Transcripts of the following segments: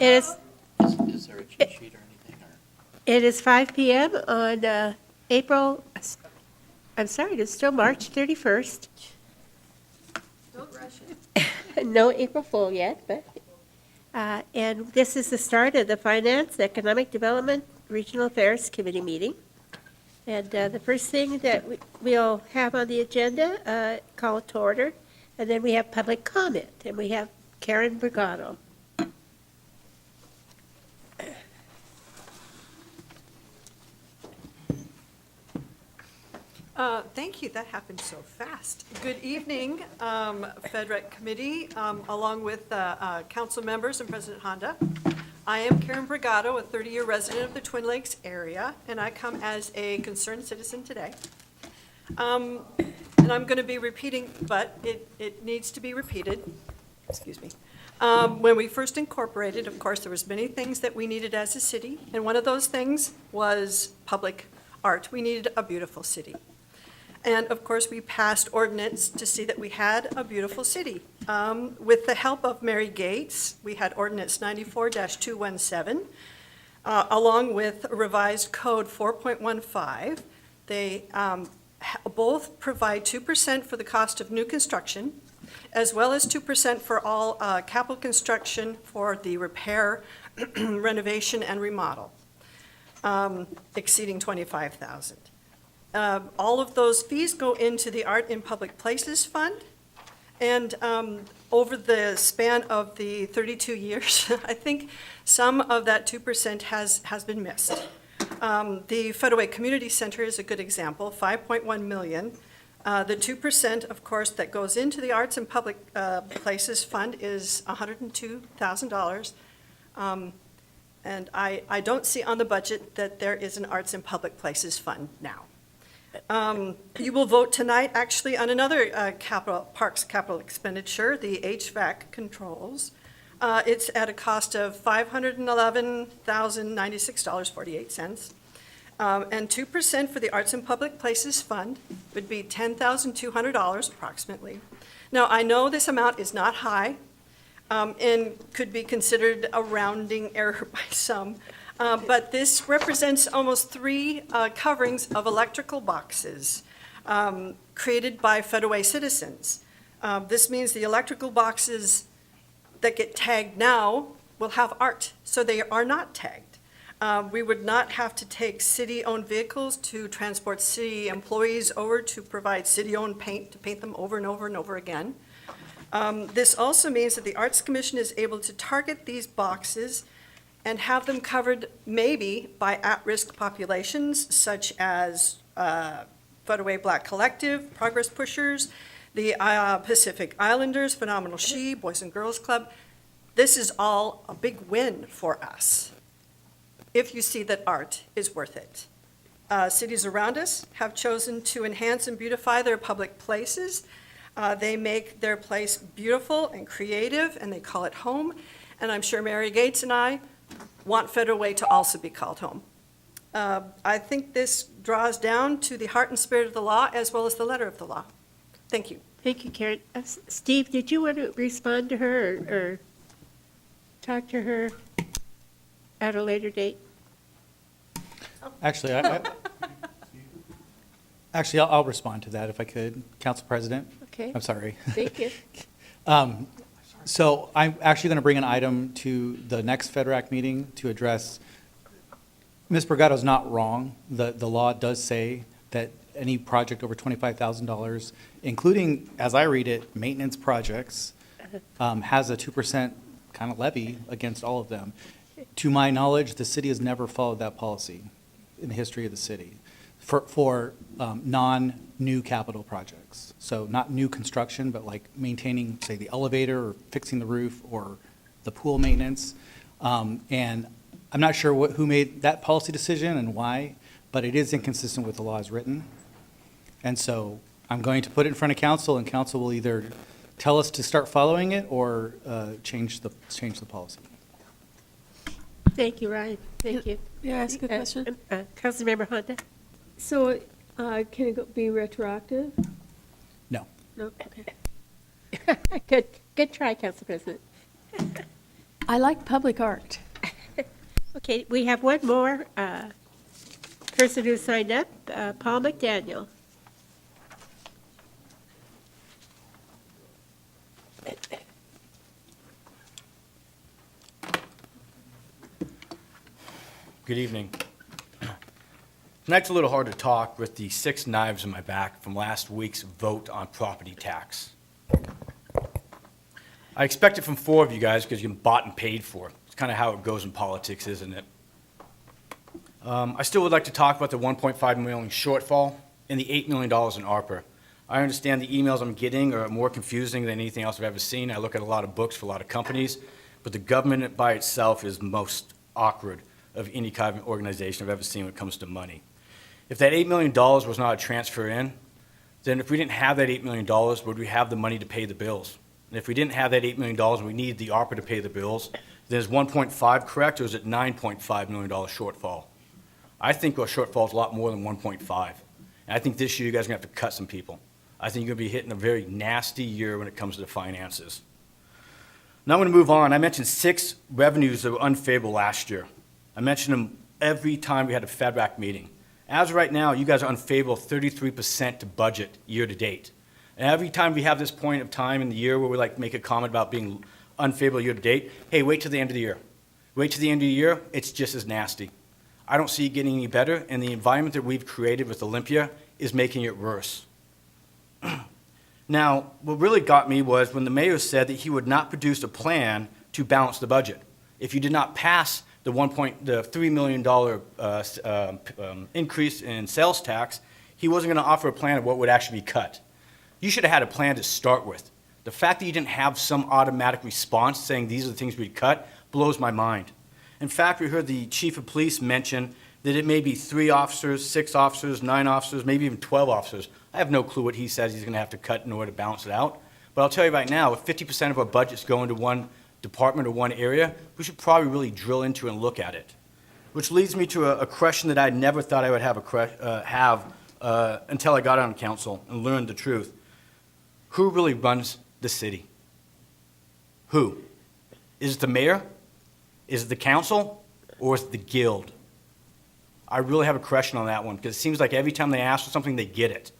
It is, Is there a cheat sheet or anything, or? it is 5 p.m. on it's still March 31st. Don't rush it. No April Fool yet, but, and this is the start of the Finance, Economic Development, Regional Affairs Committee meeting. And the first thing that we'll have on the agenda, call to order, and then we have public comment, and we have Karen Brigado. Thank you. That happened so fast. Good evening, FedRec Committee, along with council members and President Honda. I am Karen Brigado, a 30-year resident of the Twin Lakes area, and I come as a concerned citizen today. And I'm going to be repeating, but it needs to be repeated. Excuse me. When we first incorporated, of course, there was many things that we needed as a city, and one of those things was public art. We needed a beautiful city. And of course, we passed ordinance to see that we had a beautiful city. With the help of Mary Gates, we had ordinance 94-217, along with revised code 4.15. They both provide 2% for the cost of new construction, as well as 2% for all capital construction for the repair, renovation, and remodel, exceeding $25,000. All of those fees go into the Art in Public Places Fund. And over the span of the 32 years, I think some of that 2% has been missed. The Federal Community Center is a good example, $5.1 million. The 2%, of course, that goes into the Arts and Public Places Fund is $102,000. And I don't see on the budget that there is an Arts and Public Places Fund now. You will vote tonight actually on another parks capital expenditure, the HVAC controls. It's at a cost of $511,096.48. And 2% for the Arts and Public Places Fund would be $10,200 approximately. Now, I know this amount is not high and could be considered a rounding error by some. But this represents almost 3 coverings of electrical boxes created by Federal citizens. This means the electrical boxes that get tagged now will have art, so they are not tagged. We would not have to take city-owned vehicles to transport city employees over to provide city-owned paint to paint them over and over and over again. This also means that the Arts Commission is able to target these boxes and have them covered maybe by at-risk populations such as Federal Black Collective, Progress Pushers, the Pacific Islanders, Phenomenal She, Boys and Girls Club. This is all a big win for us if you see that art is worth it. Cities around us have chosen to enhance and beautify their public places. They make their place beautiful and creative, and they call it home. And I'm sure Mary Gates and I want Federal Way to also be called home. I think this draws down to the heart and spirit of the law as well as the letter of the law. Thank you. Thank you, Karen. Steve, did you want to respond to her or talk to her at a later date? Actually, I'll respond to that if I could, Council President. Okay. I'm sorry. Thank you. So I'm actually going to bring an item to the next FedRAC meeting to address. Ms. Bragado's not wrong. The law does say that any project over $25,000, including, as I read it, maintenance projects, has a 2% kind of levy against all of them. To my knowledge, the city has never followed that policy in the history of the city for non-new capital projects. So not new construction, but like maintaining, say, the elevator or fixing the roof or the pool maintenance. And I'm not sure who made that policy decision and why, but it is inconsistent with the law as written. And so I'm going to put it in front of council, and council will either tell us to start following it or change the policy. Thank you, Ryan. Thank you. May I ask a question? Councilmember Honda? So, can it be retroactive? No. No, okay. Good try, Council President. I like public art. Okay, we have one more person who signed up, Paul McDaniel. Good evening. Tonight's a little hard to talk with the 6 knives in my back from last week's vote on property tax. I expect it from 4 of you guys because you've been bought and paid for. It's kind of how it goes in politics, isn't it? I still would like to talk about the 1.5 million shortfall and the $8 million in ARPA. I understand the emails I'm getting are more confusing than anything else I've ever seen. I look at a lot of books for a lot of companies, but the government by itself is most awkward of any kind of organization I've ever seen when it comes to money. If that $8 million was not a transfer in, then if we didn't have that $8 million, would we have the money to pay the bills? And if we didn't have that $8 million and we needed the ARPA to pay the bills, then is 1.5 correct, or is it $9.5 million shortfall? I think our shortfall is a lot more than 1.5. And I think this year you guys are going to have to cut some people. I think you're going to be hitting a very nasty year when it comes to the finances. Now I'm going to move on. I mentioned 6 revenues that were unfavorable last year. I mentioned them every time we had a FedRAC meeting. As of right now, you guys are unfavorable 33% to budget year to date. And every time we have this point of time in the year where we like make a comment about being unfavorable year to date, hey, wait till the end of the year. Wait till the end of the year, it's just as nasty. I don't see it getting any better, and the environment that we've created with Olympia is making it worse. Now, what really got me was when the mayor said that he would not produce a plan to balance the budget. If you did not pass the $3 million increase in sales tax, he wasn't going to offer a plan of what would actually be cut. You should have had a plan to start with. The fact that you didn't have some automatic response saying these are the things we'd cut blows my mind. In fact, we heard the chief of police mention that it may be 3 officers, 6 officers, 9 officers, maybe even 12 officers. I have no clue what he says he's going to have to cut in order to balance it out. But I'll tell you right now, if 50% of our budget's going to one department or one area, we should probably really drill into and look at it. Which leads me to a question that I never thought I would have until I got on council and learned the truth. Who really runs the city? Who? Is it the mayor? Is it the council? Or is it the guild? I really have a question on that one because it seems like every time they ask for something, they get it.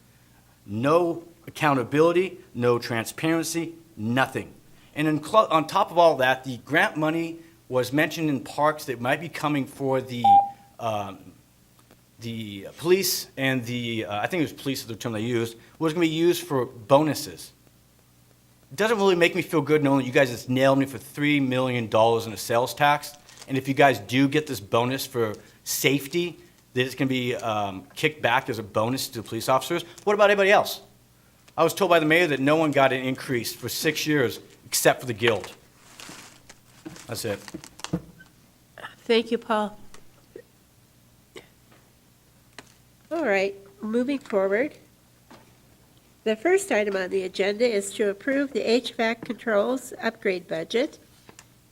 No accountability, no transparency, nothing. And on top of all that, the grant money was mentioned in parks that might be coming for the police and I think it was police is the term they used, was going to be used for bonuses. It doesn't really make me feel good knowing that you guys just nailed me for $3 million in a sales tax. And if you guys do get this bonus for safety, that it's going to be kicked back as a bonus to the police officers. What about anybody else? I was told by the mayor that no one got an increase for 6 years except for the guild. That's it. Thank you, Paul. All right, moving forward. The first item on the agenda is to approve the HVAC controls upgrade budget.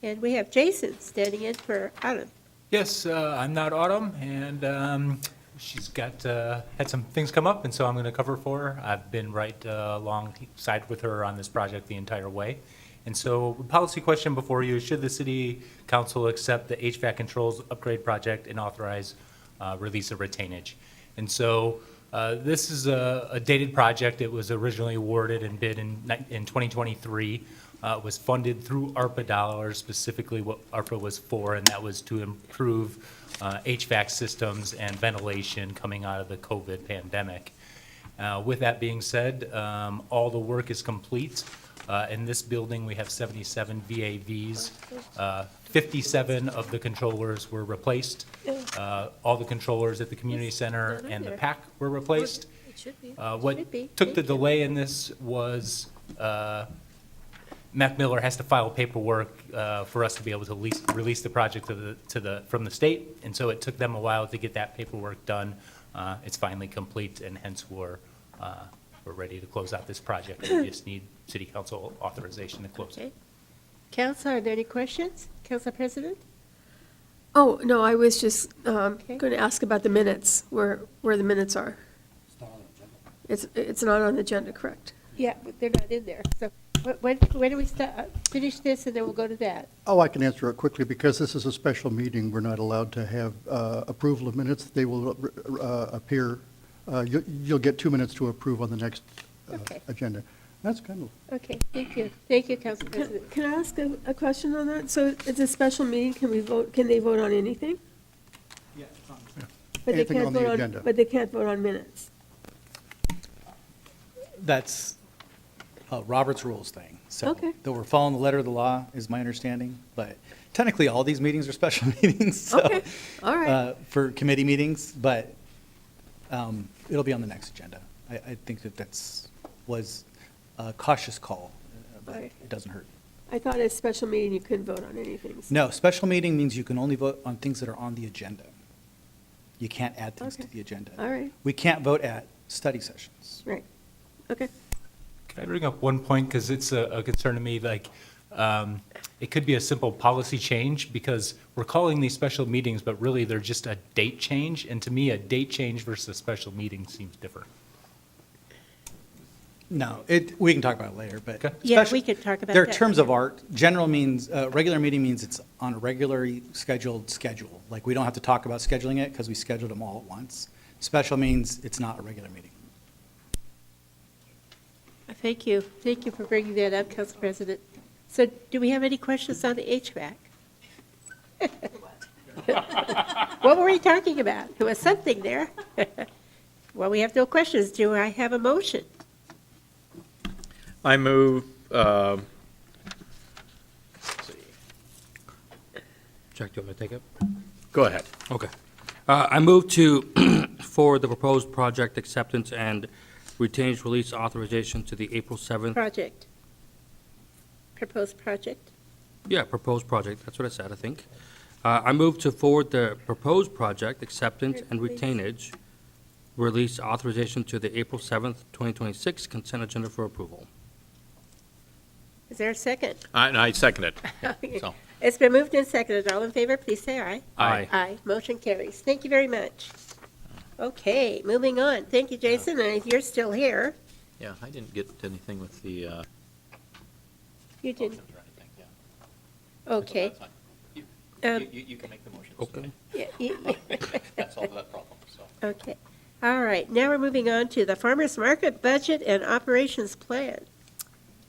And we have Jason standing in for Autumn. Yes, I'm not Autumn, and she's got had some things come up, and so I'm going to cover for her. I've been right alongside with her on this project the entire way. And so the policy question before you, should the city council accept the HVAC controls upgrade project and authorize release of retainage? And so this is a dated project. It was originally awarded and bid in 2023. It was funded through ARPA dollars, specifically what ARPA was for, and that was to improve HVAC systems and ventilation coming out of the COVID pandemic. With that being said, all the work is complete. In this building, we have 77 VAVs. 57 of the controllers were replaced. All the controllers at the community center and the PAC were replaced. It should be. What Should be. took the Thank you. delay in this was Mac Miller has to file paperwork for us to be able to release the project from the state, and so it took them a while to get that paperwork done. It's finally complete, and hence we're ready to close out this project. We just need city council authorization to close it. Okay. Council, are there any questions? Council President? Oh, no, I was just going to ask about the minutes, where the minutes are. It's not on the agenda, correct? Yeah, but they're not in there, so When do we finish this, and then we'll go to that? Oh, I can answer it quickly, because this is a special meeting. We're not allowed to have approval of minutes. They will appear, you'll get 2 minutes to approve on the next Okay. agenda. That's kind of, Okay, thank you. Thank you, Council President. Can I ask a question on that? So it's a special meeting, can they vote on anything? Yeah. But they Anything can't on the vote agenda. But they can't vote on minutes. That's a Robert's Rules thing. So Okay. that we're following the letter of the law is my understanding, but technically, all these meetings are special meetings, so. Okay, all right. For committee meetings, but it'll be on the next agenda. I think was a cautious call, but Right. it doesn't hurt. I thought at a special meeting you couldn't vote on anything. No, special meeting means you can only vote on things that are on the agenda. You can't add things to Okay. the agenda. All right, We can't vote at study sessions. right, okay. Can I bring up one point, because it's a concern to me, like, it could be a simple policy change, because we're calling these special meetings, but really they're just a date change, and to me, a date change versus a special meeting seems different. No, we can talk about it later, but. Okay. Yeah, special- we could talk about There are that. terms of art. General means, regular meeting means it's on a regularly scheduled schedule. Like, we don't have to talk about scheduling it because we scheduled them all at once. Special means it's not a regular meeting. Thank you. Thank you for bringing that up, Council President. So do we have any questions on the HVAC? What were we talking about? There was something there. Well, we have no questions. Do I have a motion? I move, let's see. Jack, do you want me to take it? Go ahead. Okay. I move to forward the proposed project acceptance and retained release authorization to the April 7th. Project. Proposed project. Yeah, proposed project, that's what I said, I think. I move to forward the proposed project acceptance and retainage release authorization to the April 7th, 2026 consent agenda for approval. Is there a second? I second it. So, It's been moved and seconded. All in favor, please say aye. Aye. Aye. Motion carries. Thank you very much. Okay, moving on. Thank you, Jason, and if you're still here, yeah, I didn't get anything with the, you didn't, or anything, yeah. okay. That's fine. You- Um, You can make the motion. Okay. Yeah, That's all that problem, so. Okay. All right, now we're moving on to the farmer's market budget and operations plan.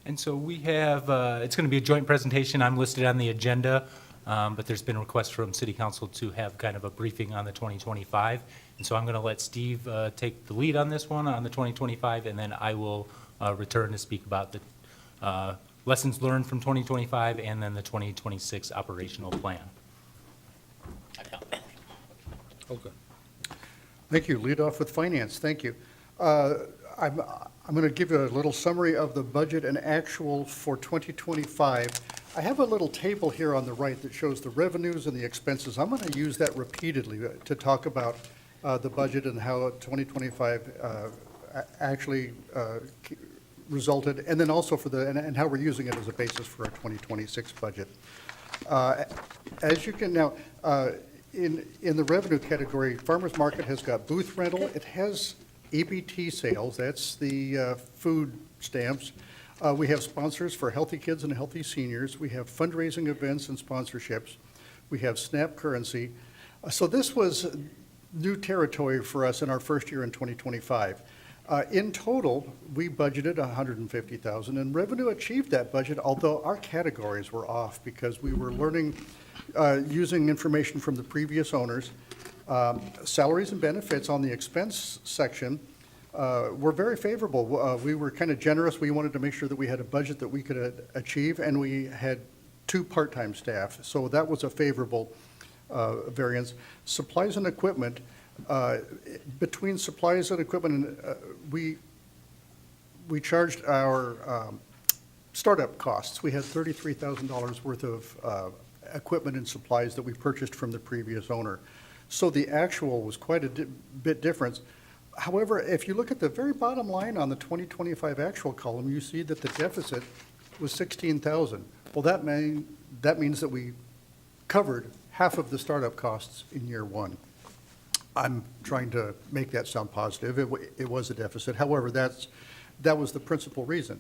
And so we have, it's going to be a joint presentation. I'm listed on the agenda, but there's been requests from city council to have kind of a briefing on the 2025. And so I'm going to let Steve take the lead on this one, on the 2025, and then I will return to speak about the lessons learned from 2025 and then the 2026 operational plan. I found that. Okay. thank you. Lead off with finance, thank you. I'm going to give you a little summary of the budget and actual for 2025. I have a little table here on the right that shows the revenues and the expenses. I'm going to use that repeatedly to talk about the budget and how 2025 actually resulted, and then also for and how we're using it as a basis for our 2026 budget. As you can now, in the revenue category, farmer's market has got booth rental. It has EBT sales, that's the food stamps. We have sponsors for Healthy Kids and Healthy Seniors. We have fundraising events and sponsorships. We have SNAP currency. So this was new territory for us in our first year in 2025. In total, we budgeted $150,000, and revenue achieved that budget, although our categories were off because we were learning, using information from the previous owners. Salaries and benefits on the expense section were very favorable. We were kind of generous. We wanted to make sure that we had a budget that we could achieve, and we had 2 part-time staff. So that was a favorable variance. Supplies and equipment, between supplies and equipment, we charged our startup costs. We had $33,000 worth of equipment and supplies that we purchased from the previous owner. So the actual was quite a bit different. However, if you look at the very bottom line on the 2025 actual column, you see that the deficit was $16,000. Well, that means that we covered half of the startup costs in year 1. I'm trying to make that sound positive. It was a deficit. However, that was the principal reason.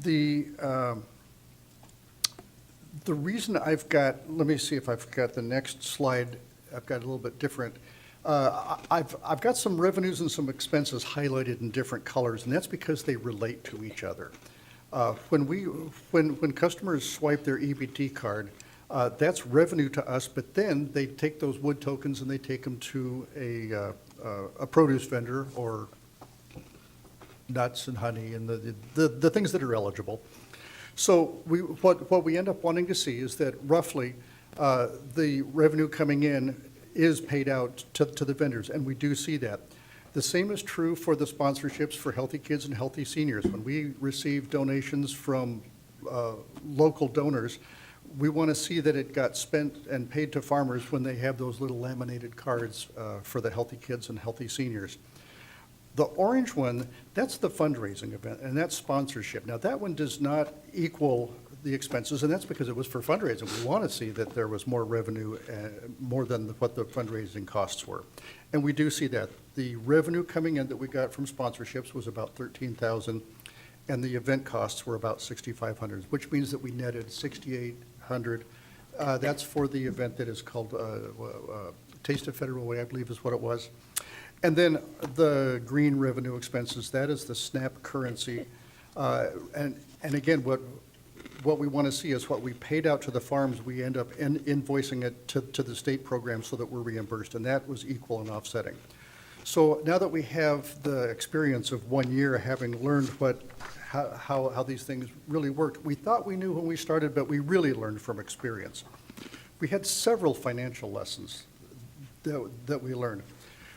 The reason I've got, let me see if I've got the next slide, I've got a little bit different. I've got some revenues and some expenses highlighted in different colors, and that's because they relate to each other. When customers swipe their EBT card, that's revenue to us, but then they take those wood tokens and they take them to a produce vendor or nuts and honey and the things that are eligible. So what we end up wanting to see is that roughly the revenue coming in is paid out to the vendors, and we do see that. The same is true for the sponsorships for Healthy Kids and Healthy Seniors. When we receive donations from local donors, we want to see that it got spent and paid to farmers when they have those little laminated cards for the Healthy Kids and Healthy Seniors. The orange one, that's the fundraising event, and that's sponsorship. Now, that one does not equal the expenses, and that's because it was for fundraising. We want to see that there was more revenue, more than what the fundraising costs were. And we do see that. The revenue coming in that we got from sponsorships was about $13,000, and the event costs were about $6,500, which means that we netted $6,800. That's for the event that is called Taste of Federal Way, I believe is what it was. And then the green revenue expenses, that is the SNAP currency. And again, what we want to see is what we paid out to the farms, we end up invoicing it to the state program so that we're reimbursed, and that was equal and offsetting. So now that we have the experience of 1 year having learned how these things really worked, we thought we knew when we started, but we really learned from experience. We had several financial lessons that we learned.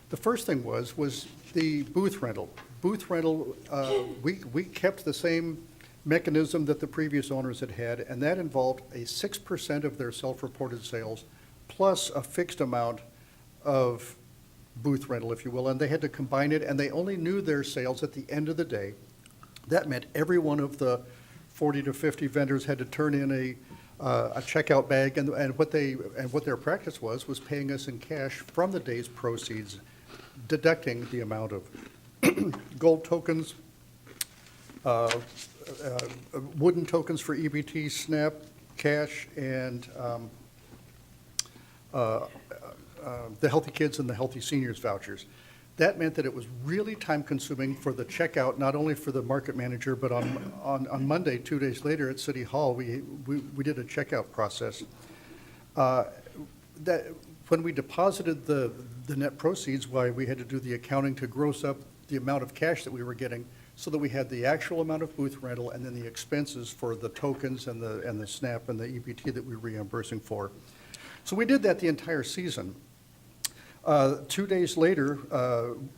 The first thing was the booth rental. Booth rental, we kept the same mechanism that the previous owners had, and that involved a 6% of their self-reported sales plus a fixed amount of booth rental, if you will, and they had to combine it, and they only knew their sales at the end of the day. That meant every one of the 40 to 50 vendors had to turn in a checkout bag, and what their practice was paying us in cash from the day's proceeds, deducting the amount of gold tokens, wooden tokens for EBT, SNAP, cash, and the Healthy Kids and the Healthy Seniors vouchers. That meant that it was really time-consuming for the checkout, not only for the market manager, but on Monday, 2 days later at City Hall, we did a checkout process. That when we deposited the net proceeds, why we had to do the accounting to gross up the amount of cash that we were getting, so that we had the actual amount of booth rental and then the expenses for the tokens and the SNAP and the EBT that we were reimbursing for. So we did that the entire season. 2 days later,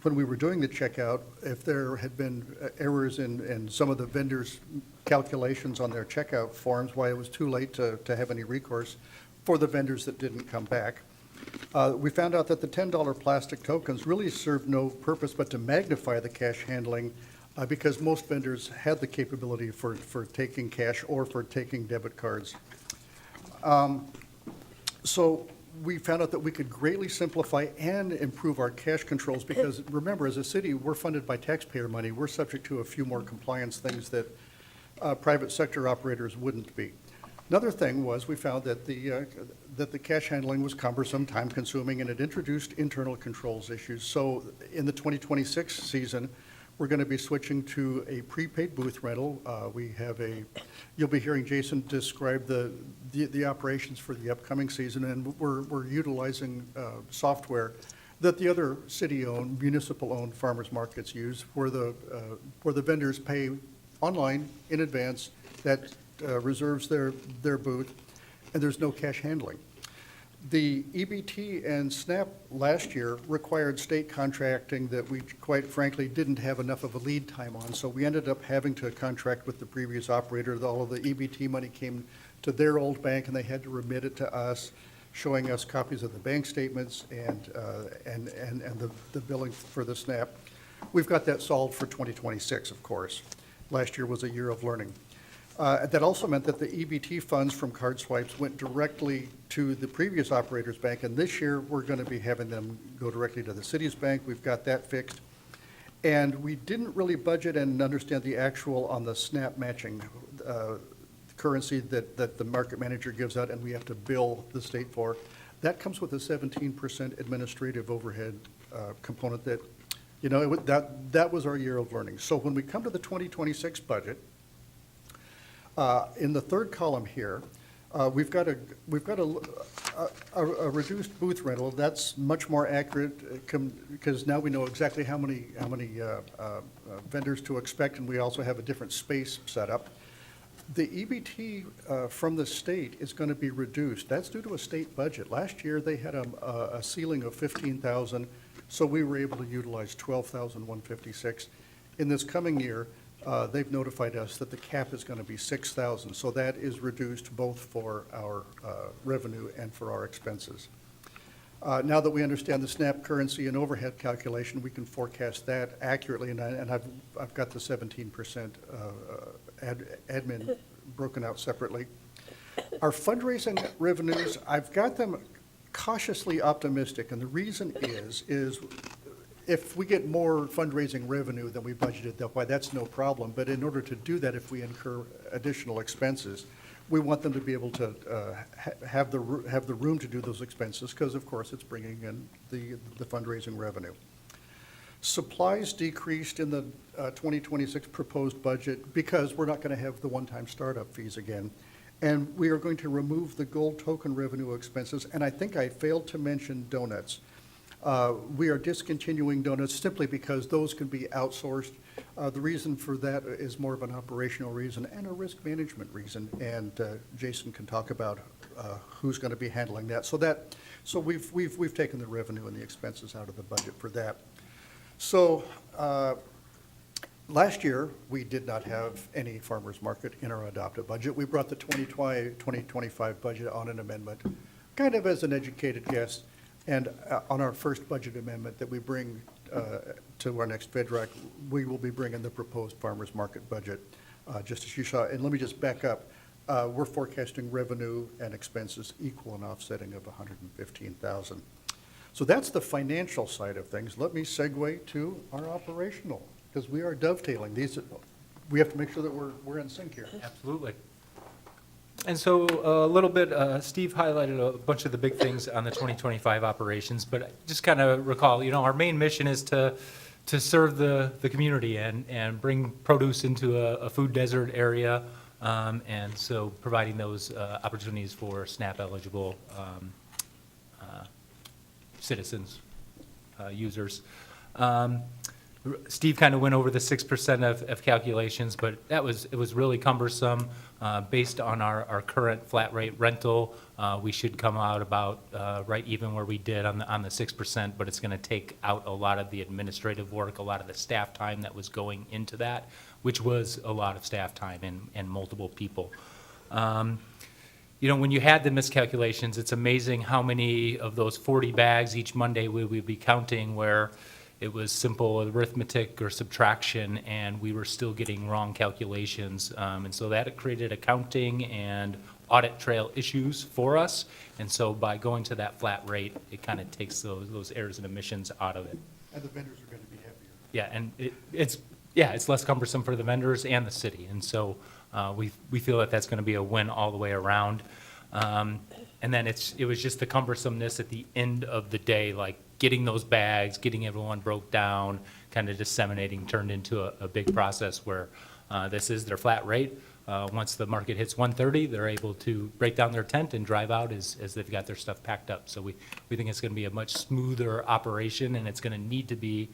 when we were doing the checkout, if there had been errors in some of the vendors' calculations on their checkout forms, why it was too late to have any recourse for the vendors that didn't come back. We found out that the $10 plastic tokens really served no purpose but to magnify the cash handling, because most vendors had the capability for taking cash or for taking debit cards. So we found out that we could greatly simplify and improve our cash controls, because remember, as a city, we're funded by taxpayer money. We're subject to a few more compliance things that private sector operators wouldn't be. Another thing was we found that the cash handling was cumbersome, time-consuming, and it introduced internal controls issues. So in the 2026 season, we're going to be switching to a prepaid booth rental. You'll be hearing Jason describe the operations for the upcoming season, and we're utilizing software that the other city-owned, municipal-owned farmers markets use, where the vendors pay online in advance. That reserves their booth, and there's no cash handling. The EBT and SNAP last year required state contracting that we, quite frankly, didn't have enough of a lead time on, so we ended up having to contract with the previous operator. All of the EBT money came to their old bank, and they had to remit it to us, showing us copies of the bank statements and the billing for the SNAP. We've got that solved for 2026, of course. Last year was a year of learning. That also meant that the EBT funds from card swipes went directly to the previous operator's bank, and this year we're going to be having them go directly to the city's bank. We've got that fixed. And we didn't really budget and understand the actual on the SNAP matching currency that the market manager gives out, and we have to bill the state for. That comes with a 17% administrative overhead component that, you know, that was our year of learning. So when we come to the 2026 budget, in the third column here, we've got a reduced booth rental. That's much more accurate because now we know exactly how many vendors to expect, and we also have a different space set up. The EBT from the state is going to be reduced. That's due to a state budget. Last year, they had a ceiling of 15,000, so we were able to utilize 12,156. In this coming year, they've notified us that the cap is going to be 6,000, so that is reduced both for our revenue and for our expenses. Now that we understand the SNAP currency and overhead calculation, we can forecast that accurately, and I've got the 17% admin broken out separately. Our fundraising revenues, I've got them cautiously optimistic, and the reason is if we get more fundraising revenue than we budgeted, that's no problem. But in order to do that, if we incur additional expenses, we want them to be able to have the room to do those expenses because, of course, it's bringing in the fundraising revenue. Supplies decreased in the 2026 proposed budget because we're not going to have the one-time startup fees again. And we are going to remove the gold token revenue expenses. And I think I failed to mention donuts. We are discontinuing donuts simply because those can be outsourced. The reason for that is more of an operational reason and a risk management reason. And Jason can talk about who's going to be handling that. So we've taken the revenue and the expenses out of the budget for that. So last year, we did not have any farmers market in our adopted budget. We brought the 2025 budget on an amendment, kind of as an educated guess. And on our first budget amendment that we bring to our next FedRAC, we will be bringing the proposed farmers market budget, just as you saw. And let me just back up. We're forecasting revenue and expenses equal and offsetting of $115,000. So that's the financial side of things. Let me segue to our operational, because we are dovetailing. We have to make sure that we're in sync here. Absolutely. And so a little bit, Steve highlighted a bunch of the big things on the 2025 operations, but just kind of recall, our main mission is to serve the community and bring produce into a food desert area, and so providing those opportunities for SNAP-eligible citizens, users. Steve kind of went over the 6% of calculations, but it was really cumbersome. Based on our current flat rate rental, we should come out about right even where we did on the 6%, but it's going to take out a lot of the administrative work, a lot of the staff time that was going into that, which was a lot of staff time and multiple people. When you had the miscalculations, it's amazing how many of those 40 bags each Monday we would be counting where it was simple arithmetic or subtraction, and we were still getting wrong calculations. And so that created accounting and audit trail issues for us. And so by going to that flat rate, it kind of takes those errors and omissions out of it. And the vendors are going to be happier. Yeah, and it's less cumbersome for the vendors and the city. And so we feel that that's going to be a win all the way around. And then it was just the cumbersomeness at the end of the day, like getting those bags, getting everyone broke down, kind of disseminating, turned into a big process where this is their flat rate. Once the market hits 130, they're able to break down their tent and drive out as they've got their stuff packed up. So we think it's going to be a much smoother operation, and it's going to need to be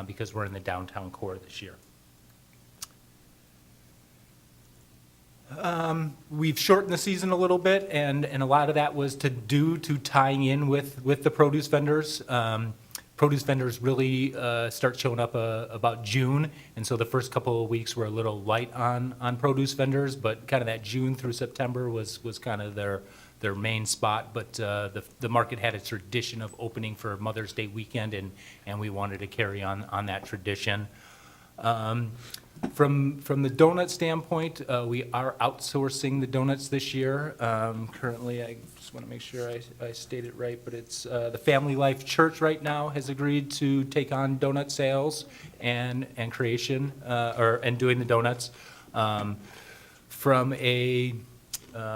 because we're in the downtown core this year. We've shortened the season a little bit, and a lot of that was due to tying in with the produce vendors. Produce vendors really start showing up about June, and so the first couple of weeks were a little light on produce vendors, but kind of that June through September was kind of their main spot. But the market had a tradition of opening for Mother's Day weekend, and we wanted to carry on that tradition. From the donut standpoint, we are outsourcing the donuts this year. Currently, I just want to make sure I state it right, but it's the Family Life Church right now has agreed to take on donut sales and creation, and doing the donuts. From a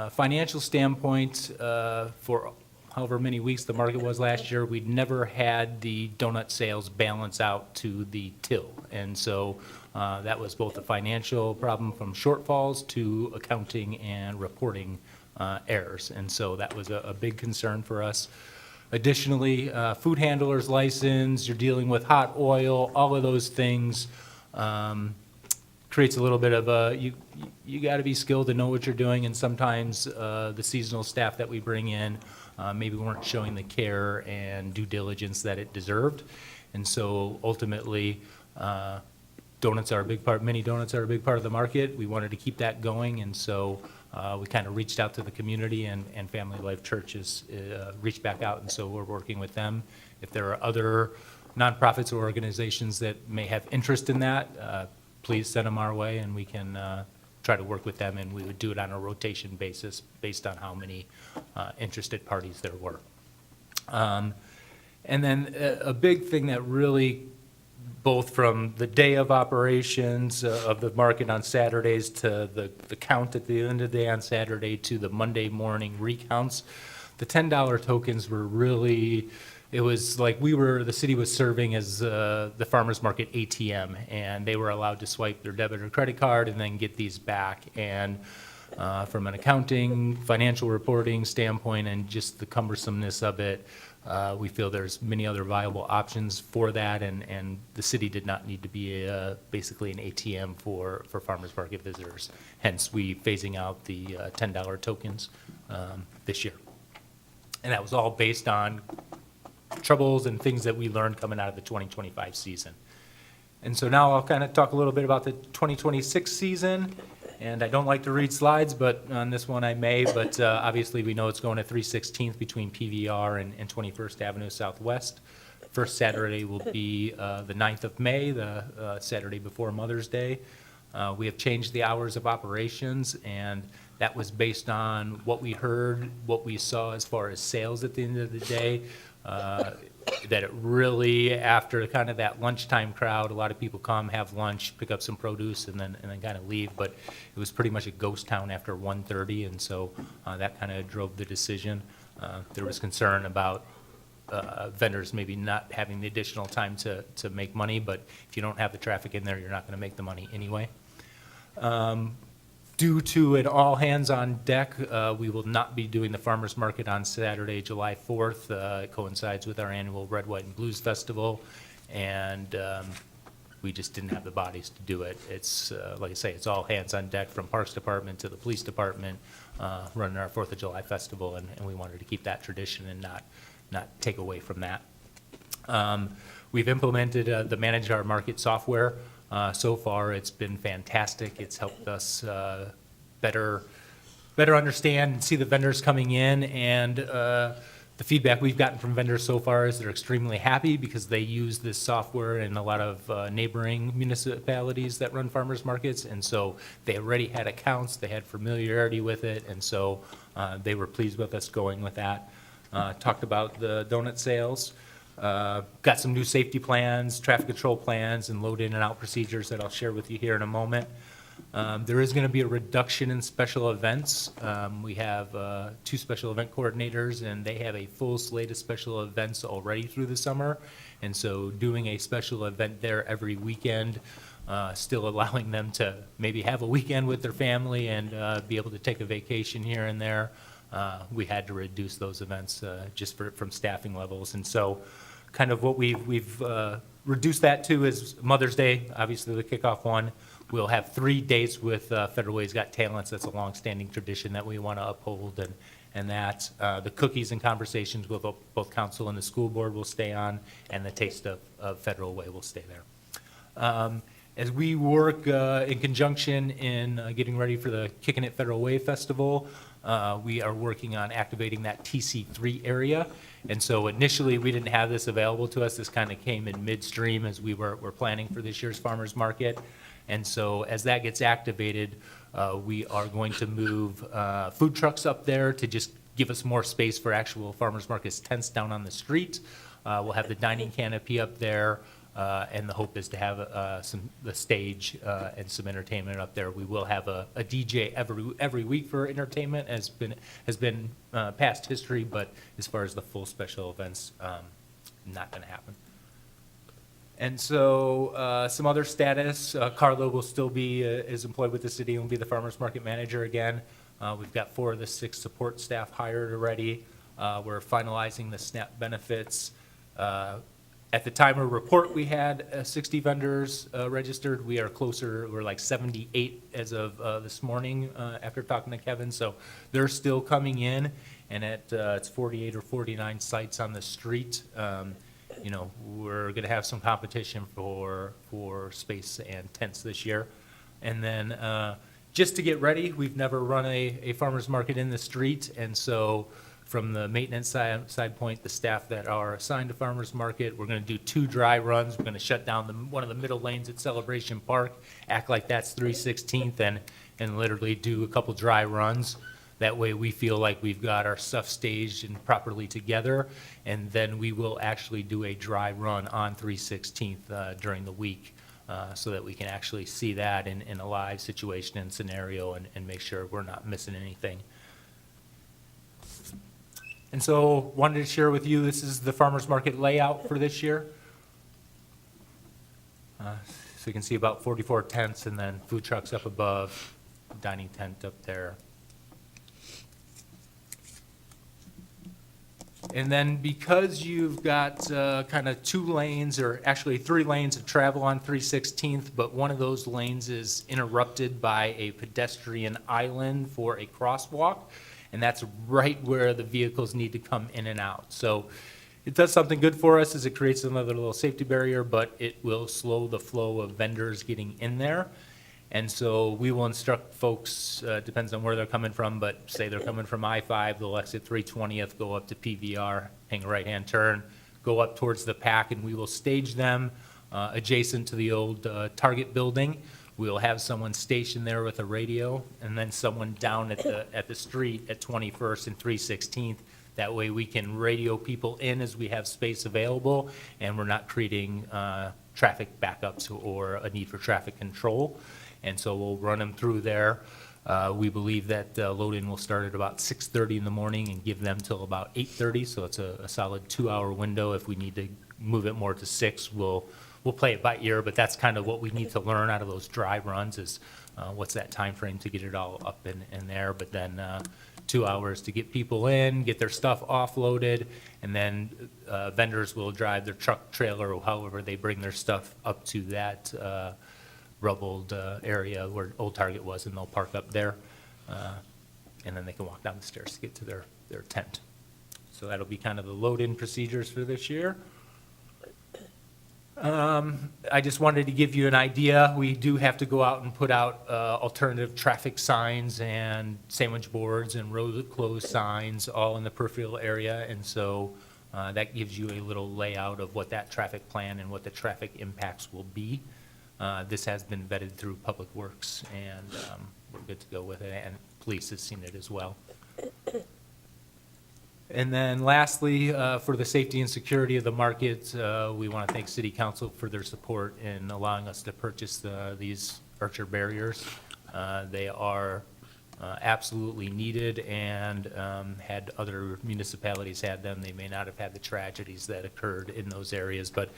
financial standpoint, for however many weeks the market was last year, we'd never had the donut sales balance out to the till. And so that was both a financial problem from shortfalls to accounting and reporting errors. And so that was a big concern for us. Additionally, food handler's license, you're dealing with hot oil, all of those things creates a little bit of a, you got to be skilled to know what you're doing, and sometimes the seasonal staff that we bring in maybe weren't showing the care and due diligence that it deserved. And so ultimately, donuts are a big part, mini donuts are a big part of the market. We wanted to keep that going, and so we kind of reached out to the community, and Family Life Churches reached back out, and so we're working with them. If there are other nonprofits or organizations that may have interest in that, please send them our way, and we can try to work with them, and we would do it on a rotation basis based on how many interested parties there were. And then a big thing that really, both from the day of operations of the market on Saturdays to the count at the end of the day on Saturday to the Monday morning recounts, the $10 tokens were really, it was like the city was serving as the farmer's market ATM, and they were allowed to swipe their debit or credit card and then get these back. And from an accounting, financial reporting standpoint, and just the cumbersomeness of it, we feel there's many other viable options for that, and the city did not need to be basically an ATM for farmers market visitors. Hence, we phasing out the $10 tokens this year. And that was all based on troubles and things that we learned coming out of the 2025 season. And so now I'll kind of talk a little bit about the 2026 season. And I don't like to read slides, but on this one I may. But obviously we know it's going to 316th between PVR and 21st Avenue Southwest. First Saturday will be the 9th of May, the Saturday before Mother's Day. We have changed the hours of operations, and that was based on what we heard, what we saw as far as sales at the end of the day. That it really, after kind of that lunchtime crowd, a lot of people come, have lunch, pick up some produce, and then kind of leave. But it was pretty much a ghost town after 1:30, and so that kind of drove the decision. There was concern about vendors maybe not having the additional time to make money, but if you don't have the traffic in there, you're not going to make the money anyway. Due to an all-hands-on-deck, we will not be doing the farmers market on Saturday, July 4th. It coincides with our annual Red, White, and Blues Festival, and we just didn't have the bodies to do it. It's, like I say, it's all hands on deck from Parks Department to the Police Department, running our 4th of July Festival, and we wanted to keep that tradition and not take away from that. We've implemented the Manage Our Market software. So far, it's been fantastic. It's helped us better understand and see the vendors coming in, and the feedback we've gotten from vendors so far is they're extremely happy because they use this software in a lot of neighboring municipalities that run farmers markets, and so they already had accounts, they had familiarity with it, and so they were pleased with us going with that. Talked about the donut sales. Got some new safety plans, traffic control plans, and load in and out procedures that I'll share with you here in a moment. There is going to be a reduction in special events. We have 2 special event coordinators, and they have a full slate of special events already through the summer. And so doing a special event there every weekend, still allowing them to maybe have a weekend with their family and be able to take a vacation here and there. We had to reduce those events just from staffing levels. And so kind of what we've reduced that to is Mother's Day, obviously the kickoff one. We'll have 3 dates with Federal Way's Got Talents. That's a longstanding tradition that we want to uphold, and that the cookies and conversations with both council and the school board will stay on, and the Taste of Federal Way will stay there. As we work in conjunction in getting ready for the Kickin' It Federal Way Festival, we are working on activating that TC3 area. And so initially, we didn't have this available to us. This kind of came in midstream as we were planning for this year's farmer's market. And so as that gets activated, we are going to move food trucks up there to just give us more space for actual farmer's markets tents down on the street. We'll have the dining canopy up there, and the hope is to have the stage and some entertainment up there. We will have a DJ every week for entertainment, has been past history, but as far as the full special events, not going to happen. And so some other status, Carlo will still be, is employed with the city and will be the farmer's market manager again. We've got 4 of the 6 support staff hired already. We're finalizing the SNAP benefits. At the time of report, we had 60 vendors registered. We are closer, we're like 78 as of this morning after talking to Kevin. So they're still coming in, and it's 48 or 49 sites on the street. You know, we're going to have some competition for space and tents this year. And then just to get ready, we've never run a farmer's market in the street, and so from the maintenance side point, the staff that are assigned to farmer's market, we're going to do 2 dry runs. We're going to shut down one of the middle lanes at Celebration Park, act like that's 316th, and literally do a couple dry runs. That way we feel like we've got our stuff staged and properly together, and then we will actually do a dry run on 316th during the week so that we can actually see that in a live situation and scenario and make sure we're not missing anything. And so wanted to share with you, this is the farmer's market layout for this year. So you can see about 44 tents and then food trucks up above, dining tent up there. And then because you've got kind of 2 lanes, or actually 3 lanes of travel on 316th, but one of those lanes is interrupted by a pedestrian island for a crosswalk, and that's right where the vehicles need to come in and out. So it does something good for us as it creates another little safety barrier, but it will slow the flow of vendors getting in there. And so we will instruct folks, depends on where they're coming from, but say they're coming from I-5, they'll exit 320th, go up to PVR, hang a right-hand turn, go up towards the PAC, and we will stage them adjacent to the old Target building. We'll have someone stationed there with a radio, and then someone down at the street at 21st and 316th. That way we can radio people in as we have space available, and we're not creating traffic backups or a need for traffic control. And so we'll run them through there. We believe that load-in will start at about 6:30 in the morning and give them till about 8:30, so it's a solid 2-hour window. If we need to move it more to 6, we'll play it by ear, but that's kind of what we need to learn out of those dry runs is what's that time frame to get it all up in there. But then 2 hours to get people in, get their stuff offloaded, and then vendors will drive their truck, trailer, or however they bring their stuff up to that rubbled area where Old Target was, and they'll park up there, and then they can walk down the stairs to get to their tent. So that'll be kind of the load-in procedures for this year. I just wanted to give you an idea. We do have to go out and put out alternative traffic signs and sandwich boards and road closed signs all in the peripheral area, and so that gives you a little layout of what that traffic plan and what the traffic impacts will be. This has been vetted through Public Works, and we're good to go with it, and police has seen it as well. And then lastly, for the safety and security of the market, we want to thank City Council for their support in allowing us to purchase these Archer barriers. They are absolutely needed, and had other municipalities had them, they may not have had the tragedies that occurred in those areas. But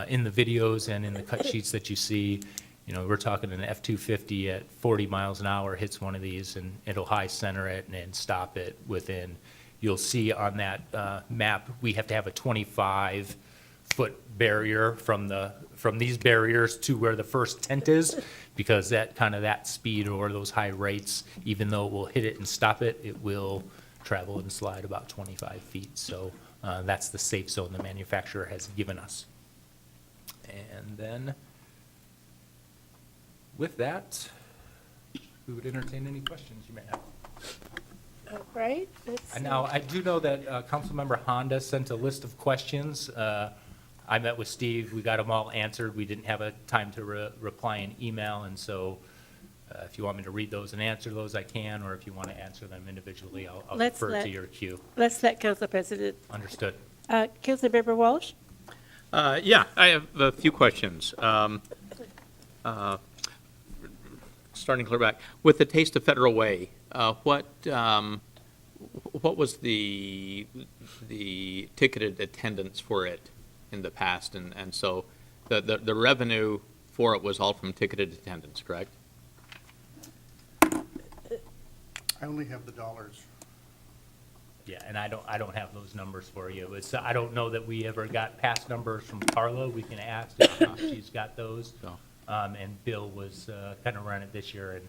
in the videos and in the cut sheets that you see, you know, we're talking an F-250 at 40 miles an hour hits one of these, and it'll high center it and stop it within. You'll see on that map, we have to have a 25-foot barrier from these barriers to where the first tent is, because that speed or those high rates, even though it will hit it and stop it, it will travel and slide about 25 feet. So that's the safe zone the manufacturer has given us. And then with that, we would entertain any questions you may have. Right? Let's And see. now, I do know that Councilmember Honda sent a list of questions. I met with Steve, we got them all answered. We didn't have a time to reply in email, and so if you want me to read those and answer those, I can, or if you want to answer them individually, I'll Let's defer let- to your queue. Let's let Council President, Understood. Councilmember Walsh? Yeah, I have a few questions. Starting clear back, with the Taste of Federal Way, what was the ticketed attendance for it in the past? And so the revenue for it was all from ticketed attendance, correct? I only have the dollars. Yeah, and I don't have those numbers for you. It's, I don't know that we ever got past numbers from Carla. We can ask if she's got those. So- And Bill was kind of running it this year, and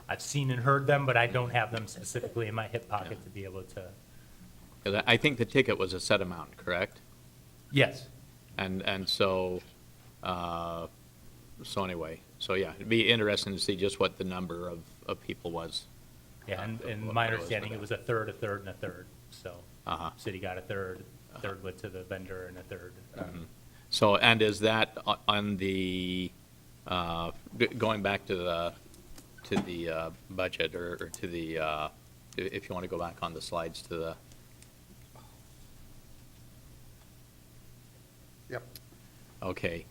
I've seen and heard them, but I don't have them specifically in my hip pocket to be able to, 'Cause I think the ticket was a set amount, correct? yes. And so, anyway, so yeah, it'd be interesting to see just what the number of people was. Yeah, and What my it was understanding, for it was a third, and a third. So, Uh-huh. city got a third went to the vendor, and a third. So, and is that on the, going back to the budget, or to the, if you want to go back on the slides to the, Yep. okay.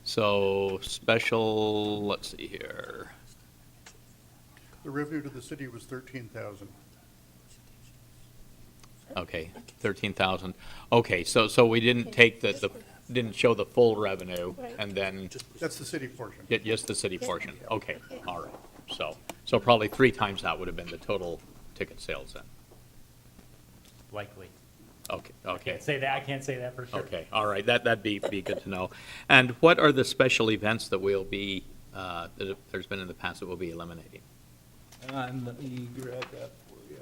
So, special, let's see here. The revenue to the city was 13,000. Okay, 13,000. Okay, so we didn't take didn't show the full revenue, and then That's the city portion. just the city portion. Okay, all right. So probably 3 times that would have been the total ticket sales then. Likely. Okay, I okay. can't say that for sure. Okay, all right, that'd be good to know. And what are the special events that we'll be, that there's been in the past that we'll be eliminating? Let me grab that for you.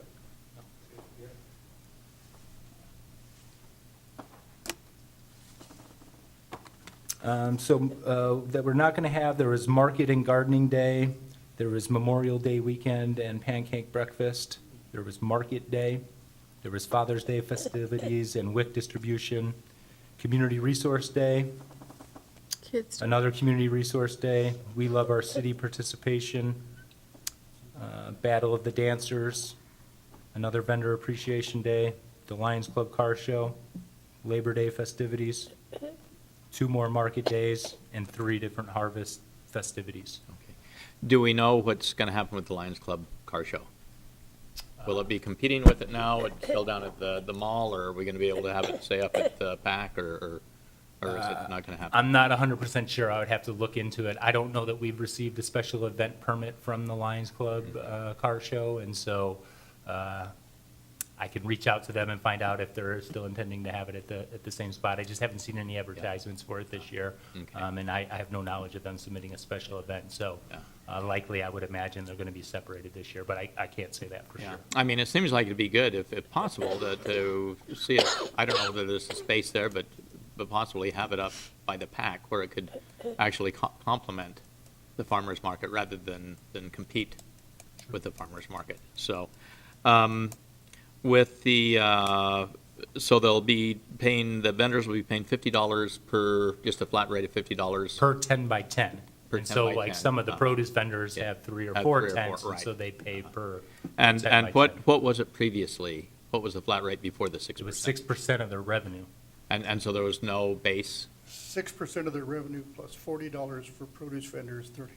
That we're not going to have, there was Market and Gardening Day, there was Memorial Day weekend and Pancake Breakfast, there was Market Day, there was Father's Day festivities and WIC distribution, Community Resource Day, Kids, another Community Resource Day, We Love Our City participation, Battle of the Dancers, another Vendor Appreciation Day, the Lions Club Car Show, Labor Day festivities, 2 more market days, and 3 different harvest festivities. Okay. Do we know what's going to happen with the Lions Club car show? Will it be competing with it now, it's still down at the mall, or are we going to be able to have it, say, up at the PAC, or is it not going to happen? I'm not 100% sure. I would have to look into it. I don't know that we've received a special event permit from the Lions Club car show, and so I can reach out to them and find out if they're still intending to have it at the same spot. I just haven't seen any advertisements for it this year, Okay. and I have no knowledge of them submitting a special event. So likely, I would imagine they're going to be separated this year, but I can't say that for Yeah, sure. I mean, it seems like it'd be good, if possible, to see it, I don't know whether there's a space there, but possibly have it up by the PAC where it could actually complement the farmer's market rather than compete with the farmer's market. So, with the, so they'll be paying, the vendors will be paying $50 per, just a flat rate of $50. Per 10 by 10. Per And 10 so by like 10, some of the produce vendors yeah. have 3 or Have 4 3 or 4, tents, and right. so they pay per. And 10 by what 10. was it previously? What was the flat rate before the 6%? It was 6% of their revenue. And so there was no base? 6% of their revenue plus $40 for produce vendors, 30,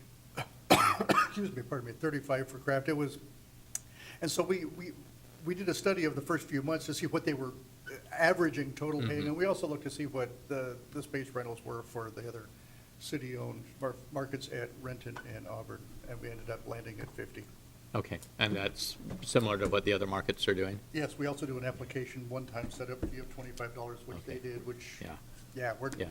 excuse me, pardon me, 35 for craft. It was, and so we did a study of the first few months to see what they were averaging total paying, and we also looked to see what the space rentals were for the other city-owned markets at Renton and Auburn, and we ended up landing at 50. Okay, and that's similar to what the other markets are doing? Yes, we also do an application, one-time setup fee of $25, which they did, which, Yeah. we're. Yeah,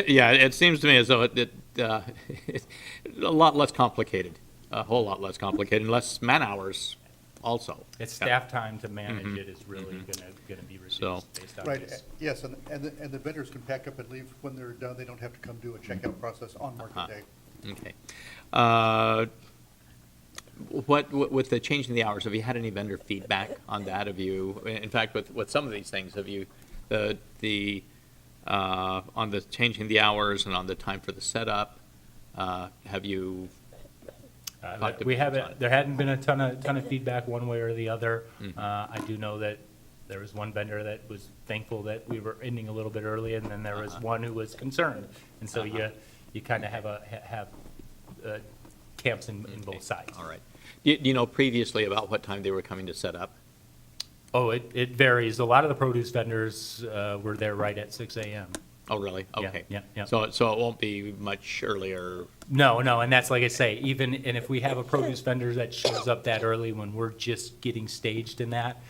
yeah, it seems to me as though it's a lot less complicated, a whole lot less complicated, and less man-hours also. It's staff time to manage it is really gonna be So- reduced based on Right, this. yes, and the vendors can pack up and leave when they're done. They don't have to come do a checkout process on market day. Okay. with the changing the hours, have you had any vendor feedback on that? Have you, in fact, with some of these things, have you, on the changing the hours and on the time for the setup, have you? talked to We people on haven't, it? there hadn't been a ton of feedback one way or the other. I do know that there was one vendor that was thankful that we were ending a little bit early, and then there was one who was concerned. And so you kind of have camps in both sides. All right. Do you know previously about what time they were coming to set up? Oh, it varies. A lot of the produce vendors were there right at 6 a.m. Oh, really? Yeah, Okay. yeah. So it won't be much earlier? No, and that's like I say, and if we have a produce vendor that shows up that early when we're just getting staged in that,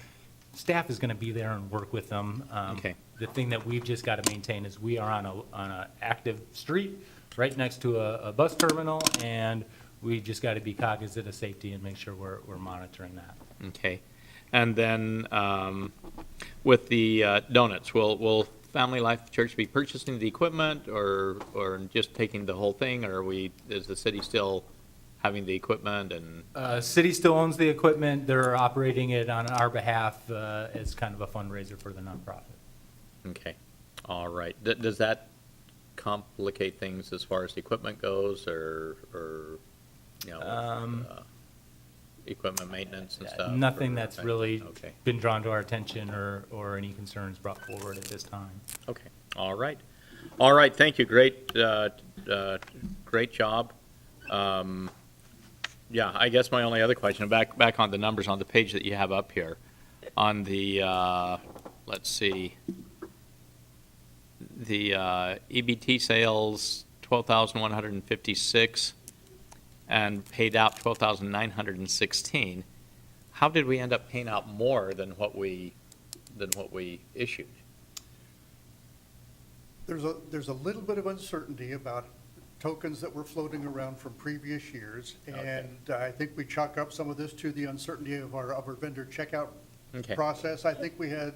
staff is gonna be there and work with them. Okay. The thing that we've just gotta maintain is we are on a active street, right next to a bus terminal, and we just gotta be cognizant of safety and make sure we're monitoring that. Okay. And then with the donuts, will Family Life Church be purchasing the equipment or just taking the whole thing? Or is the city still having the equipment and? City still owns the equipment. They're operating it on our behalf as kind of a fundraiser for the nonprofit. Okay, all right. Does that complicate things as far as the equipment goes or you know, equipment maintenance and stuff? Nothing or- that's really Okay, been drawn to our attention or any concerns brought forward at this time. okay, all right. All right, thank you. Great, great job. Yeah, I guess my only other question, back on the numbers on the page that you have up here, on the, let's see, the EBT sales, 12,156, and paid out 12,916. How did we end up paying out more than what we issued? There's a little bit of uncertainty about tokens that were floating around from previous years. Okay. And I think we chalk up some of this to the uncertainty of our vendor checkout Okay. process. I think we had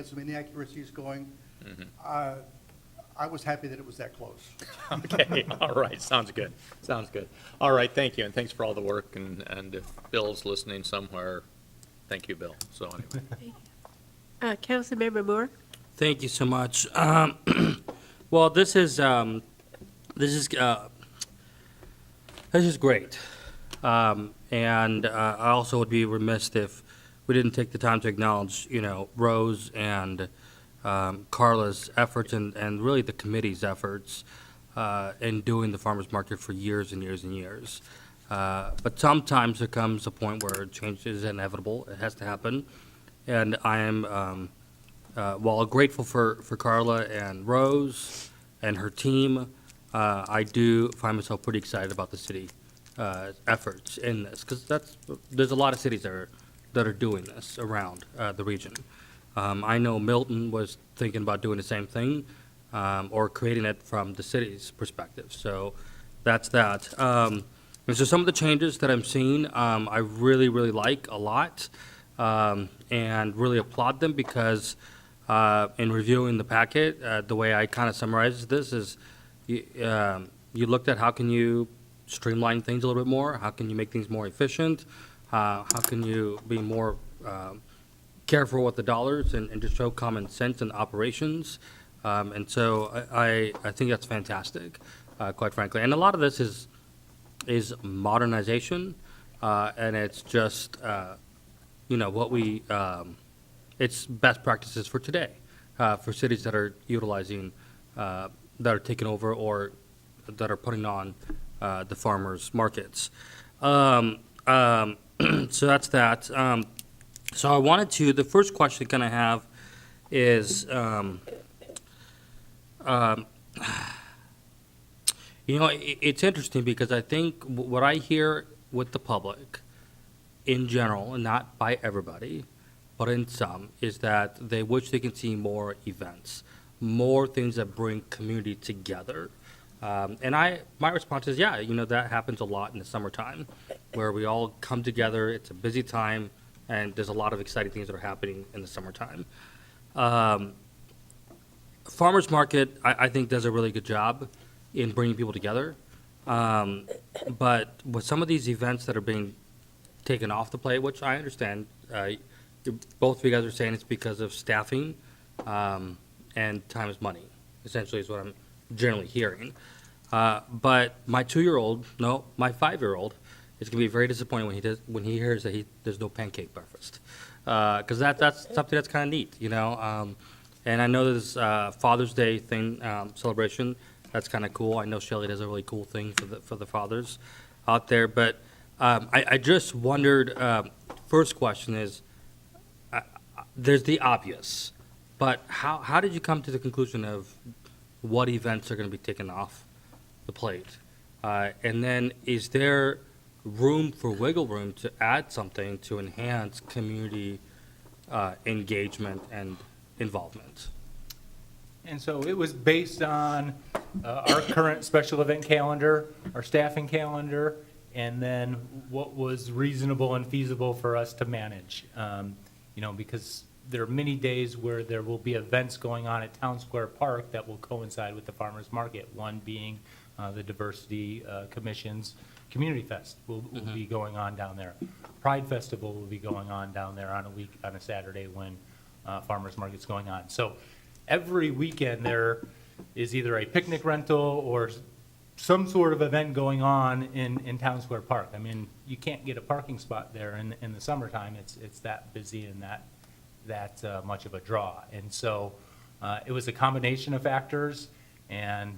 some inaccuracies going. Mm-hmm. I was happy that it was that close. Okay, all right, sounds good, sounds good. All right, thank you, and thanks for all the work, and if Bill's listening somewhere, thank you, Bill. So anyway, Councilmember Moore? Thank you so much. Well, this is great. And I also would be remiss if we didn't take the time to acknowledge, Rose and Carla's efforts and really the committee's efforts in doing the farmer's market for years and years and years. But sometimes there comes a point where change is inevitable. It has to happen. And I am, while grateful for Carla and Rose and her team, I do find myself pretty excited about the city efforts in this, because there's a lot of cities that are doing this around the region. I know Milton was thinking about doing the same thing, or creating it from the city's perspective. So that's that. And so some of the changes that I'm seeing, I really, really like a lot, and really applaud them because in reviewing the packet, the way I kind of summarize this is you looked at how can you streamline things a little bit more, how can you make things more efficient, how can you be more careful with the dollars and just show common sense in operations. And so I think that's fantastic, quite frankly. And a lot of this is modernization, and it's just, what we, it's best practices for today, for cities that are utilizing, that are taking over or that are putting on the farmers markets. So that's that. So I wanted to, the first question kind of have is, it's interesting because I think what I hear with the public in general, and not by everybody, but in some, is that they wish they can see more events, more things that bring community together. And my response is, yeah, that happens a lot in the summertime, where we all come together, it's a busy time, and there's a lot of exciting things that are happening in the summertime. Farmers Market, I think, does a really good job in bringing people together. But with some of these events that are being taken off the plate, which I understand, both of you guys are saying it's because of staffing, and time is money, essentially is what I'm generally hearing. But my 2-year-old, no, my 5-year-old, is going to be very disappointed when he hears that there's no pancake breakfast. Because that's something that's kind of neat, you know? And I know there's Father's Day thing, celebration, that's kind of cool. I know Shelley does a really cool thing for the fathers out there. But I just wondered, first question is, there's the obvious, but how did you come to the conclusion of what events are going to be taken off the plate? And then is there room for wiggle room to add something to enhance community engagement and involvement? And so it was based on our current special event calendar, our staffing calendar, and then what was reasonable and feasible for us to manage. You know, because there are many days where there will be events going on at Town Square Park that will coincide with the farmers market, one being the Diversity Commission's Community Fest will be going on down there. Pride Festival will be going on down there on a Saturday when farmers market's going on. So every weekend there is either a picnic rental or some sort of event going on in Town Square Park. I mean, you can't get a parking spot there in the summertime. It's that busy and that much of a draw. And so it was a combination of factors, and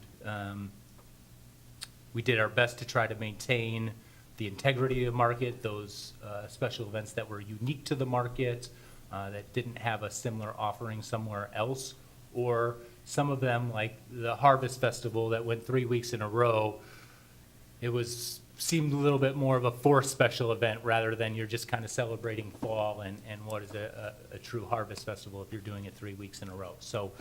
we did our best to try to maintain the integrity of the market, those special events that were unique to the market, that didn't have a similar offering somewhere else, or some of them, like the Harvest Festival that went 3 weeks in a row, seemed a little bit more of a forced special event rather than you're just kind of celebrating fall and what is a true Harvest Festival if you're doing it 3 weeks in a row. So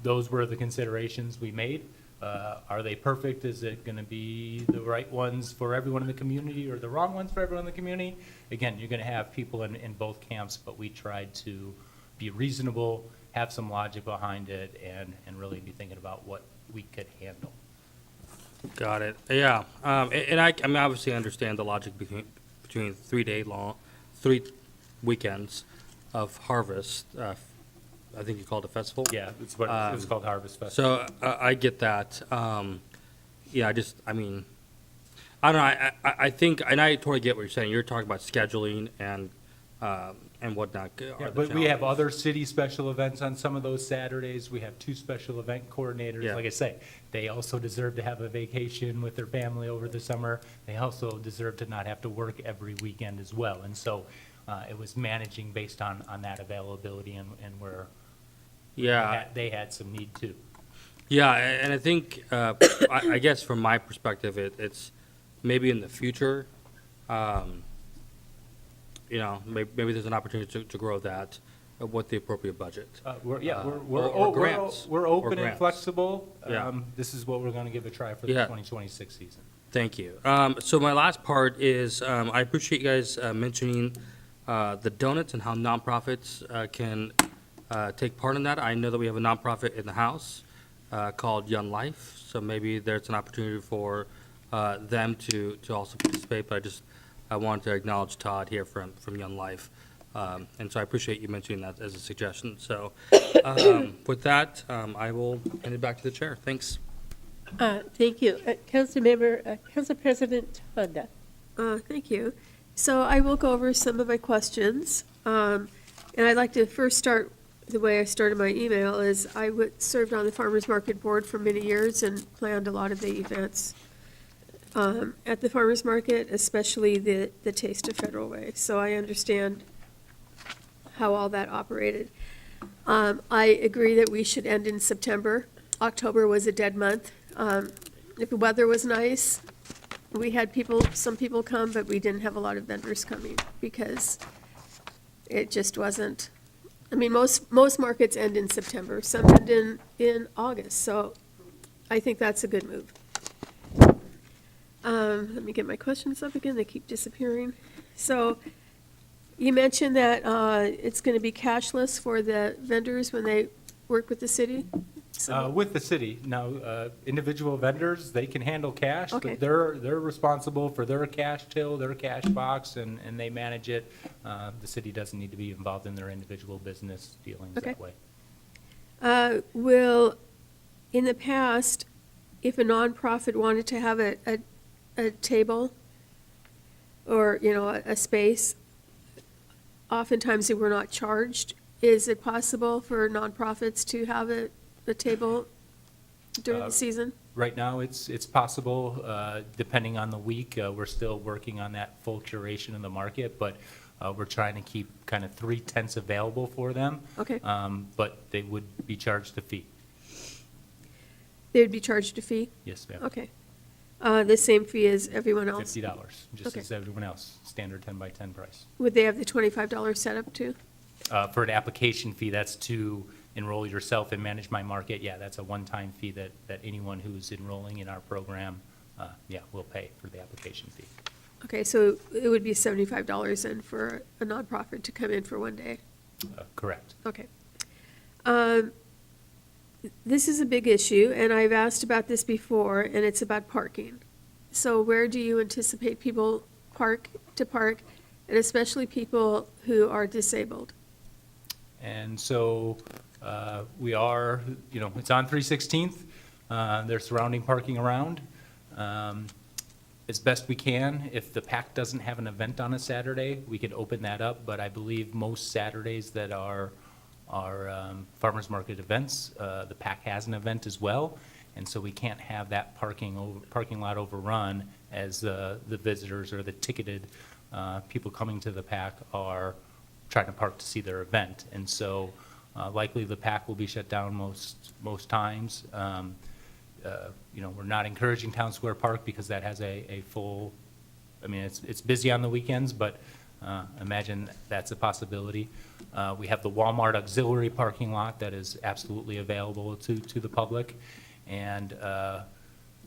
those were the considerations we made. Are they perfect? Is it going to be the right ones for everyone in the community or the wrong ones for everyone in the community? Again, you're going to have people in both camps, but we tried to be reasonable, have some logic behind it, and really be thinking about what we could handle. Got it. Yeah. And I mean, obviously I understand the logic between 3 weekends of harvest. I think you called it a festival? Yeah, it's what it was called Harvest Festival. So I get that. Yeah, I mean, I don't know. I think, and I totally get what you're saying. You're talking about scheduling and whatnot. Yeah, but we have other city special events on some of those Saturdays. We have 2 special event coordinators. Yeah. Like I say, they also deserve to have a vacation with their family over the summer. They also deserve to not have to work every weekend as well. And so it was managing based on that availability and where Yeah. they had some need too. Yeah, and I think, I guess from my perspective, it's maybe in the future, you know, maybe there's an opportunity to grow that with the appropriate budget. We're grants. We're Or open and grants. flexible. Yeah. This is what we're going to give a try for the Yeah. 2026 season. Thank you. So my last part is, I appreciate you guys mentioning the donuts and how nonprofits can take part in that. I know that we have a nonprofit in the House called Young Life, so maybe there's an opportunity for them to also participate, but I wanted to acknowledge Todd here from Young Life. And so I appreciate you mentioning that as a suggestion. So with that, I will hand it back to the chair. Thanks. Thank you. Council President Honda. Thank you. So I will go over some of my questions. And I'd like to first start, the way I started my email is I served on the Farmers Market Board for many years and planned a lot of the events at the Farmers Market, especially the Taste of Federal Way. So I understand how all that operated. I agree that we should end in September. October was a dead month. If the weather was nice, we had some people come, but we didn't have a lot of vendors coming because it just wasn't. I mean, most markets end in September, some end in August, so I think that's a good move. Let me get my questions up again, they keep disappearing. So, you mentioned that it's gonna be cashless for the vendors when they work with the city? With the city. Now, individual vendors, they can handle cash. Okay. But they're responsible for their cash till, their cash box, and they manage it. The city doesn't need to be involved in their individual business dealings Okay. that way. Will, in the past, if a nonprofit wanted to have a table or, a space, oftentimes they were not charged. Is it possible for nonprofits to have a table during the season? Right now, it's possible, depending on the week. We're still working on that full curation of the market, but we're trying to keep kind of 3 tents available for them. Okay. But they would be charged a fee. They would be charged a fee? Yes, ma'am. Okay. The same fee as everyone else? $50, just Okay. as everyone else, standard 10 by 10 price. Would they have the $25 setup too? For an application fee, that's to enroll yourself in Manage My Market. Yeah, that's a one-time fee that anyone who's enrolling in our program, will pay for the application fee. Okay, so it would be $75 then for a nonprofit to come in for one day? Correct. Okay. This is a big issue, and I've asked about this before, and it's about parking. So where do you anticipate people park, and especially people who are disabled? And so we are, it's on 316th. There's surrounding parking around. As best we can, if the PAC doesn't have an event on a Saturday, we can open that up. But I believe most Saturdays that are farmers market events, the PAC has an event as well. And so we can't have that parking lot overrun as the visitors or the ticketed people coming to the PAC are trying to park to see their event. And so likely the PAC will be shut down most times. We're not encouraging Town Square Park because that has a full, it's busy on the weekends, but imagine that's a possibility. We have the Walmart auxiliary parking lot that is absolutely available to the public. And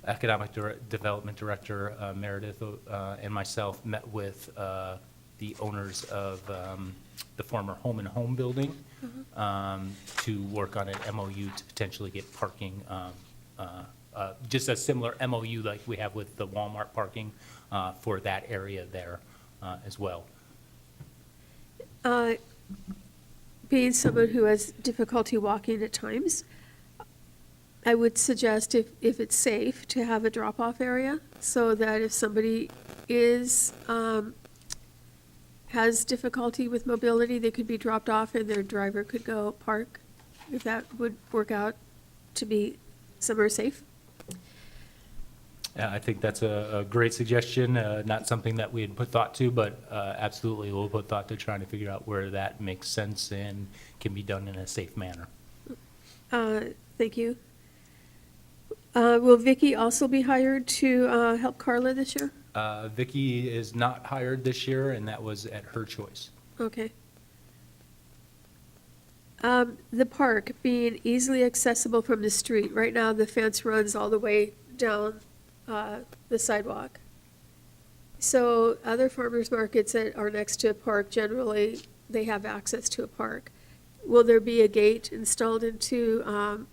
Economic Development Director Meredith and myself met with the owners of the former Home and Home building to work on an MOU to potentially get parking, just a similar MOU like we have with the Walmart parking for that area there as well. Being someone who has difficulty walking at times, I would suggest if it's safe to have a drop-off area so that if somebody has difficulty with mobility, they could be dropped off and their driver could go park, if that would work out to be somewhere safe. Yeah, I think that's a great suggestion, not something that we had put thought to, but absolutely we'll put thought to trying to figure out where that makes sense and can be done in a safe manner. Thank you. Will Vicky also be hired to help Carla this year? Vicky is not hired this year, and that was at her choice. Okay. The park being easily accessible from the street. Right now, the fence runs all the way down the sidewalk. So other farmers markets that are next to a park, generally, they have access to a park. Will there be a gate installed into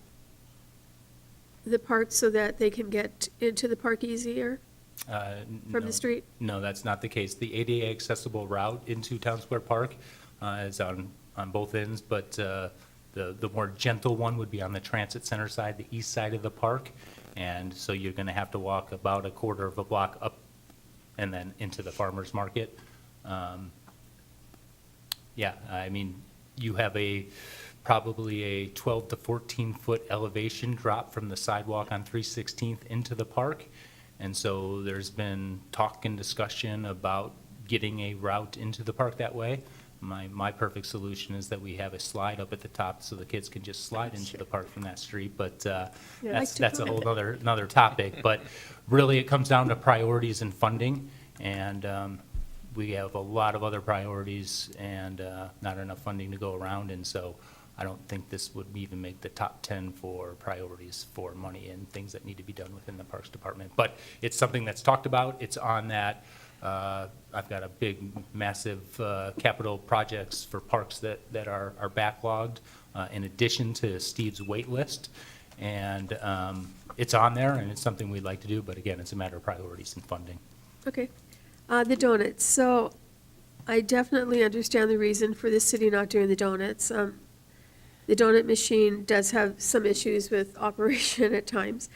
the park so that they can get into the park easier from No. the street? No, that's not the case. The ADA accessible route into Town Square Park is on both ends, but the more gentle one would be on the Transit Center side, the east side of the park. And so you're going to have to walk about a quarter of a block up and then into the farmer's market. You have probably a 12 to 14-foot elevation drop from the sidewalk on 316th into the park. And so there's been talk and discussion about getting a route into the park that way. My perfect solution is that we have a slide up at the top so the kids can just slide into the park from that street, but that's a whole another topic. But really, it comes down to priorities and funding, and we have a lot of other priorities and not enough funding to go around, and so I don't think this would even make the top 10 for priorities for money and things that need to be done within the Parks Department. But it's something that's talked about. It's on that. I've got a big, massive capital projects for parks that are backlogged in addition to Steve's wait list. And it's on there, and it's something we'd like to do, but again, it's a matter of priorities and funding. Okay. The donuts. So I definitely understand the reason for the city not doing the donuts. The donut machine does have some issues with operation at times.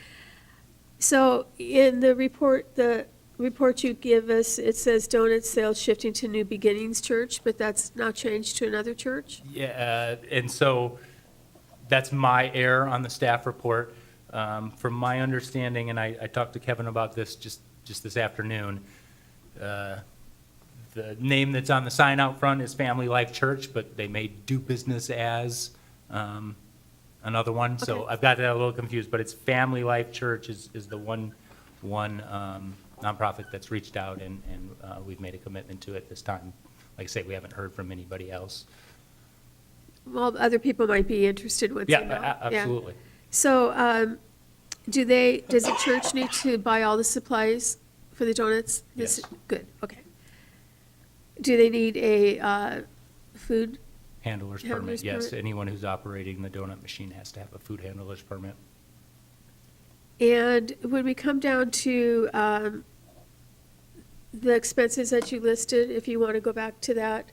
So in the report you give us, it says donut sales shifting to New Beginnings Church, but that's now changed to another church? Yeah, and so that's my error on the staff report. From my understanding, and I talked to Kevin about this just this afternoon, the name that's on the sign out front is Family Life Church, but they may do business as another one. So Okay. I've got that a little confused, but it's Family Life Church is the one nonprofit that's reached out, and we've made a commitment to it this time. Like I say, we haven't heard from anybody else. Well, other people might be interested once Yeah, they know. absolutely. So, does the church need to buy all the supplies for the donuts? Yes. Good, okay. Do they need a food? Handler's Handler's permit, yes. permit. Anyone who's operating the donut machine has to have a food handler's permit. And when we come down to the expenses that you listed, if you want to go back to that,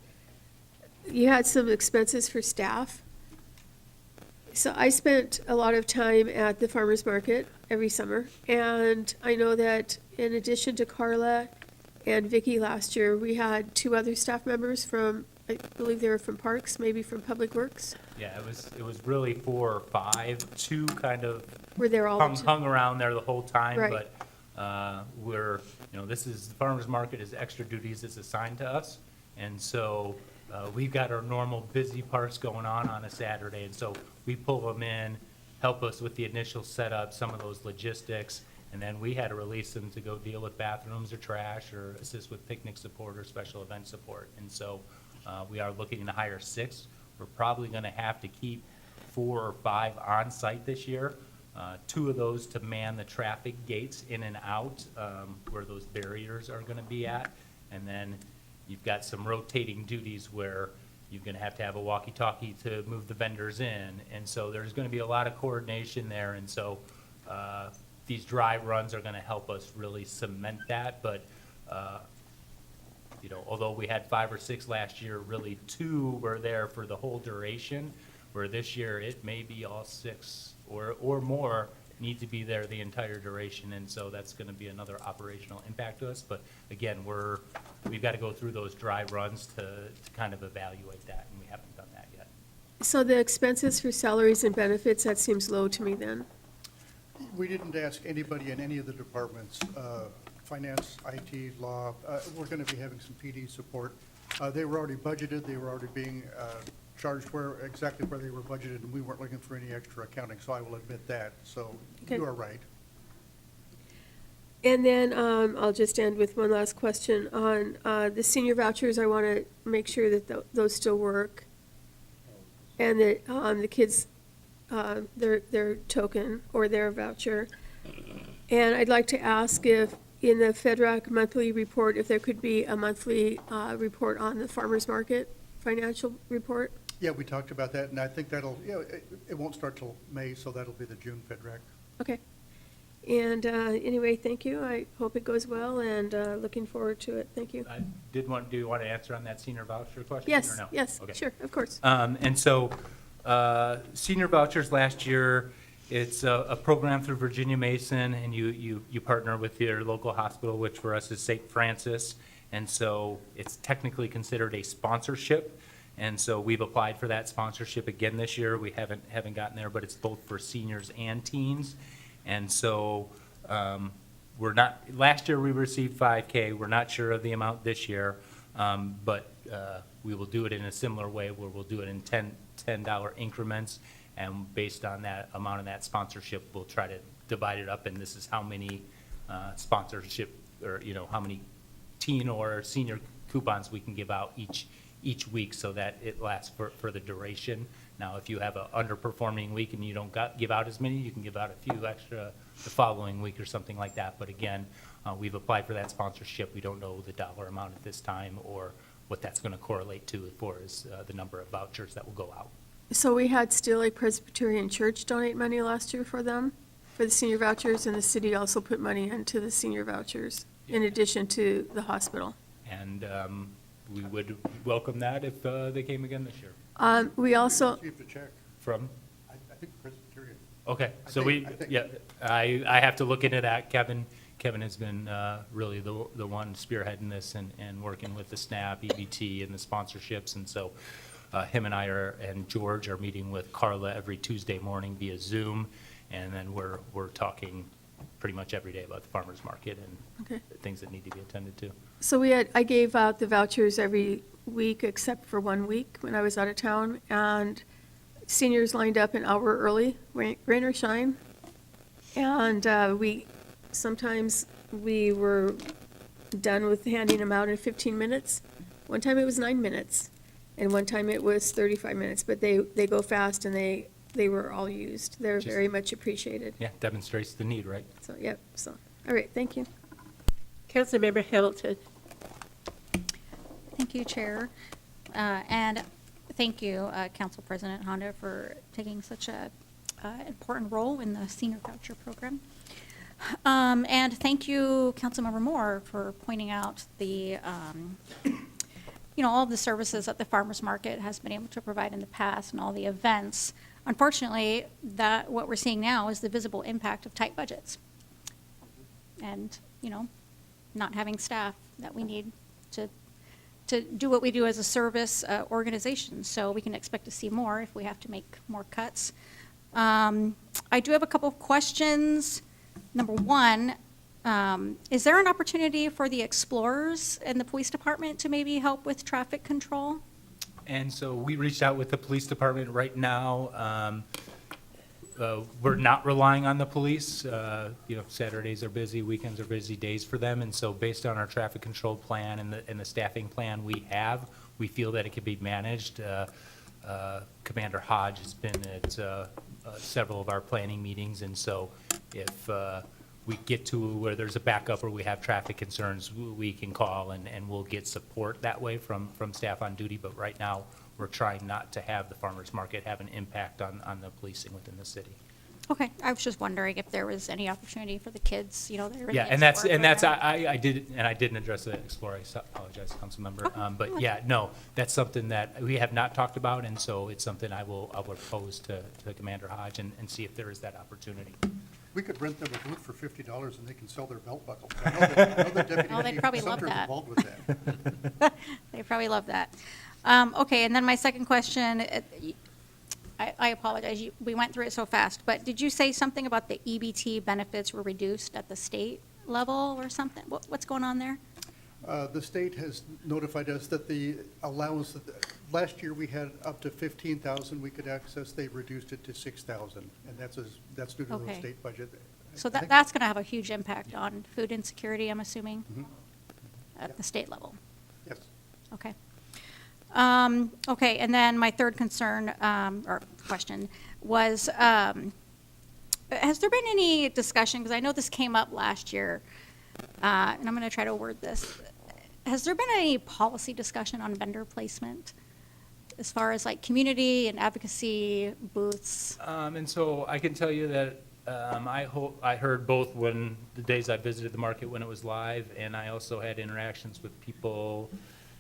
you had some expenses for staff. So I spent a lot of time at the farmer's market every summer, and I know that in addition to Carla and Vicky last year, we had 2 other staff members from, I believe they were from Parks, maybe from Public Works. Yeah, it was really 4 or 5, 2 kind of Were there all the time? hung around there the whole time, Right. but we're, this is, the farmer's market is extra duties that's assigned to us, and so we've got our normal busy parts going on a Saturday, and so we pull them in, help us with the initial setup, some of those logistics, and then we had to release them to go deal with bathrooms or trash, or assist with picnic support or special event support, and so we are looking to hire 6. We're probably gonna have to keep 4 or 5 on site this year. 2 of those to man the traffic gates in and out, where those barriers are gonna be at. And then you've got some rotating duties where you're gonna have to have a walkie-talkie to move the vendors in. And so there's gonna be a lot of coordination there, and so, these dry runs are gonna help us really cement that, but, although we had 5 or 6 last year, really 2 were there for the whole duration, where this year it may be all 6 or more need to be there the entire duration, and so that's gonna be another operational impact to us. But again, we've gotta go through those dry runs to kind of evaluate that, and we haven't done that yet. So the expenses for salaries and benefits, that seems low to me then. We didn't ask anybody in any of the departments, finance, IT, law. We're going to be having some PD support. They were already budgeted, they were already being charged exactly where they were budgeted, and we weren't looking for any extra accounting, so I will admit that. So Okay. you are right. And then I'll just end with one last question on the senior vouchers. I want to make sure that those still work. And that the kids, their token or their voucher. And I'd like to ask if, in the FedRAC monthly report, if there could be a monthly report on the farmer's market financial report? Yeah, we talked about that, and I think that'll, it won't start till May, so that'll be the June FedRAC. Okay. And anyway, thank you. I hope it goes well, and looking forward to it. Thank you. Do you want to answer on that senior voucher question? Yes, or no? yes, Okay. sure, of course. And so, senior vouchers last year, it's a program through Virginia Mason, and you partner with your local hospital, which for us is St. Francis. And so it's technically considered a sponsorship. And so we've applied for that sponsorship again this year. We haven't gotten there, but it's both for seniors and teens. And so, last year we received $5K. We're not sure of the amount this year. But we will do it in a similar way where we'll do it in $10 increments. And based on that amount of that sponsorship, we'll try to divide it up. And this is how many sponsorship, or, how many teen or senior coupons we can give out each week so that it lasts for the duration. Now, if you have an underperforming week and you don't give out as many, you can give out a few extra the following week or something like that. But again, we've applied for that sponsorship. We don't know the dollar amount at this time or what that's going to correlate to for is the number of vouchers that will go out. So we had Steele Lake Presbyterian Church donate money last year for them, for the senior vouchers, and the city also put money into the senior vouchers, in addition to the hospital. And we would welcome that if they came again this year. We also, Received a check. From? I think Presbyterian. Okay, so I think- yeah, I have to look into that. Kevin has been really the one spearheading this and working with the SNAP, EBT, and the sponsorships. And so him and I and George are meeting with Carla every Tuesday morning via Zoom. And then we're talking pretty much every day about the farmer's market and Okay. the things that need to be attended to. so I gave out the vouchers every week except for 1 week when I was out of town, and seniors lined up an hour early, rain or shine. And sometimes we were done with handing them out in 15 minutes. One time it was 9 minutes, and one time it was 35 minutes, but they go fast, and they were all used. They're Just- very much appreciated. Yeah, demonstrates the need, right? So, yep, so, all right, thank you. Councilmember Hamilton. Thank you, Chair. And thank you, Council President Honda, for taking such a important role in the senior voucher program. And thank you, Councilmember Moore, for pointing out the, all of the services that the farmer's market has been able to provide in the past and all the events. Unfortunately, what we're seeing now is the visible impact of tight budgets. And, not having staff that we need to do what we do as a service organization. So we can expect to see more if we have to make more cuts. I do have a couple of questions. Number one, is there an opportunity for the explorers in the police department to maybe help with traffic control? And so we reached out with the police department right now. We're not relying on the police. Saturdays are busy, weekends are busy days for them. And so based on our traffic control plan and the staffing plan we have, we feel that it can be managed. Commander Hodge has been at several of our planning meetings. And so if we get to where there's a backup or we have traffic concerns, we can call and we'll get support that way from staff on duty. But right now, we're trying not to have the farmer's market have an impact on the policing within the city. Okay, I was just wondering if there was any opportunity for the kids, that are in the Yeah, and that's, Explorer I didn't address the Explorer, I apologize, Councilmember. But yeah, no, that's something that we have not talked about, and so it's something I will propose to Commander Hodge and see if there is that opportunity. We could rent them a booth for $50 and they can sell their belt buckles. I know that Deputy Oh, they'd probably love Sumter's that. involved with that. They probably love that. Okay, and then my second question, I apologize, we went through it so fast, but did you say something about the EBT benefits were reduced at the state level or something? What's going on there? The state has notified us that the allowance, last year we had up to 15,000 we could access, they reduced it to 6,000, and that's due to the Okay. state budget. So I think- that's going to have a huge impact on food insecurity, I'm assuming, Mhm. at the state level? Yes. Okay. Okay, and then my third concern, or question, was, has there been any discussion, because I know this came up last year, and I'm going to try to word this. Has there been any policy discussion on vendor placement as far as like community and advocacy booths? And so I can tell you that I heard both when the days I visited the market when it was live, and I also had interactions with people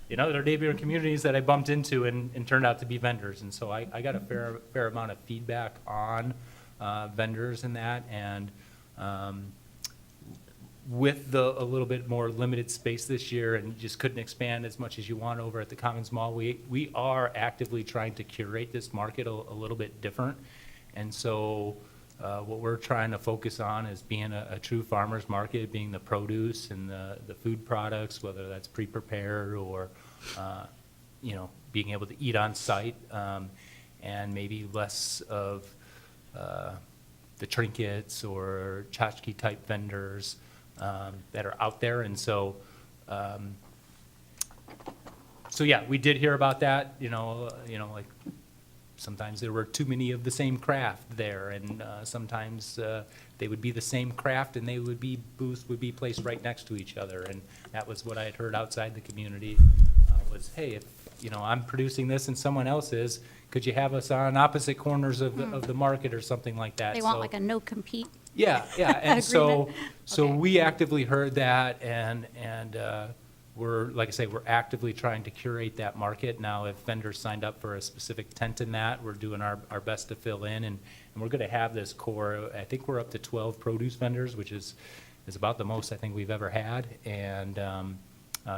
in other neighboring communities that I bumped into and turned out to be vendors. And so I got a fair amount of feedback on vendors and that. And with a little bit more limited space this year and just couldn't expand as much as you want over at the Commons Mall, we are actively trying to curate this market a little bit different. And so what we're trying to focus on is being a true farmer's market, being the produce and the food products, whether that's pre-prepared or, being able to eat on site, and maybe less of the trinkets or tchotchke type vendors that are out there. And so, yeah, we did hear about that, like sometimes there were too many of the same craft there, and sometimes they would be the same craft and booths would be placed right next to each other. And that was what I had heard outside the community was, hey, if you know, I'm producing this and someone else is, could you have us on opposite corners of the market or something like that? They want So- like a no-compete. Yeah, yeah, and so, Agreement? Okay. we actively heard that, and we're, like I say, we're actively trying to curate that market. Now, if vendors signed up for a specific tent in that, we're doing our best to fill in, and we're gonna have this core, I think we're up to 12 produce vendors, which is about the most I think we've ever had, and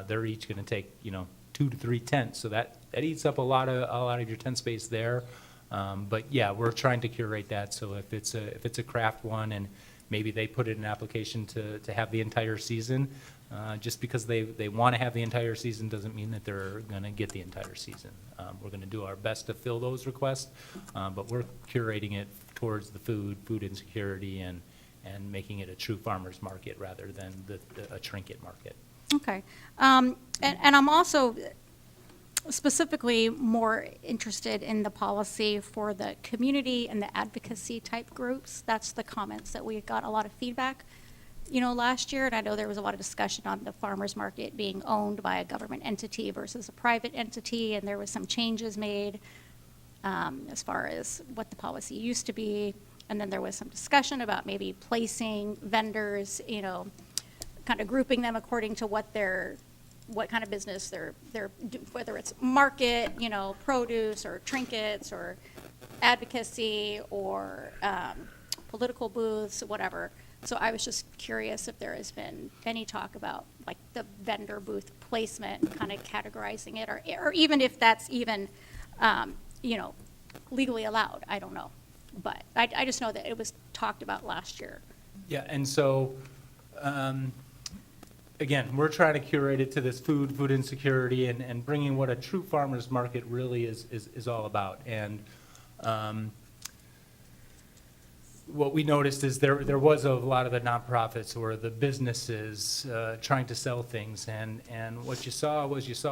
they're each gonna take, you know, 2 to 3 tents, so that eats up a lot of your tent space there. But yeah, we're trying to curate that, so if it's a craft one and maybe they put in an application to have the entire season, just because they want to have the entire season doesn't mean that they're going to get the entire season. We're going to do our best to fill those requests, but we're curating it towards the food insecurity and making it a true farmer's market rather than a trinket market. Okay. And I'm also specifically more interested in the policy for the community and the advocacy type groups. That's the comments that we got a lot of feedback, you know, last year. And I know there was a lot of discussion on the farmer's market being owned by a government entity versus a private entity. And there was some changes made as far as what the policy used to be. And then there was some discussion about maybe placing vendors, you know, kind of grouping them according to what kind of business they're whether it's market, you know, produce or trinkets or advocacy or political booths, whatever. So I was just curious if there has been any talk about like the vendor booth placement, kind of categorizing it, or even if that's even, you know, legally allowed. I don't know, but I just know that it was talked about last year. Yeah, and so, again, we're trying to curate it to this food insecurity and bringing what a true farmer's market really is all about. And what we noticed is there was a lot of the nonprofits or the businesses trying to sell things. And what you saw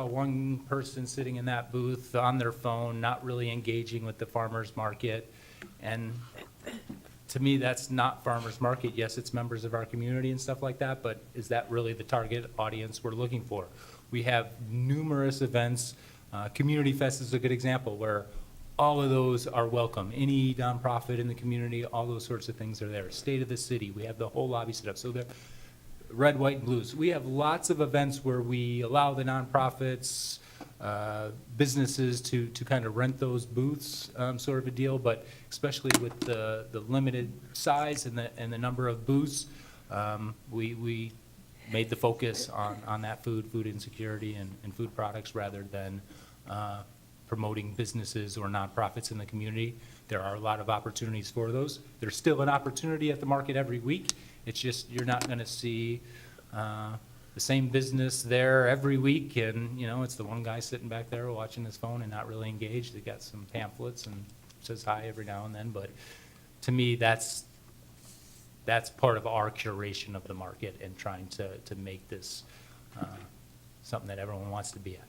one person sitting in that booth on their phone, not really engaging with the farmer's market. And to me, that's not farmer's market. Yes, it's members of our community and stuff like that, but is that really the target audience we're looking for? We have numerous events. Community Fest is a good example where all of those are welcome. Any nonprofit in the community, all those sorts of things are there. State of the City, we have the whole lobby set up. So they're red, white, and blues. We have lots of events where we allow the nonprofits, businesses to kind of rent those booths, sort of a deal, but especially with the limited size and the number of booths, we made the focus on that food insecurity and food products rather than promoting businesses or nonprofits in the community. There are a lot of opportunities for those. There's still an opportunity at the market every week. It's just you're not going to see the same business there every week, and, you know, it's the one guy sitting back there watching his phone and not really engaged. They got some pamphlets and says hi every now and then, but to me, that's part of our curation of the market and trying to make this something that everyone wants to be at.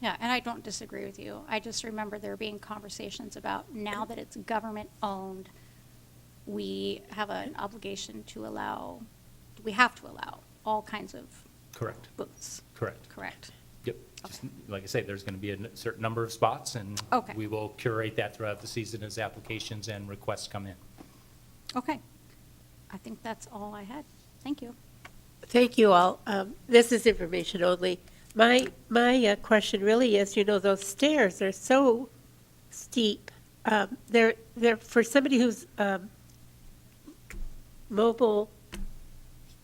Yeah, and I don't disagree with you. I just remember there being conversations about now that it's government-owned, we have an obligation to allow, we have to allow all kinds of Correct. booths. Correct. Correct. Yep. Just, like I say, there's going to be a certain number of spots, and Okay. we will curate that throughout the season as applications and requests come in. Okay. I think that's all I had. Thank you. Thank you all. This is information only. My question really is, you know, those stairs are so steep. They're for somebody who's mobile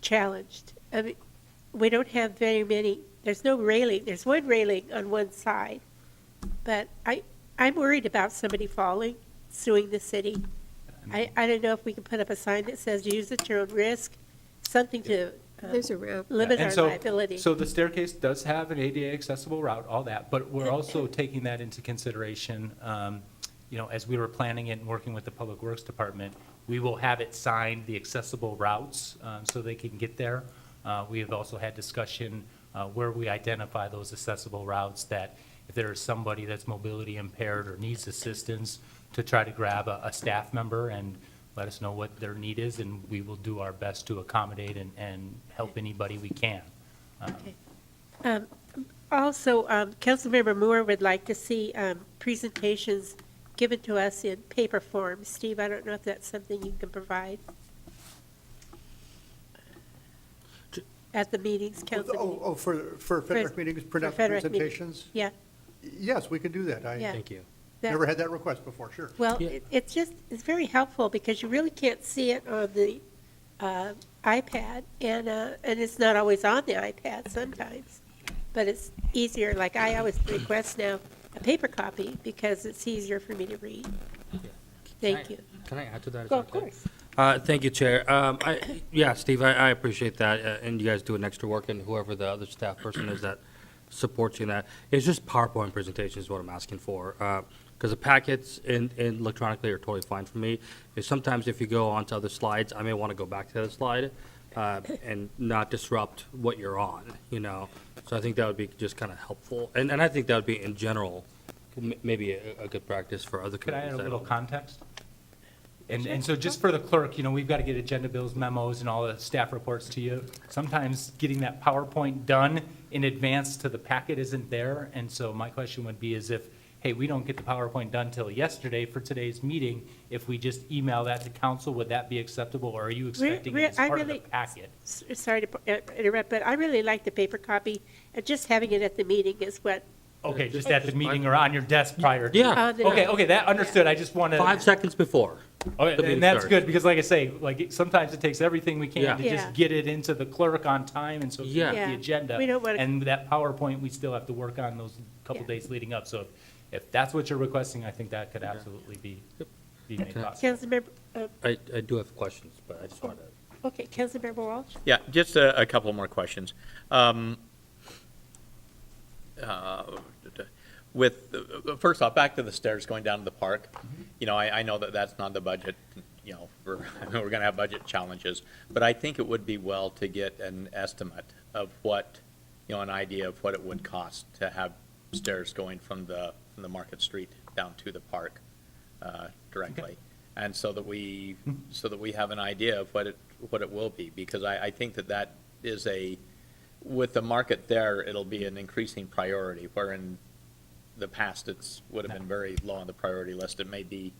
challenged. I mean, we don't have very many. There's no railing. There's one railing on one side, but I'm worried about somebody falling, suing the city. I don't know if we can put up a sign that says use at your own risk, something to There's a ramp. limit And our so- liability. So the staircase does have an ADA accessible route, all that, but we're also taking that into consideration, you know, as we were planning it and working with the Public Works Department, we will have it signed, the accessible routes, so they can get there. We have also had discussion where we identify those accessible routes, that if there is somebody that's mobility impaired or needs assistance, to try to grab a staff member and let us know what their need is, and we will do our best to accommodate and help anybody we can. Okay. Also, Councilmember Moore would like to see presentations given to us in paper form. Steve, I don't know if that's something you can provide at the meetings, council meetings. Oh, for FEDRAC meetings, print out FEDRAC meeting. presentations? Yeah, Yes, we can do that. yeah. Thank you. That- Never had that request before, sure. Well, Yeah. it's very helpful because you really can't see it on the iPad, and it's not always on the iPad sometimes. But it's easier, like I always request now a paper copy because it's easier for me to read. Thank you. Can I add to that? Is Go, that of okay? course. Thank you, Chair. Yeah, Steve, I appreciate that, and you guys do an extra work, and whoever the other staff person is that supports you in that. It's just PowerPoint presentation is what I'm asking for, because the packets in electronically are totally fine for me. It's sometimes if you go onto other slides, I may want to go back to the slide and not disrupt what you're on, you know? So I think that would be just kind of helpful, and I think that would be, in general, maybe a good practice for other Could I communities. add a that little don't- context? And so just for the clerk, we've got to get agenda bills, memos, and all the staff reports to you. Sometimes getting that PowerPoint done in advance to the packet isn't there. And so my question would be is if, hey, we don't get the PowerPoint done till yesterday for today's meeting, if we just email that to council, would that be acceptable? Or are you expecting it as I part of the really- packet? Sorry to interrupt, but I really like the paper copy, and just having it at the meeting is what. Okay, just at the meeting or on your desk prior to? Yeah. Okay, that understood. I just want to. 5 seconds before. the meeting And that's starts. good, because like I say, sometimes it takes everything we Yeah. can to Yeah. just get it into the clerk on time, and so we Yeah. get Yeah. the agenda. We don't wanna- And that PowerPoint, we still have to work on those couple Yeah. days leading up, so if that's what you're requesting, I think that could absolutely be made Okay. possible. Councilmember, I do have questions, but I just wanted to. okay, Councilmember Walsh? Yeah, just a couple more questions. First off, back to the stairs going down to the park. I know that that's not the budget, we're going to have budget challenges, but I think it would be well to get an estimate of what, an idea of what it would cost to have stairs going from the Market Street down to the park directly. And so that we have an idea of what it will be, because I think that is with the market there, it'll be an increasing priority, where in the past, would have been very low on the priority list. It may be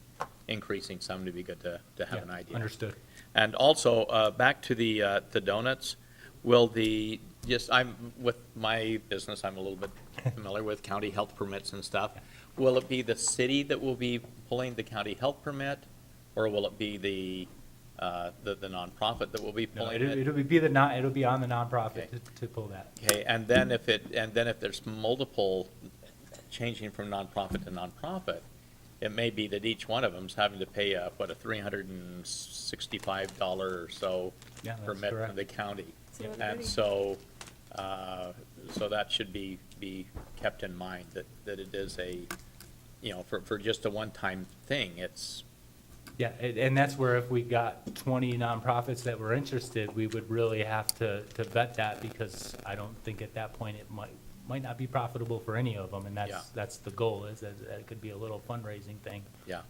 increasing some, to be good to have an idea. Understood. And also, back to the donuts, I'm, with my business, I'm a little bit familiar with county health permits and stuff. Will it be the city that will be pulling the county health permit, or will it be the nonprofit that will be No, pulling it? it'll be on the nonprofit to pull that. Okay, and then if there's multiple changing from nonprofit to nonprofit, it may be that each one of them's having to pay a $365 or so Yeah, that's permit correct. from the county. So And everybody- so that should be kept in mind, that it is for just a one-time thing, it's, Yeah, and that's where if we got 20 nonprofits that were interested, we would really have to vet that, because I don't think at that point it might not be profitable for any of them, and Yeah. that's the goal, is that it could be a little fundraising thing. Yeah.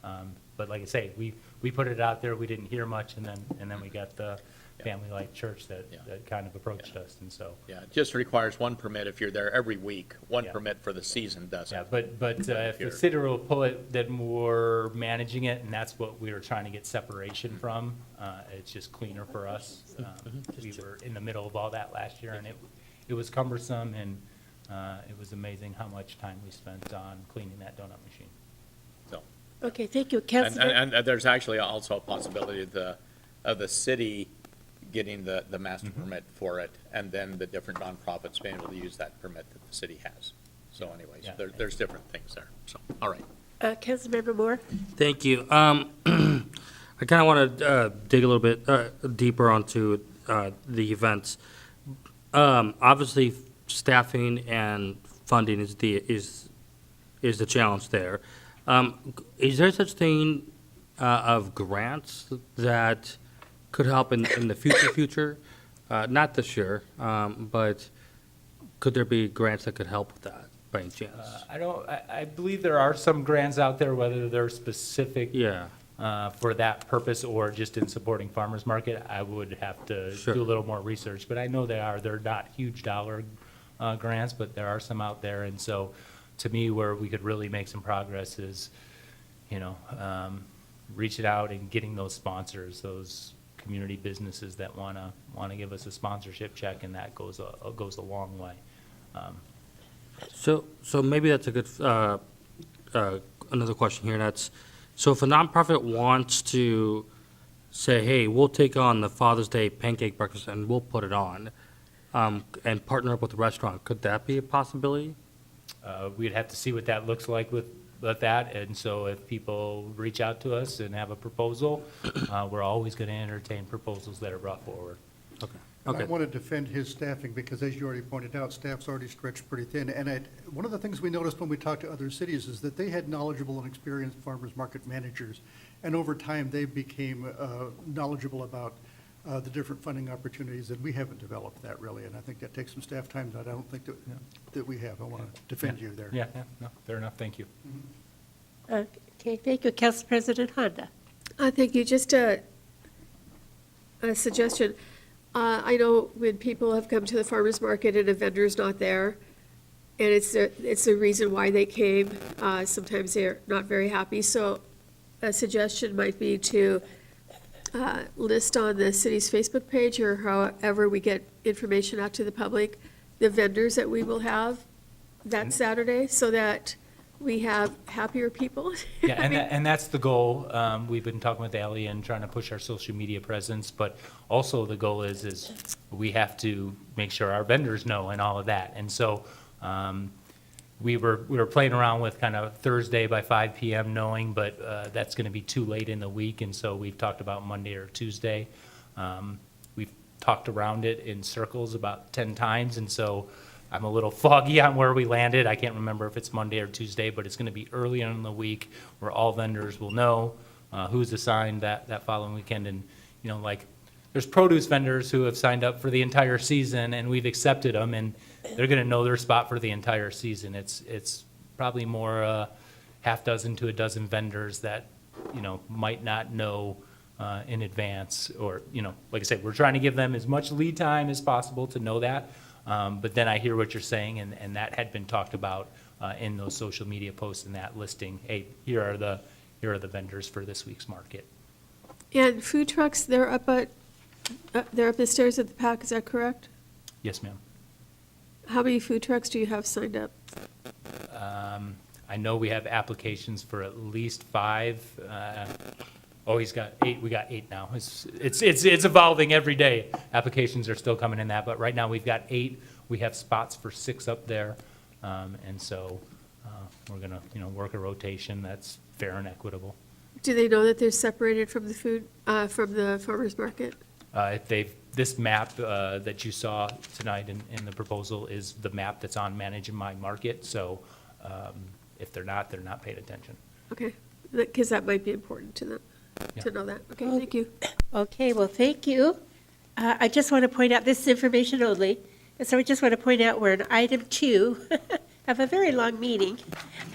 But like I say, we put it out there, we didn't hear much, and then we got the Yeah. Family Life Church that Yeah. kind of approached us, and so. yeah, it just requires one permit if you're there every week. One Yeah. permit for the season doesn't. Yeah, but if the Here. city will pull it, then we're managing it, and that's what we were trying to get separation from. It's just cleaner for us. We were in the middle of all that last year, and it was cumbersome, and it was amazing how much time we spent on cleaning that donut machine. So. Okay, thank you. And, Councilmember, and there's actually also a possibility of the city getting the master permit for it, and then the different nonprofits being able to use that permit that the city has. So anyways, Yeah. there's different things there, so, all right. Councilmember Moore? Thank you. I kind of want to dig a little bit deeper onto the events. Obviously, staffing and funding is the challenge there. Is there such thing of grants that could help in the future? Not this year, but could there be grants that could help with that by any chance? I believe there are some grants out there, whether they're specific Yeah. for that purpose or just in supporting farmers market. I would have to Sure. do a little more research, but I know they're not huge dollar grants, but there are some out there. And so, to me, where we could really make some progress is, reaching out and getting those sponsors, those community businesses that want to give us a sponsorship check, and that goes a long way. So maybe that's a good, another question here, and that's, so if a nonprofit wants to say, hey, we'll take on the Father's Day pancake breakfast and we'll put it on, and partner up with the restaurant, could that be a possibility? We'd have to see what that looks like with that, and so if people reach out to us and have a proposal, we're always going to entertain proposals that are brought forward. Okay. And I Okay. want to defend his staffing, because as you already pointed out, staff's already stretched pretty thin. And one of the things we noticed when we talked to other cities is that they had knowledgeable and experienced farmers market managers. And over time, they became knowledgeable about the different funding opportunities, and we haven't developed that really. And I think that takes some staff time that I don't think that we have. I want to defend you there. Yeah, no, fair enough, thank you. Okay, thank you. Council President Honda. Thank you. Just a suggestion. I know when people have come to the farmer's market and a vendor's not there, and it's a reason why they came. Sometimes they're not very happy. So a suggestion might be to list on the city's Facebook page, or however we get information out to the public, the vendors that we will have that Saturday, so that we have happier people. Yeah, and that's the goal. We've been talking with Ally and trying to push our social media presence, but also the goal is we have to make sure our vendors know and all of that. And so we were playing around with kind of Thursday by 5 p.m. knowing, but that's going to be too late in the week, and so we've talked about Monday or Tuesday. We've talked around it in circles about 10 times, and so I'm a little foggy on where we landed. I can't remember if it's Monday or Tuesday, but it's going to be early in the week where all vendors will know who's assigned that following weekend. And, like, there's produce vendors who have signed up for the entire season, and we've accepted them, and they're going to know their spot for the entire season. It's probably more half dozen to a dozen vendors that, might not know in advance, or, like I said, we're trying to give them as much lead time as possible to know that. But then I hear what you're saying, and that had been talked about in those social media posts and that listing. Hey, here are the vendors for this week's market. And food trucks, they're up the stairs at the PAC, is that correct? Yes, ma'am. How many food trucks do you have signed up? I know we have applications for at least 5. He's got 8. We got 8 now. It's evolving every day. Applications are still coming in that, but right now we've got 8. We have spots for 6 up there, and so we're gonna work a rotation that's fair and equitable. Do they know that they're separated from the food, from the farmer's market? This map that you saw tonight in the proposal is the map that's on Managing My Market. So if they're not paying attention. Okay, because that might be important to them, to know that. Okay, thank you. Okay, well, thank you. I just want to point out, this is information only, and so I just want to point out we're in item 2 of a very long meeting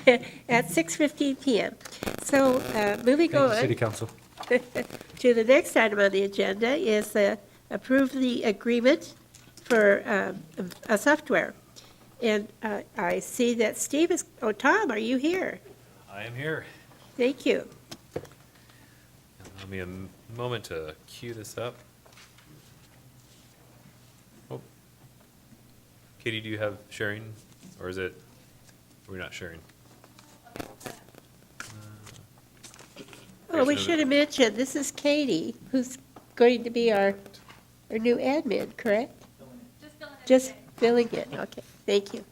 at 6:15 p.m. So moving Thank you, City on Council. to the next item on the agenda is approve the agreement for a software. And I see that Steve is, Tom, are you here? I am here. Thank you. Allow me a moment to cue this up. Oh. Katie, do you have sharing, or is it, we're not sharing? Oh, we Yes, should have mentioned, this is Katie, who's going to be our new admin, correct? Just filling it, okay, thank you.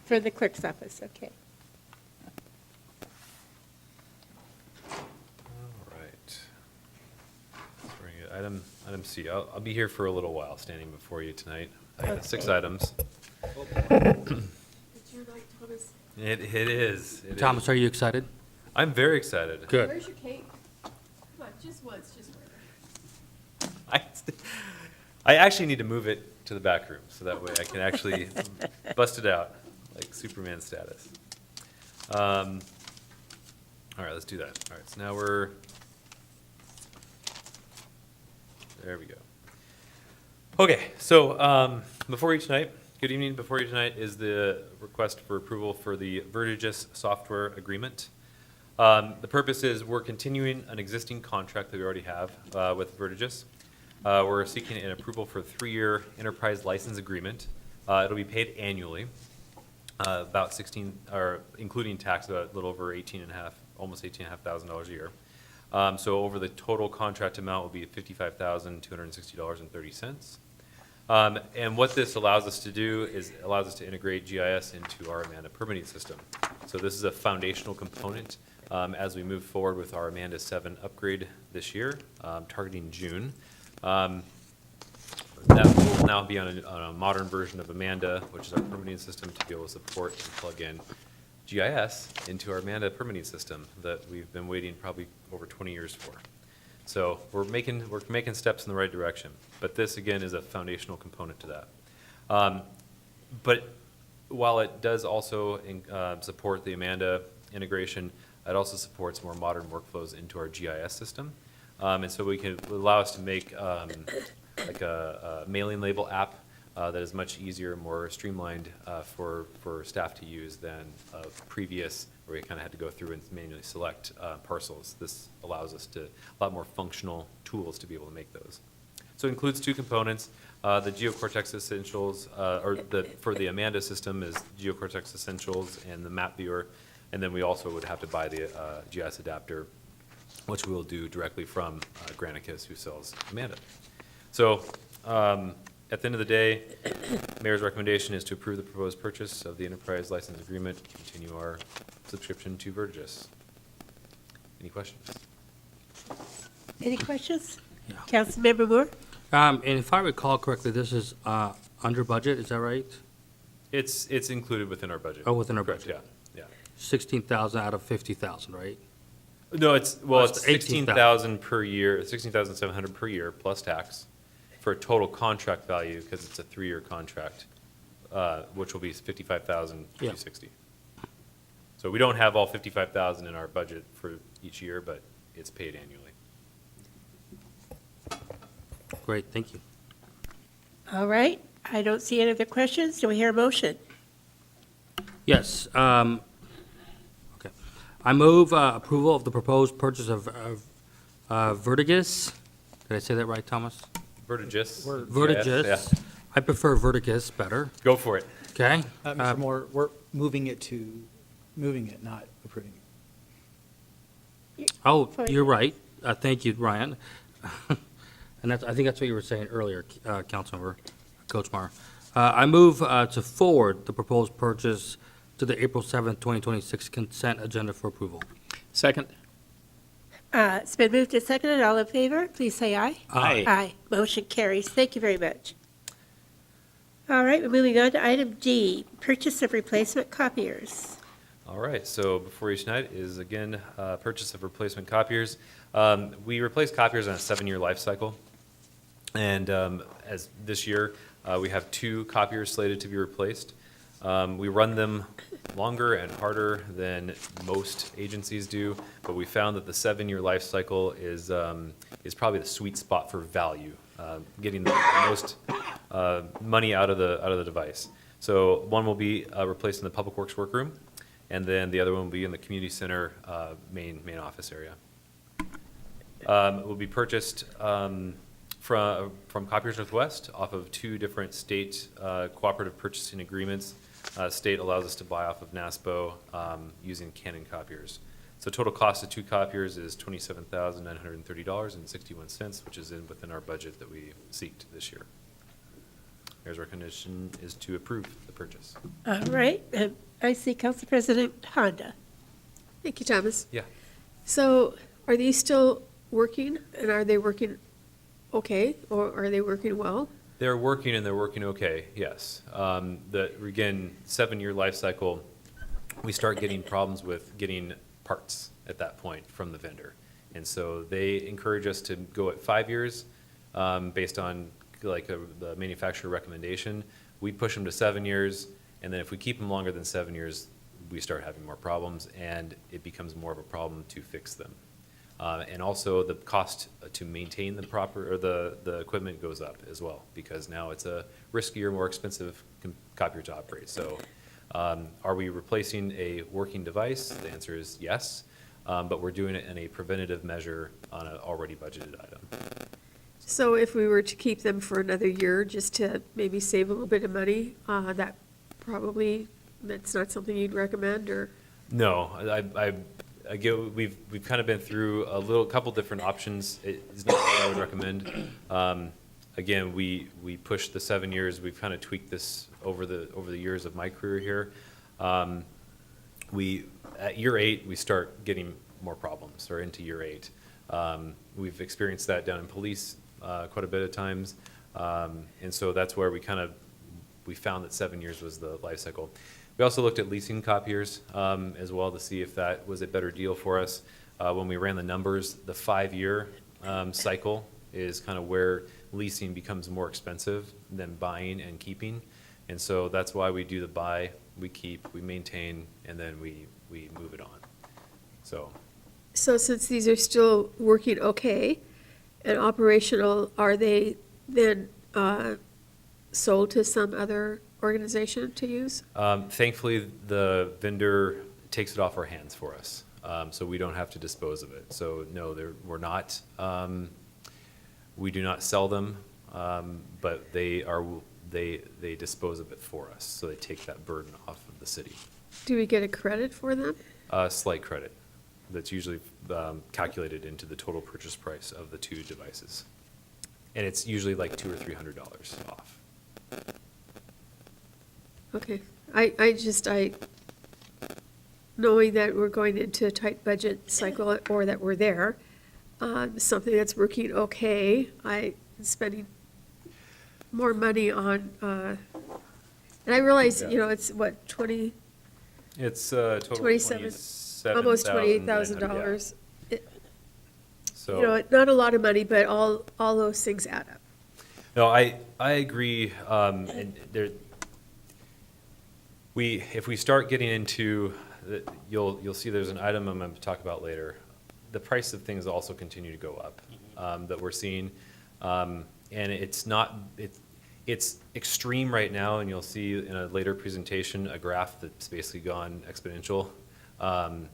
For the clerk's office, okay. All right. Let's bring it. Item C. I'll be here for a little while, standing before you tonight. I got 6 items. It's your night, Thomas. It is. Thomas, are you excited? I'm very excited. Good. Where's your cake? Come on, just once, just once. I actually need to move it to the back room, so that way I can actually bust it out, like Superman status. All right, let's do that. All right, so now there we go. Okay, so before you tonight, good evening, before you tonight is the request for approval for the Vertigis software agreement. The purpose is we're continuing an existing contract that we already have with Vertigis. We're seeking an approval for a 3-year enterprise license agreement. It'll be paid annually, about 16, or including tax, a little over 18 and a half, almost $18,500 a year. So over the total contract amount will be $55,260.30. And what this allows us to do is allows us to integrate GIS into our Amanda permitting system. So this is a foundational component as we move forward with our Amanda 7 upgrade this year, targeting June. That will now be on a modern version of Amanda, which is our permitting system, to be able to support and plug in GIS into our Amanda permitting system that we've been waiting probably over 20 years for. So we're making steps in the right direction, but this again is a foundational component to that. But while it does also support the Amanda integration, it also supports more modern workflows into our GIS system. And so we can allow us to make like a mailing label app that is much easier, more streamlined for staff to use than previous, where we kind of had to go through and manually select parcels. This allows us to a lot more functional tools to be able to make those. So it includes 2 components. The GeoCortex Essentials, for the Amanda system is GeoCortex Essentials and the map viewer. And then we also would have to buy the GIS adapter, which we will do directly from Granicus, who sells Amanda. So at the end of the day, Mayor's recommendation is to approve the proposed purchase of the enterprise license agreement to continue our subscription to Vertigis. Any questions? Any questions? Yeah. Councilmember Moore? And if I recall correctly, this is under budget, is that right? It's included within our budget. Oh, within our Correct, budget. Yeah. 16,000 out of 50,000, right? No, it's it's 16,000 per year, 16,700 per year plus tax for a total contract value, because it's a 3-year contract, which will be 55,260. So we don't have all 55,000 in our budget for each year, but it's paid annually. Great, thank you. All right, I don't see any other questions. Do we hear a motion? Yes, okay. I move approval of the proposed purchase of Vertigis. Did I say that right, Thomas? Vertigis. Vertigis. Yeah. I prefer Vertigis better, Go for it. okay? Mr. Moore, we're moving it, not approving it. Oh, For- you're right. Thank you, Ryan. And I think that's what you were saying earlier, Councilmember Coachmar. I move to forward the proposed purchase to the April 7th, 2026 consent agenda for approval. Second? It's been moved and seconded. All in favor, please say aye. Aye. Aye. Motion carries. Thank you very much. All right, we're moving on to item D, purchase of replacement copiers. All right, so before you tonight is, again, purchase of replacement copiers. We replace copiers on a 7-year life cycle. And as this year, we have 2 copiers slated to be replaced. We run them longer and harder than most agencies do, but we found that the 7-year life cycle is probably the sweet spot for value, getting the most money out of the device. So one will be replaced in the Public Works workroom, and then the other one will be in the community center main office area. It will be purchased from Copiers Northwest off of 2 different state cooperative purchasing agreements. State allows us to buy off of NASPO using Canon copiers. So total cost of 2 copiers is $27,930.61, which is within our budget that we seeked this year. Mayor's recommendation is to approve the purchase. All right, I see Council President Honda. Thank you, Thomas. Yeah. So are these still working, and are they working okay, or are they working well? They're working and they're working okay, yes. Again, 7-year life cycle, we start getting problems with getting parts at that point from the vendor. And so they encourage us to go at 5 years based on the manufacturer recommendation. We push them to 7 years, and then if we keep them longer than 7 years, we start having more problems, and it becomes more of a problem to fix them. And also the cost to maintain the proper, or the equipment goes up as well, because now it's a riskier, more expensive copier to operate. So are we replacing a working device? The answer is yes, but we're doing it in a preventative measure on an already budgeted item. So if we were to keep them for another year, just to maybe save a little bit of money, that's not something you'd recommend, or? No, I get, we've kind of been through a couple different options. It's not what I would recommend. Again, we pushed the 7 years. We've kind of tweaked this over the years of my career here. At year 8, we start getting more problems, or into year 8. We've experienced that down in police quite a bit of times. And so that's where we found that 7 years was the life cycle. We also looked at leasing copiers as well to see if that was a better deal for us. When we ran the numbers, the 5-year cycle is kind of where leasing becomes more expensive than buying and keeping. And so that's why we do the buy, we keep, we maintain, and then we move it on. So Since these are still working okay and operational, are they then sold to some other organization to use? thankfully, the vendor takes it off our hands for us, so we don't have to dispose of it. So no, we're not. We do not sell them, but they dispose of it for us. So they take that burden off of the city. Do we get a credit for them? Slight credit that's usually calculated into the total purchase price of the 2 devices, and it's usually like $200 or $300 off. Okay, knowing that we're going into a tight budget cycle, or that we're there, something that's working okay, I'm spending more money on, and I realize, it's what, It's total 27, $27,000. almost $28,000. So. Not a lot of money, but all those things add up. No, I agree, and if we start getting into, you'll see there's an item I'm going to talk about later. The price of things also continue to go up, that we're seeing, and it's extreme right now, and you'll see in a later presentation a graph that's basically gone exponential on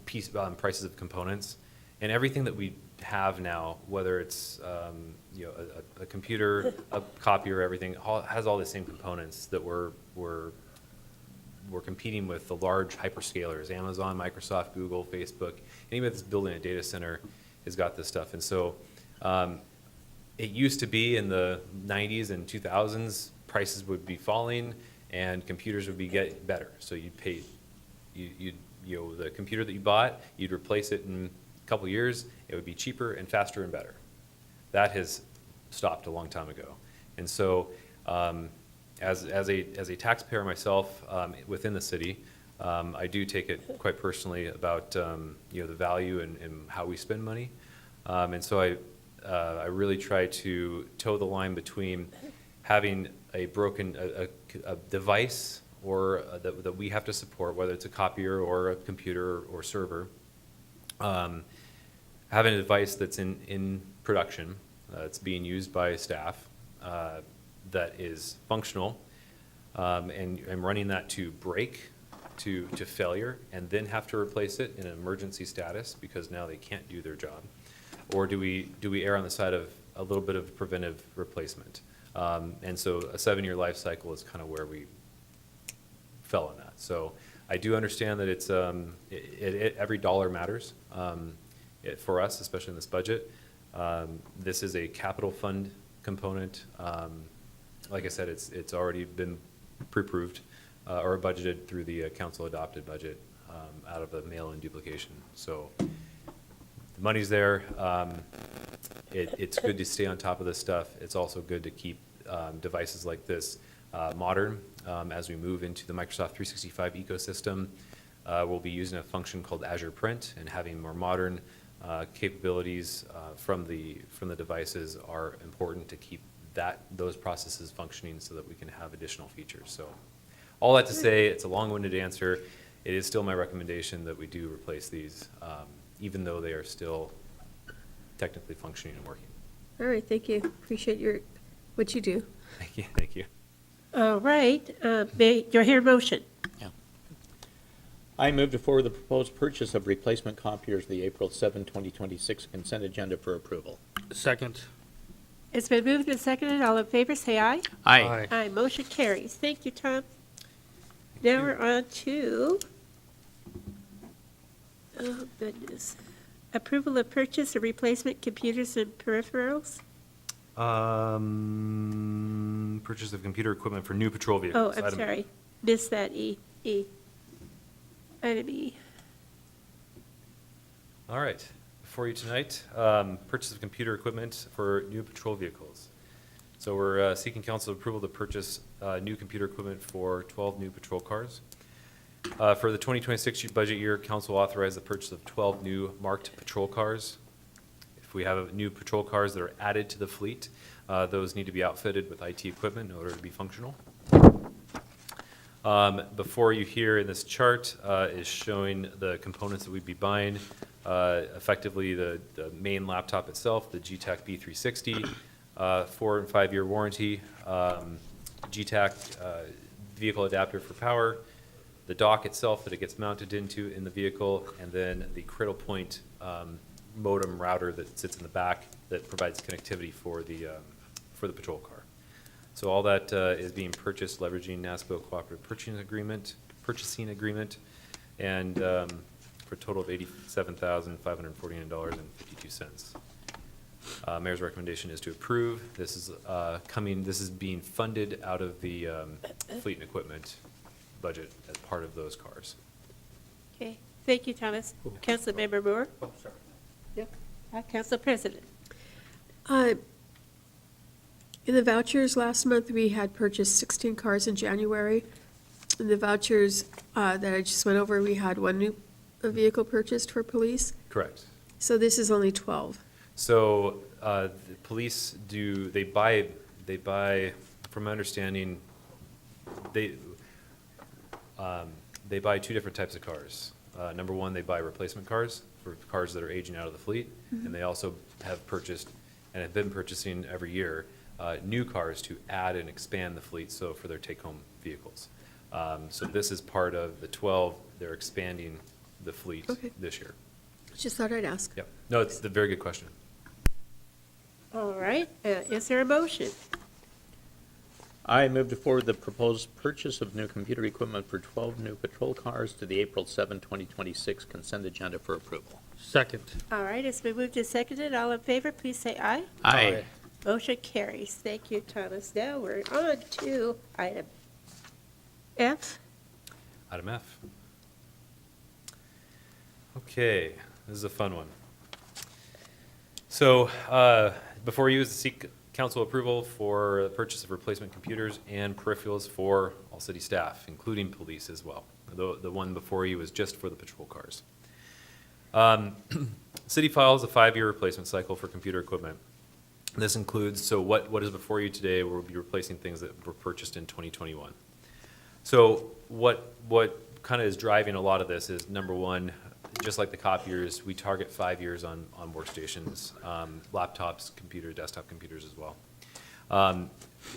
prices of components, and everything that we have now, whether it's a computer, a copier, everything has all the same components that we're competing with the large hyperscalers, Amazon, Microsoft, Google, Facebook. Anybody that's building a data center has got this stuff. And so it used to be in the 90s and 2000s, prices would be falling and computers would be getting better. So you'd pay, the computer that you bought, you'd replace it in a couple years, it would be cheaper and faster and better. That has stopped a long time ago. And so as a taxpayer myself within the city, I do take it quite personally about the value and how we spend money. And so I really try to toe the line between having a broken a device or that we have to support, whether it's a copier or a computer or server, having a device that's in production, it's being used by staff, that is functional, and I'm running that to break, to failure, and then have to replace it in an emergency status because now they can't do their job? Or do we err on the side of a little bit of preventive replacement? And so a 7-year life cycle is kind of where we fell on that. So I do understand that it's every dollar matters for us, especially in this budget. This is a capital fund component. Like I said, it's already been pre-approved or budgeted through the council adopted budget out of the mail-in duplication. So the money's there. It's good to stay on top of this stuff. It's also good to keep devices like this modern as we move into the Microsoft 365 ecosystem. We'll be using a function called Azure Print, and having more modern capabilities from the devices are important to keep those processes functioning so that we can have additional features. So all that to say, it's a long-winded answer. It is still my recommendation that we do replace these even though they are still technically functioning and working. All right, thank you. Appreciate what you do. Thank you, thank you. All right, do I hear a motion? I move to forward the proposed purchase of replacement copiers to the April 7, 2026 consent agenda for approval. Second. It's been moved and seconded. All in favor, say aye. Aye. Aye, motion carries. Thank you, Tom. Now we're on to, oh goodness, approval of purchase of replacement computers and peripherals. Purchase of computer equipment for new patrol Oh, vehicles. I'm Item- sorry, missed that E. Item E. All right, before you tonight, purchase of computer equipment for new patrol vehicles. So we're seeking council approval to purchase new computer equipment for 12 new patrol cars. For the 2026 budget year, council authorized the purchase of 12 new marked patrol cars. If we have new patrol cars that are added to the fleet, those need to be outfitted with IT equipment in order to be functional. Before you here in this chart is showing the components that we'd be buying. Effectively, the main laptop itself, the GTAC B360, 4 and 5 year warranty, GTAC vehicle adapter for power, the dock itself that it gets mounted into in the vehicle, and then the Cradle Point modem router that sits in the back that provides connectivity for the patrol car. So all that is being purchased leveraging NASPO Cooperative Purchasing Agreement, and for a total of $87,549.52. Mayor's recommendation is to approve. This is being funded out of the fleet and equipment budget as part of those cars. Okay, thank you, Thomas. Councilmember Moore? Oh, sorry. Council President? In the vouchers, last month, we had purchased 16 cars in January. In the vouchers that I just went over, we had one new vehicle purchased for police. Correct. So this is only 12. So the police they buy, from my understanding, they buy two different types of cars. Number one, they buy replacement cars for cars that are aging out of the fleet, and they also have purchased and have been purchasing every year new cars to add and expand the fleet, so for their take-home vehicles. So this is part of the 12, they're expanding the fleet Okay. this year. Just thought I'd ask. Yep. No, it's a very good question. All right, is there a motion? I move to forward the proposed purchase of new computer equipment for 12 new patrol cars to the April 7, 2026 consent agenda for approval. Second. All right, it's been moved and seconded. All in favor, please say aye. Aye. Motion carries. Thank you, Thomas. Now we're on to item F. Item F. Okay, this is a fun one. So, before you is to seek council approval for the purchase of replacement computers and peripherals for all city staff, including police as well. The one before you was just for the patrol cars. City files a 5-year replacement cycle for computer equipment. This includes, so what is before you today, we'll be replacing things that were purchased in 2021. So what kind of is driving a lot of this is, number one, just like the copiers, we target 5 years on workstations, laptops, computers, desktop computers as well.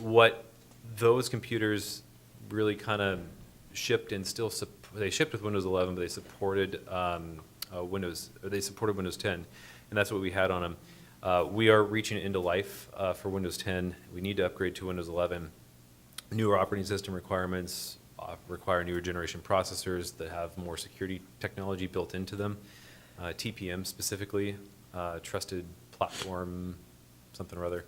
What those computers really kind of shipped and still, they shipped with Windows 11, but they supported Windows 10, and that's what we had on them. We are reaching into life for Windows 10. We need to upgrade to Windows 11. Newer operating system requirements require newer generation processors that have more security technology built into them. TPM specifically, trusted platform, something or other.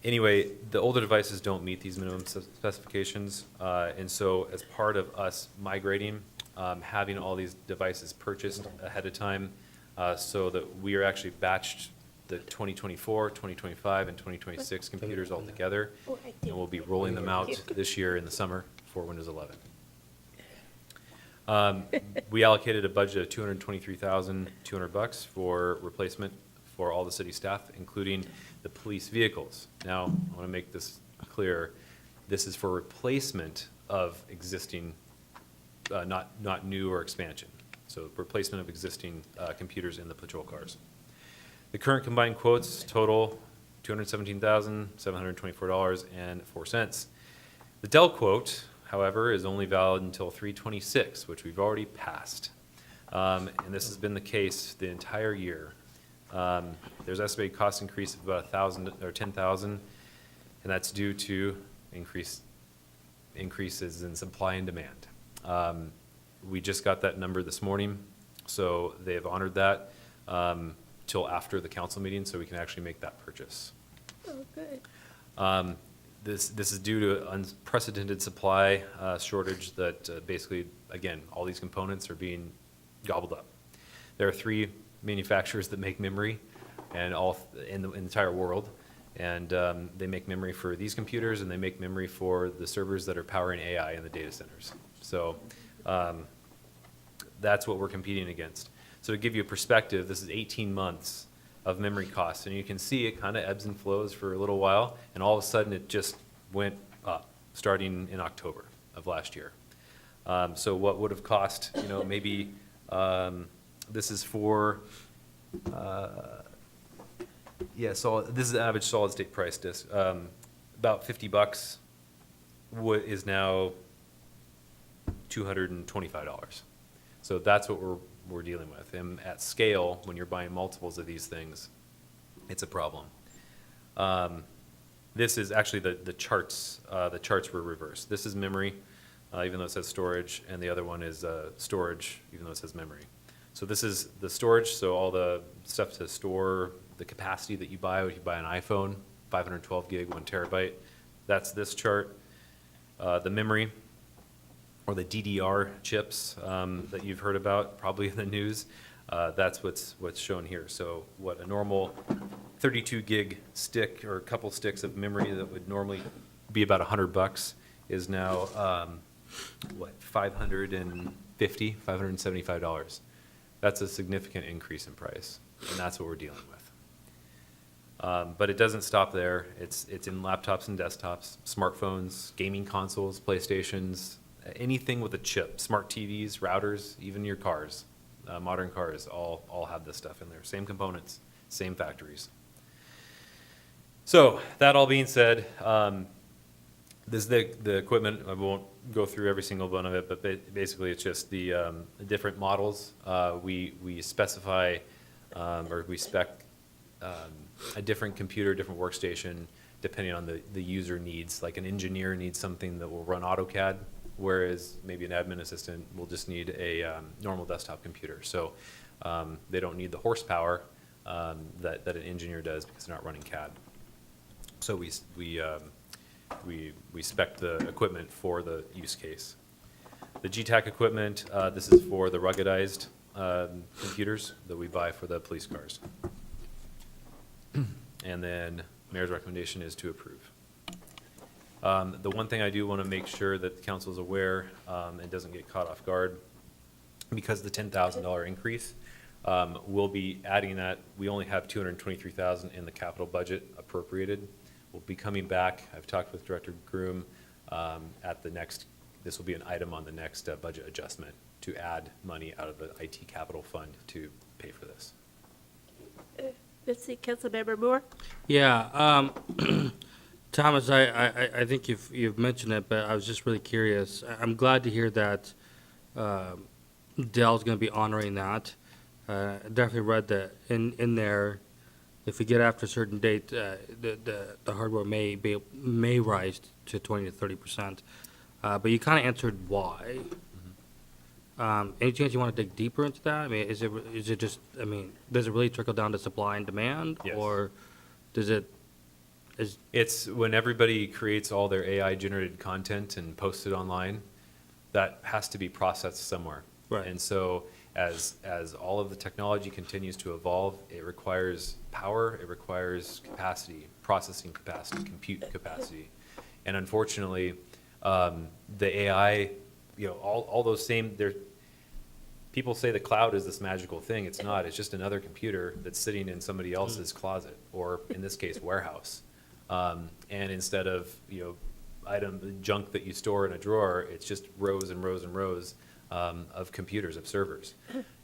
Anyway, the older devices don't meet these minimum specifications, and so as part of us migrating, having all these devices purchased ahead of time, so that we are actually batched the 2024, 2025, and 2026 computers all together, and we'll be rolling them out this year in the summer for Windows 11. We allocated a budget of $223,200 for replacement for all the city staff, including the police vehicles. Now, I want to make this clear. This is for replacement of existing, not new or expansion. So replacement of existing computers in the patrol cars. The current combined quotes total $217,724.04. The Dell quote, however, is only valid until 3/26, which we've already passed. And this has been the case the entire year. There's estimated cost increase of about 1,000 or 10,000, and that's due to increases in supply and demand. We just got that number this morning, so they have honored that till after the council meeting, so we can actually make that purchase. Oh, good. This is due to unprecedented supply shortage that basically, again, all these components are being gobbled up. There are 3 manufacturers that make memory and all in the entire world. And they make memory for these computers, and they make memory for the servers that are powering AI in the data centers. So that's what we're competing against. So to give you a perspective, this is 18 months of memory costs, and you can see it kind of ebbs and flows for a little while, and all of a sudden it just went up, starting in October of last year. So what would have cost, maybe this is for, so this is the average solid state price disk. About $50 is now $225. So that's what we're dealing with. And at scale, when you're buying multiples of these things, it's a problem. This is actually the charts. The charts were reversed. This is memory, even though it says storage, and the other one is storage, even though it says memory. So this is the storage, so all the stuff to store the capacity that you buy. If you buy an iPhone, 512 gig, 1 terabyte, that's this chart. The memory, or the DDR chips that you've heard about probably in the news, that's what's shown here. So what a normal 32 gig stick or a couple sticks of memory that would normally be about $100 is now $575. That's a significant increase in price, and that's what we're dealing with. But it doesn't stop there. It's in laptops and desktops, smartphones, gaming consoles, PlayStations, anything with a chip, smart TVs, routers, even your cars, modern cars, all have this stuff in there. Same components, same factories. So that all being said, this is the equipment. I won't go through every single one of it, but basically it's just the different models. We specify or we spec a different computer, different workstation, depending on the user needs. Like an engineer needs something that will run AutoCAD, whereas maybe an admin assistant will just need a normal desktop computer. So they don't need the horsepower that an engineer does because they're not running CAD. So we spec the equipment for the use case. The GTAC equipment, this is for the ruggedized computers that we buy for the police cars. And then mayor's recommendation is to approve. The one thing I do want to make sure that the council is aware and doesn't get caught off guard, because the $10,000 increase, we'll be adding that. We only have $223,000 in the capital budget appropriated. We'll be coming back. I've talked with Director Groom at the next, this will be an item on the next budget adjustment to add money out of the IT capital fund to pay for this. Let's see, Councilmember Moore? Yeah, Thomas, I think you've mentioned it, but I was just really curious. I'm glad to hear that Dell's going to be honoring that. I definitely read that in there. If we get after a certain date, the hardware may rise to 20 to 30%. But you kind of answered why. Any chance you want to dig deeper into that? I mean, is it just? I mean, does it really trickle down to supply and demand, Yes. or does it? It's when everybody creates all their AI generated content and posts it online, that has to be processed somewhere. Right. And so as all of the technology continues to evolve, it requires power, it requires capacity, processing capacity, compute capacity. And unfortunately, the AI, all those same, people say the cloud is this magical thing. It's not. It's just another computer that's sitting in somebody else's closet, or in this case, warehouse. And instead of, junk that you store in a drawer, it's just rows and rows and rows of computers, of servers.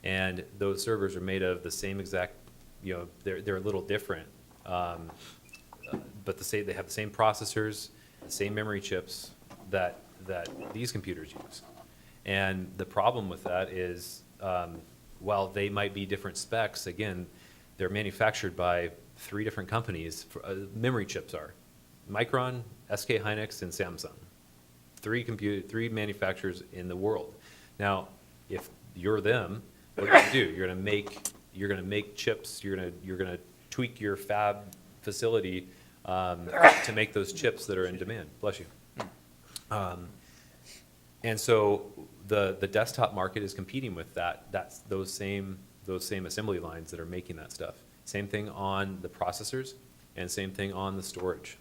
And those servers are made of the same exact, they're a little different. But they have the same processors, the same memory chips that these computers use. And the problem with that is, while they might be different specs, again, they're manufactured by 3 different companies. Memory chips are Micron, SK Hynix, and Samsung. 3 manufacturers in the world. Now, if you're them, what are you do? You're gonna make chips. You're gonna tweak your fab facility to make those chips that are in demand. Bless you. And so the desktop market is competing with that's those same assembly lines that are making that stuff. Same thing on the processors, and same thing on the storage.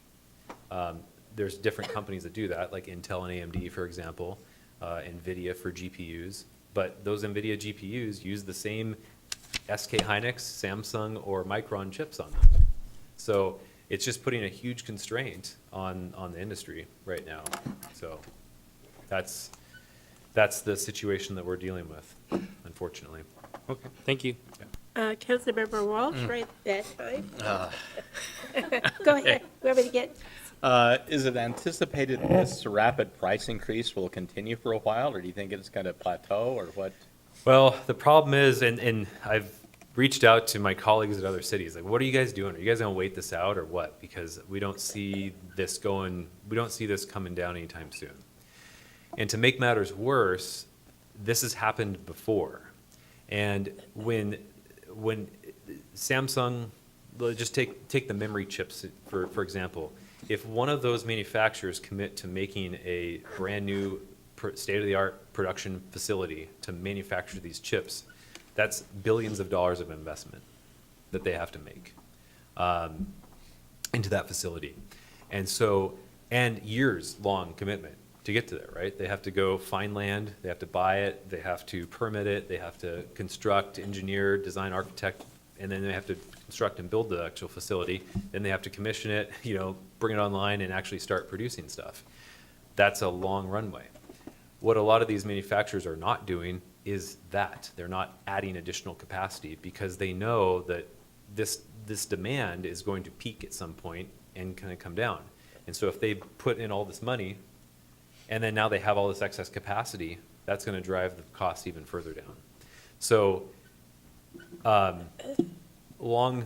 There's different companies that do that, like Intel and AMD, for example, NVIDIA for GPUs. But those NVIDIA GPUs use the same SK Hynix, Samsung, or Micron chips on them. So it's just putting a huge constraint on the industry right now. So that's the situation that we're dealing with, unfortunately. Okay, thank you. Councilmember Walsh, right that time. Go ahead, whoever to get. Is it anticipated this rapid price increase will continue for a while, or do you think it's going to plateau, or what? Well, the problem is, and I've reached out to my colleagues at other cities, like, what are you guys doing? Are you guys going to wait this out or what? Because we don't see this coming down anytime soon. And to make matters worse, this has happened before. And when Samsung, just take the memory chips for example, if one of those manufacturers commit to making a brand new state-of-the-art production facility to manufacture these chips, that's billions of dollars of investment that they have to make into that facility. And years-long commitment to get to there, right? They have to go find land, they have to buy it, they have to permit it, they have to construct, engineer, design, architect, and then they have to construct and build the actual facility. Then they have to commission it, bring it online and actually start producing stuff. That's a long runway. What a lot of these manufacturers are not doing is that. They're not adding additional capacity because they know that this demand is going to peak at some point and kind of come down. And so if they put in all this money and then now they have all this excess capacity, that's going to drive the cost even further down. So long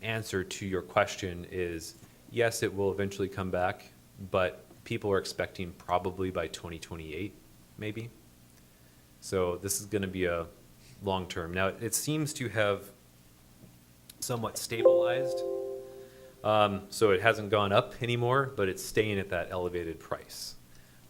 answer to your question is yes, it will eventually come back, but people are expecting probably by 2028, maybe. So this is going to be a long term. Now, it seems to have somewhat stabilized. So it hasn't gone up anymore, but it's staying at that elevated price,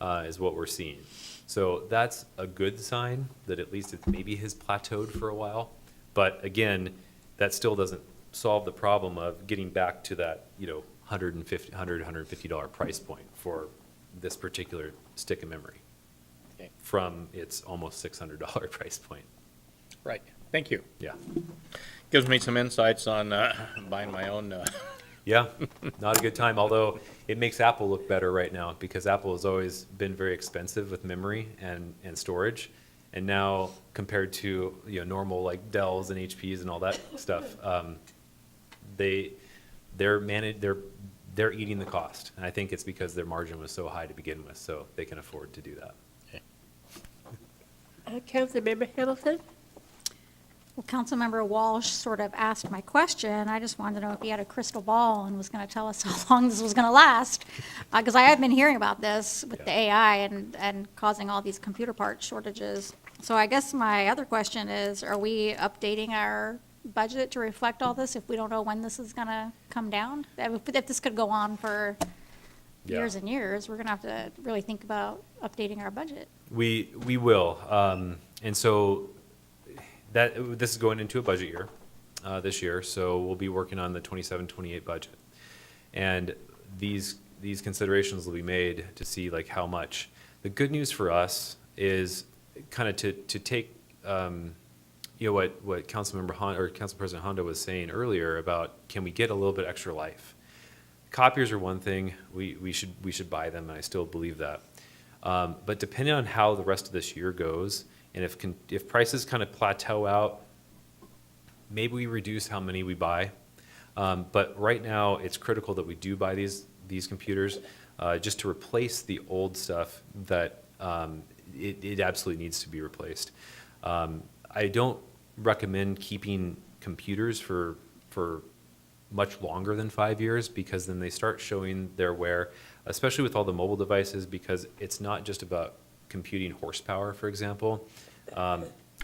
is what we're seeing. So that's a good sign that at least it maybe has plateaued for a while. But again, that still doesn't solve the problem of getting back to that, $150 price point for this particular stick of memory from its almost $600 price point. Right, thank you. Yeah. Gives me some insights on buying my own. Yeah, not a good time, although it makes Apple look better right now because Apple has always been very expensive with memory and storage. And now compared to normal like Dells and HPs and all that stuff, they're eating the cost. And I think it's because their margin was so high to begin with, so they can afford to do that. Councilmember Hamilton? Well, Councilmember Walsh sort of asked my question. I just wanted to know if he had a crystal ball and was going to tell us how long this was going to last. Because I have been hearing about this with the AI and causing all these computer part shortages. So I guess my other question is, are we updating our budget to reflect all this if we don't know when this is going to come down? If this could go on for years and years, we're going to have to really think about updating our budget. We will. And so this is going into a budget year this year, so we'll be working on the 27-28 budget. And these considerations will be made to see like how much. The good news for us is kind of to take what Councilmember Honda or Council President Honda was saying earlier about can we get a little bit extra life. Copiers are one thing, we should buy them, and I still believe that. But depending on how the rest of this year goes, and if prices kind of plateau out, maybe we reduce how many we buy. But right now, it's critical that we do buy these computers, just to replace the old stuff that it absolutely needs to be replaced. I don't recommend keeping computers for much longer than 5 years, because then they start showing their wear, especially with all the mobile devices, because it's not just about computing horsepower, for example.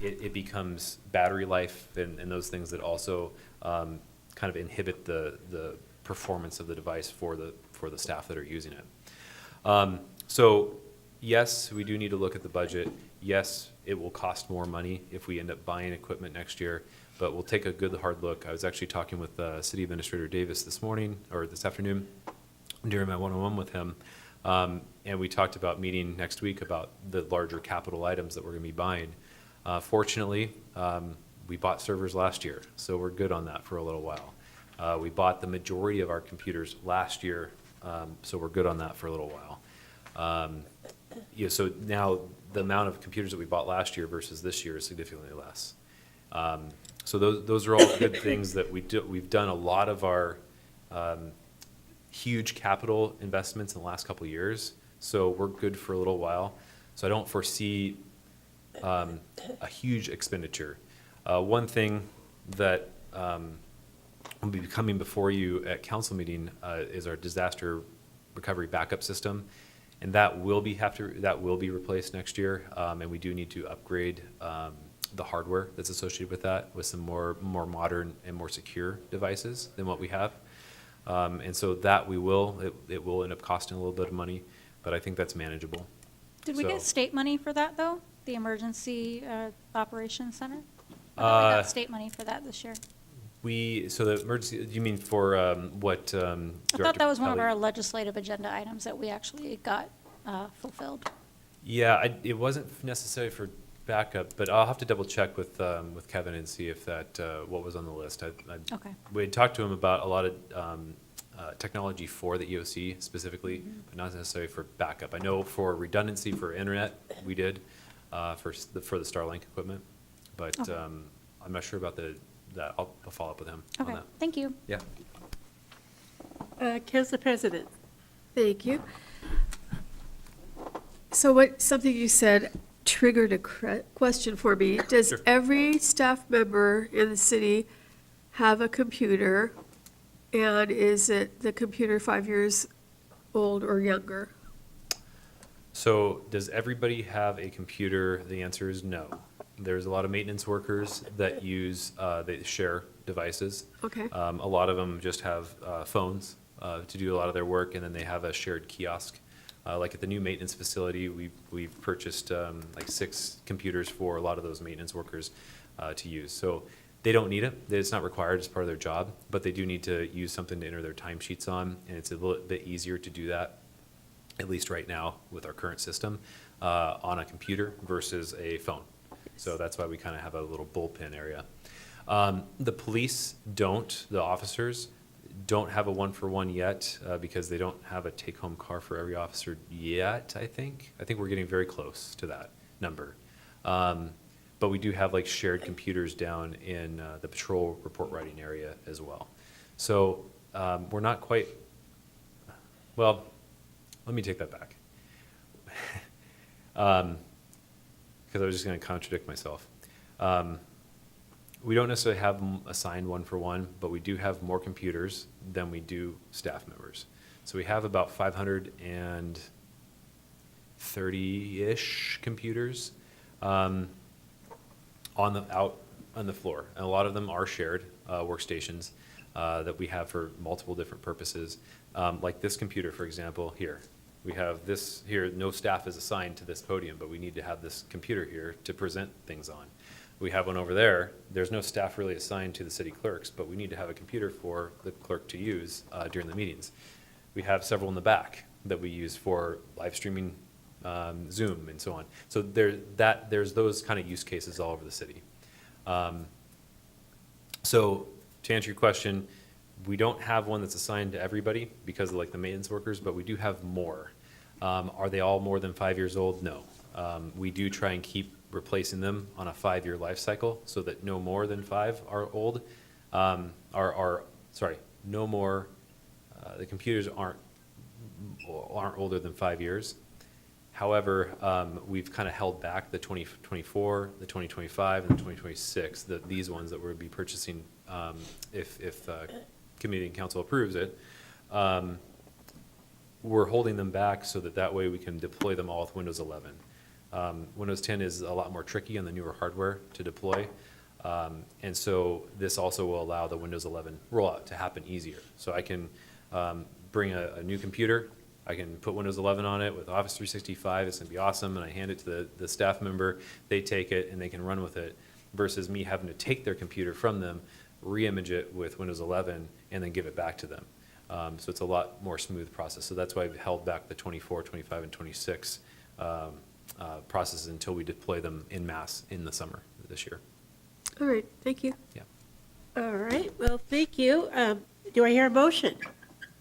It becomes battery life and those things that also kind of inhibit the performance of the device for the staff that are using it. So yes, we do need to look at the budget. Yes, it will cost more money if we end up buying equipment next year, but we'll take a good hard look. I was actually talking with City Administrator Davis this afternoon during my one-on-one with him, and we talked about meeting next week about the larger capital items that we're going to be buying. Fortunately, we bought servers last year, so we're good on that for a little while. We bought the majority of our computers last year, so we're good on that for a little while. So now the amount of computers that we bought last year versus this year is significantly less. So those are all good things that we've done a lot of our huge capital investments in the last couple of years, so we're good for a little while. So I don't foresee a huge expenditure. One thing that will be coming before you at council meeting is our disaster recovery backup system, and that will be replaced next year. And we do need to upgrade the hardware that's associated with that with some more modern and more secure devices than what we have. And so that it will end up costing a little bit of money, but I think that's manageable. Did we So- get state money for that, though? The Emergency Operations Center? I thought we got state money for that this year. So the emergency, you mean for what? I thought that was one of our legislative agenda items that we actually got fulfilled. Yeah, it wasn't necessary for backup, but I'll have to double check with Kevin and see if that, what was on the list. Okay. We had talked to him about a lot of technology for the EOC specifically, but not necessarily for backup. I know for redundancy for internet, we did, for the Starlink equipment, but Okay. I'm not sure about that. I'll follow up with him on Okay, that. thank you. Yeah. Council President. Thank you. So something you said triggered a question for me. Does Sure. every staff member in the city have a computer? And is it the computer 5 years old or younger? So does everybody have a computer? The answer is no. There's a lot of maintenance workers that they share devices. Okay. A lot of them just have phones to do a lot of their work, and then they have a shared kiosk. Like at the new maintenance facility, we've purchased like 6 computers for a lot of those maintenance workers to use. So they don't need it. It's not required as part of their job, but they do need to use something to enter their timesheets on, and it's a little bit easier to do that, at least right now with our current system, on a computer versus a phone. So that's why we kind of have a little bullpen area. The police the officers don't have a one-for-one yet because they don't have a take-home car for every officer yet, I think. I think we're getting very close to that number. But we do have like shared computers down in the patrol report writing area as well. So we're not quite, well, let me take that back. Because I was just going to contradict myself. We don't necessarily have them assigned one-for-one, but we do have more computers than we do staff members. So we have about 530-ish computers out on the floor. And a lot of them are shared workstations that we have for multiple different purposes. Like this computer, for example, here. We have this here, no staff is assigned to this podium, but we need to have this computer here to present things on. We have one over there. There's no staff really assigned to the city clerks, but we need to have a computer for the clerk to use during the meetings. We have several in the back that we use for live streaming, Zoom and so on. So there's those kind of use cases all over the city. So to answer your question, we don't have one that's assigned to everybody because of like the maintenance workers, but we do have more. Are they all more than 5 years old? No. We do try and keep replacing them on a 5-year life cycle so that no more than 5 are old. No more, the computers aren't older than 5 years. However, we've kind of held back the 2024, the 2025, and the 2026, these ones that we'll be purchasing if committee and council approves it. We're holding them back so that way we can deploy them all with Windows 11. Windows 10 is a lot more tricky on the newer hardware to deploy. And so this also will allow the Windows 11 rollout to happen easier. So I can bring a new computer, I can put Windows 11 on it with Office 365, it's gonna be awesome, and I hand it to the staff member, they take it and they can run with it, versus me having to take their computer from them, re-image it with Windows 11, and then give it back to them. So it's a lot more smooth process. So that's why I've held back the 24, 25, and 26 processes until we deploy them en masse in the summer this year. All right, thank you. Yeah. All right, well, thank you. Do I hear a motion?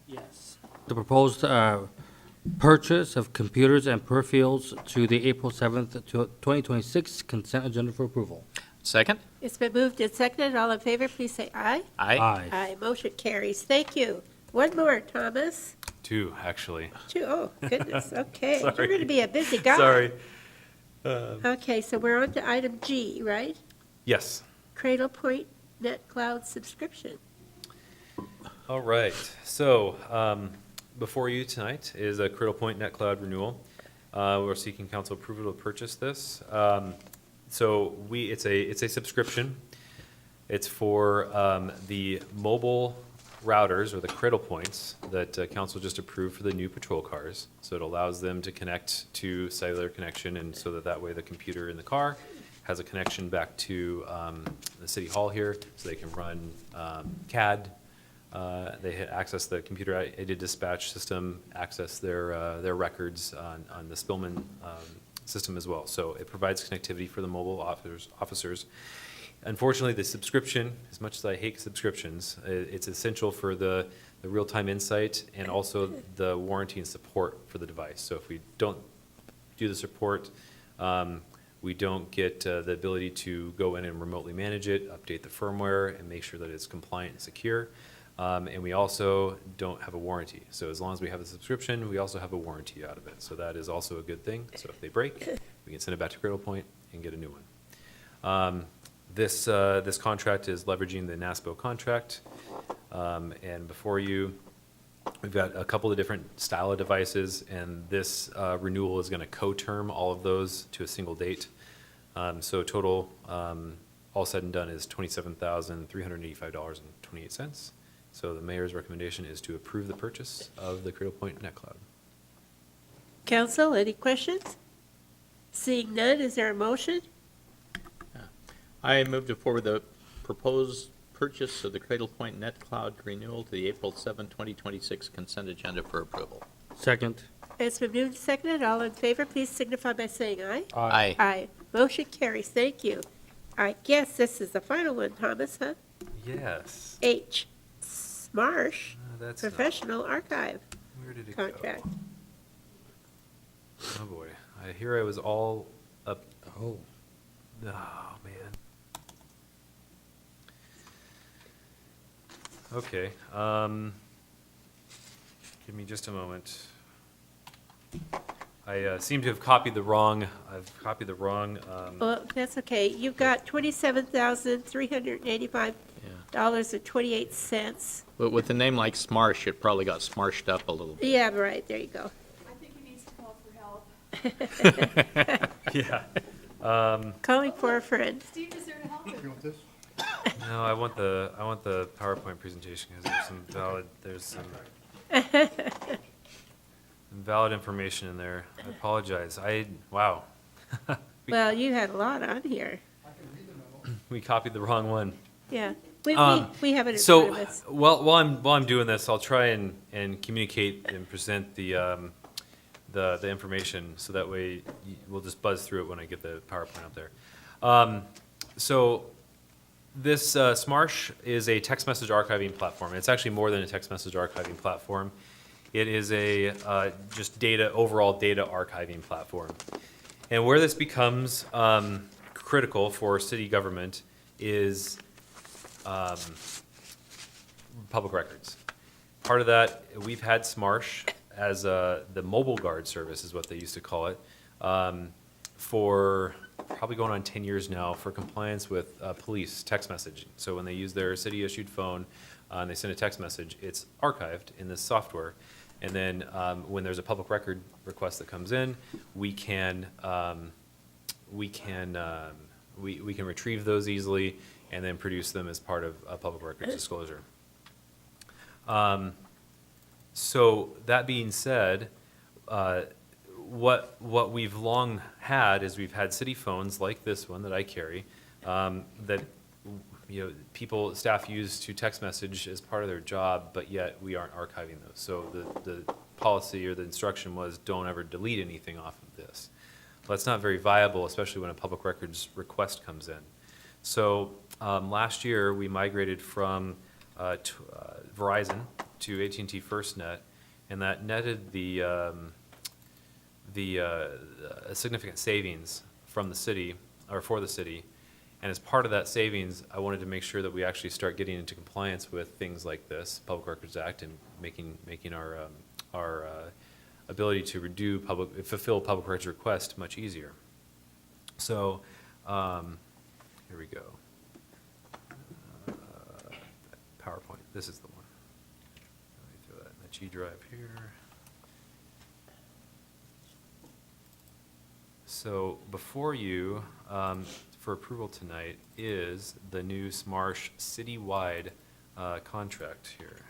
Yes. The proposed purchase of computers and peripherals to the April 7th, 2026 consent agenda for approval. Second? It's been moved and seconded. All in favor, please say aye. Aye. Aye, motion carries. Thank you. One more, Thomas. 2, actually. Two, oh, goodness, okay. Sorry. You're going to be a busy guy. Sorry. Okay, so we're on to item G, right? Yes. Cradle Point Net Cloud subscription. All right. So before you tonight is a Cradle Point Net Cloud renewal. We're seeking council approval to purchase this. So it's a subscription. It's for the mobile routers, or the Cradle Points, that council just approved for the new patrol cars. So it allows them to connect to cellular connection, and so that way the computer in the car has a connection back to the city hall here, so they can run CAD. They access the computer-aided dispatch system, access their records on the Spillman system as well. So it provides connectivity for the mobile officers. Unfortunately, the subscription, as much as I hate subscriptions, it's essential for the real-time insight and also the warranty and support for the device. So if we don't do the support, we don't get the ability to go in and remotely manage it, update the firmware, and make sure that it's compliant and secure. And we also don't have a warranty. So as long as we have the subscription, we also have a warranty out of it. So that is also a good thing. So if they break, we can send it back to Cradle Point and get a new one. This contract is leveraging the NASPO contract. And before you, we've got a couple of different style of devices, and this renewal is going to co-term all of those to a single date. So total, all said and done, is $27,385.28. So the mayor's recommendation is to approve the purchase of the Cradle Point Net Cloud. Council, any questions? Seeing none, is there a motion? I move to forward the proposed purchase of the Cradle Point Net Cloud renewal to the April 7, 2026 consent agenda for approval. Second. It's been moved and seconded. All in favor, please signify by saying aye. Aye. Aye. Motion carries. Thank you. I guess this is the final one, Thomas, huh? Yes. H, SMARSH, That's not- Professional Archive Where did it go? Contract. Oh, boy. I was all up. Oh. Oh, man. Okay, give me just a moment. I seem to have copied the wrong, Well, that's okay. You've got $27,385.28. But with a name like Smarsh, it probably got smarshed up a little bit. Yeah, right, there you go. I think he needs to call for help. yeah. Calling for a friend. Steve, is there to help? You want this? No, I want the PowerPoint presentation, because there's some valid information in there. I apologize. Wow. Well, you had a lot on here. We copied the wrong one. Yeah, we have it in front So, of us. while I'm doing this, I'll try and communicate and present the information, so that way we'll just buzz through it when I get the PowerPoint up there. So this SMARSH is a text message archiving platform. It's actually more than a text message archiving platform. It is a just overall data archiving platform. And where this becomes critical for city government is public records. Part of that, we've had SMARSH as the mobile guard service is what they used to call it, for probably going on 10 years now for compliance with police text messaging. So when they use their city-issued phone and they send a text message, it's archived in this software. And then when there's a public record request that comes in, we can retrieve those easily and then produce them as part of a public records disclosure. So that being said, what we've long had is we've had city phones like this one that I carry, that staff use to text message as part of their job, but yet we aren't archiving those. So the policy or the instruction was don't ever delete anything off of this. Well, that's not very viable, especially when a public records request comes in. So last year we migrated from Verizon to AT&T FirstNet, and that netted a significant savings from the city, or for the city. And as part of that savings, I wanted to make sure that we actually start getting into compliance with things like this, Public Records Act, and making our ability to fulfill public records requests much easier. So here we go. PowerPoint. This is the one. Let me throw that in the G drive here. So before you, for approval tonight, is the new SMARSH citywide contract here.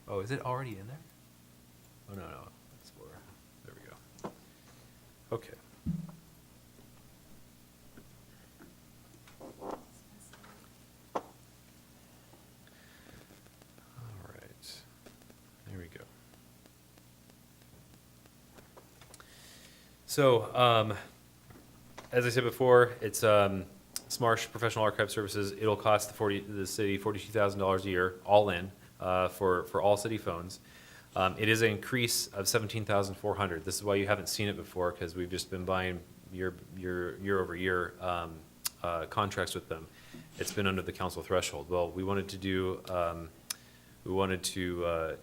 Oh, is it already in there? Oh, no, that's for, there we go. Okay. All right, there we go. So, as I said before, it's SMARSH Professional Archive Services. It'll cost the city $42,000 a year, all in, for all city phones. It is an increase of $17,400. This is why you haven't seen it before, because we've just been buying year over year contracts with them. It's been under the council threshold. Well, we wanted to do, to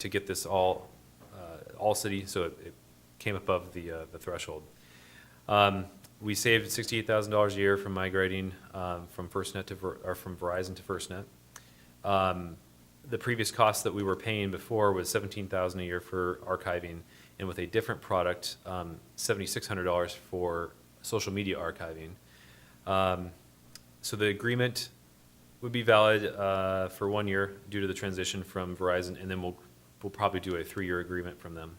get this all city, so it came above the threshold. We saved $68,000 a year from migrating from FirstNet from Verizon to FirstNet. The previous cost that we were paying before was $17,000 a year for archiving, and with a different product, $7,600 for social media archiving. So the agreement would be valid for 1 year due to the transition from Verizon, and then we'll probably do a 3-year agreement from them.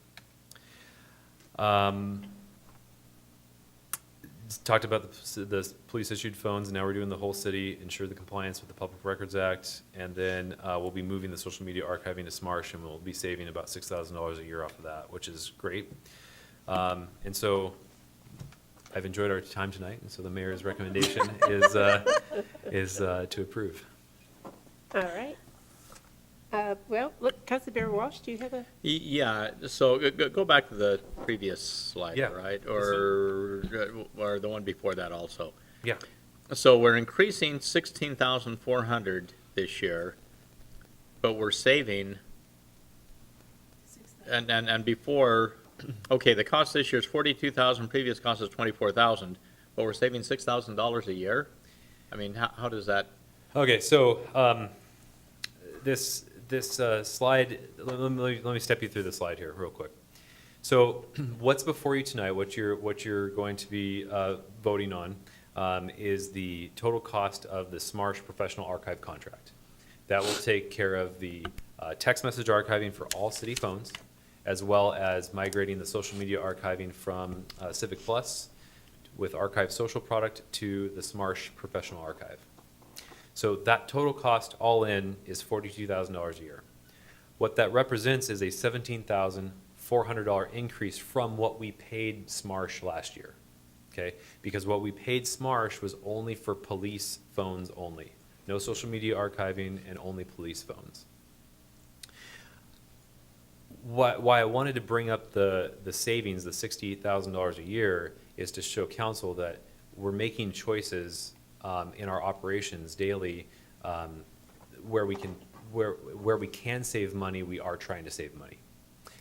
Talked about the police-issued phones, and now we're doing the whole city, ensure the compliance with the Public Records Act, and then we'll be moving the social media archiving to SMARSH, and we'll be saving about $6,000 a year off of that, which is great. And so I've enjoyed our time tonight, and so the mayor's recommendation is to approve. All right. Well, look, Councilmember Walsh, do you have a? Yeah, so go back to the previous slide, Yeah. right? Or the one before that also. Yeah. So we're increasing 16,400 this year, but we're saving, and before, okay, the cost this year is 42,000, previous cost is 24,000, but we're saving $6,000 a year? I mean, how does that? Okay, so this slide, let me step you through the slide here real quick. So what's before you tonight, what you're going to be voting on is the total cost of the SMARSH Professional Archive contract. That will take care of the text message archiving for all city phones, as well as migrating the social media archiving from Civic Plus with Archive Social product to the SMARSH Professional Archive. So that total cost all in is $42,000 a year. What that represents is a $17,400 increase from what we paid SMARSH last year, okay? Because what we paid SMARSH was only for police phones only. No social media archiving and only police phones. why I wanted to bring up the savings, the $68,000 a year, is to show council that we're making choices in our operations daily where we can save money, we are trying to save money.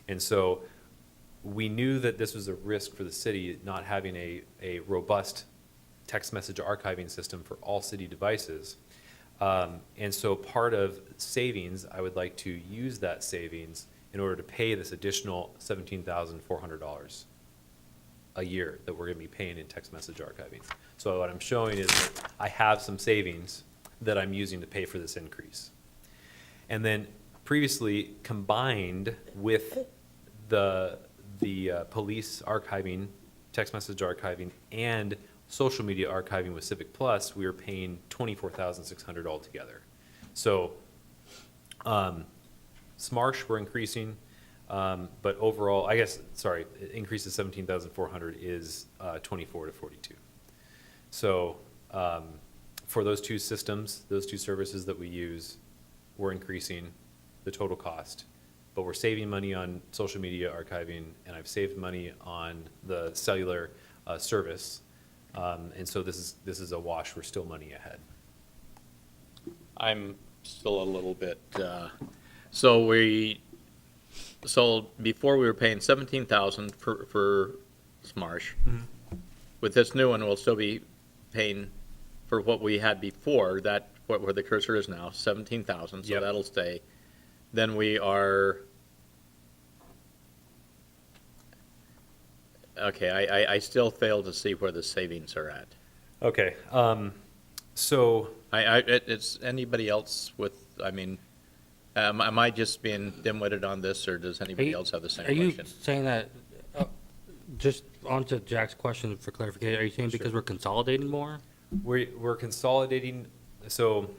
And so we knew that this was a risk for the city, not having a robust text message archiving system for all city devices. And so part of savings, I would like to use that savings in order to pay this additional $17,400 a year that we're going to be paying in text message archiving. So what I'm showing is that I have some savings that I'm using to pay for this increase. And then previously, combined with the police archiving, text message archiving, and social media archiving with Civic Plus, we were paying $24,600 altogether. So SMARSH we're increasing, but overall, I guess, sorry, increase to 17,400 is 24 to 42. So for those two systems, those two services that we use, we're increasing the total cost, but we're saving money on social media archiving, and I've saved money on the cellular service. And so this is a wash. We're still money ahead. I'm still a little bit, so before we were paying 17,000 for SMARSH. With this new one, we'll still be paying for what we had before, that, where the cursor is now, 17,000, so Yep. that'll stay. Then we are, okay, I still fail to see where the savings are at. Okay. So It's anybody else with, I mean, am I just being dim-witted on this, or does anybody else have the same Are you question? saying that, just on to Jack's question for clarification, are you saying because we're consolidating more? we're consolidating. So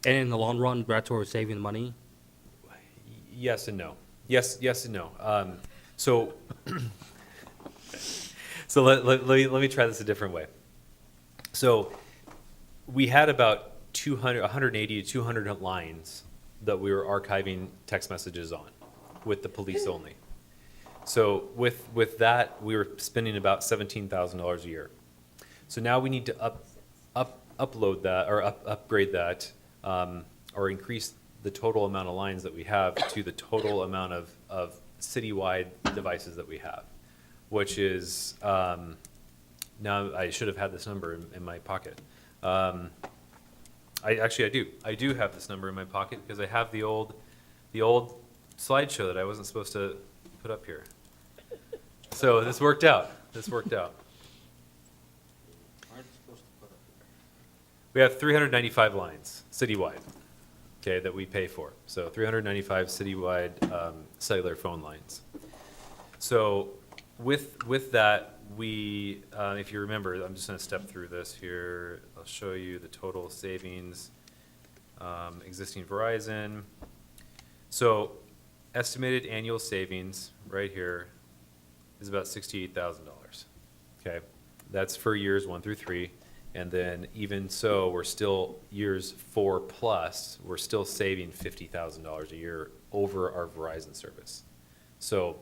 And in the long run, that's where we're saving money? yes and no. Yes and no. So let me try this a different way. So we had about 180 to 200 lines that we were archiving text messages on with the police only. So with that, we were spending about $17,000 a year. So now we need to upload that, or upgrade that, or increase the total amount of lines that we have to the total amount of citywide devices that we have, which is, now I should have had this number in my pocket. I do have this number in my pocket because I have the old slideshow that I wasn't supposed to put up here. So this worked out. We have 395 lines citywide, okay, that we pay for. So 395 citywide cellular phone lines. So with that, we, if you remember, I'm just going to step through this here. I'll show you the total savings, existing Verizon. So estimated annual savings right here is about $68,000. Okay, that's for years 1 through 3. And then even so, we're still, years 4 plus, we're still saving $50,000 a year over our Verizon service. So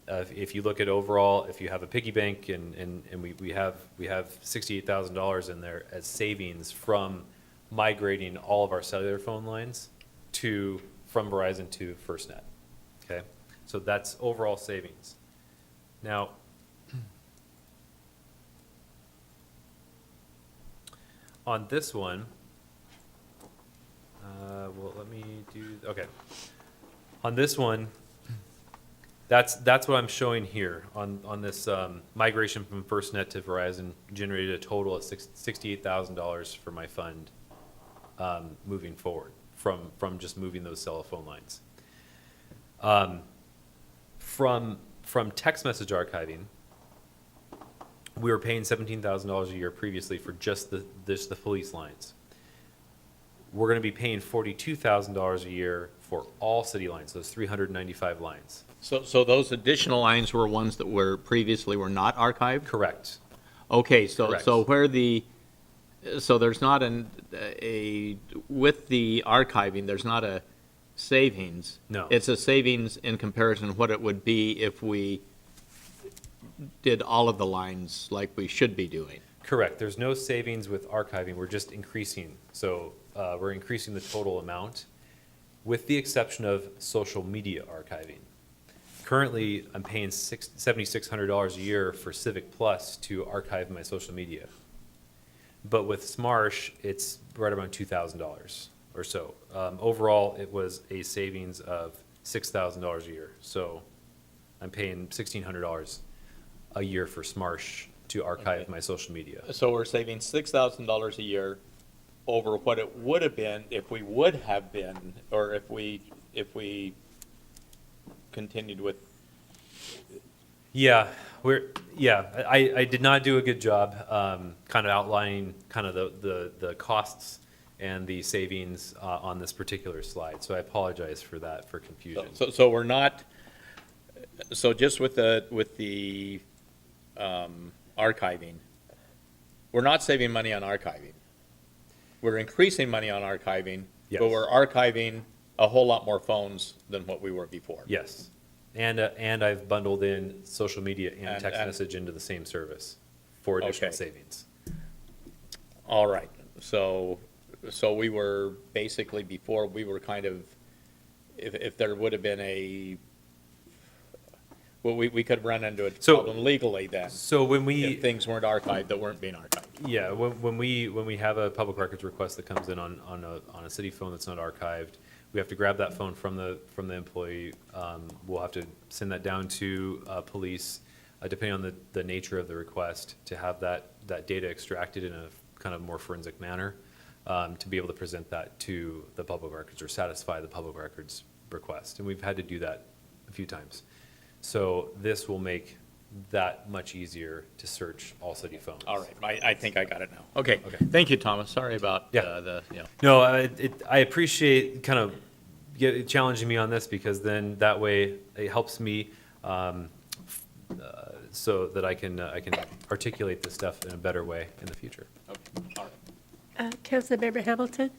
if you look at overall, if you have a piggy bank and we have $68,000 in there as savings from migrating all of our cellular phone lines from Verizon to FirstNet. Okay, so that's overall savings. Now, on this one, well, let me do, okay. On this one, that's what I'm showing here on this migration from FirstNet to Verizon generated a total of $68,000 for my fund moving forward from just moving those cell phone lines. From text message archiving, we were paying $17,000 a year previously for just the police lines. We're going to be paying $42,000 a year for all city lines, those 395 lines. So those additional lines were ones that were previously were not archived? Correct. Okay, Correct. so there's not with the archiving, there's not a savings. No. It's a savings in comparison to what it would be if we did all of the lines like we should be doing. Correct. There's no savings with archiving. We're just increasing. So we're increasing the total amount with the exception of social media archiving. Currently, I'm paying $7,600 a year for Civic Plus to archive my social media. But with Smarsh, it's right around $2,000 or so. Overall, it was a savings of $6,000 a year. So I'm paying $1,600 a year for Smarsh to archive Okay. my social media. So we're saving $6,000 a year over what it would have been if we would have been, or if we continued with. Yeah, I did not do a good job, kind of outlining kind of the costs and the savings, on this particular slide. So I apologize for that, for confusion. So we're not, so just with the archiving, we're not saving money on archiving. We're increasing money on archiving, Yes. but we're archiving a whole lot more phones than what we were before. Yes, and I've bundled in social media and And- text and- message into the same service for additional Okay. savings. All right, so we were basically, before, we were kind of, if there would have been well, we could run into a So- problem legally then, So when we. if things weren't archived that weren't being archived. Yeah, when we have a public records request that comes in on a city phone that's not archived, we have to grab that phone from the employee. We'll have to send that down to police, depending on the nature of the request, to have that data extracted in a kind of more forensic manner, to be able to present that to the public records or satisfy the public records request. And we've had to do that a few times. So this will make that much easier to search all city phones. All right, I think I got it now. Okay, Okay. thank you, Thomas, sorry about Yeah. yeah. No, I appreciate kind of challenging me on this, because then that way it helps me, so that I can articulate this stuff in a better way in the future. Okay, all right. Councilmember Hamilton?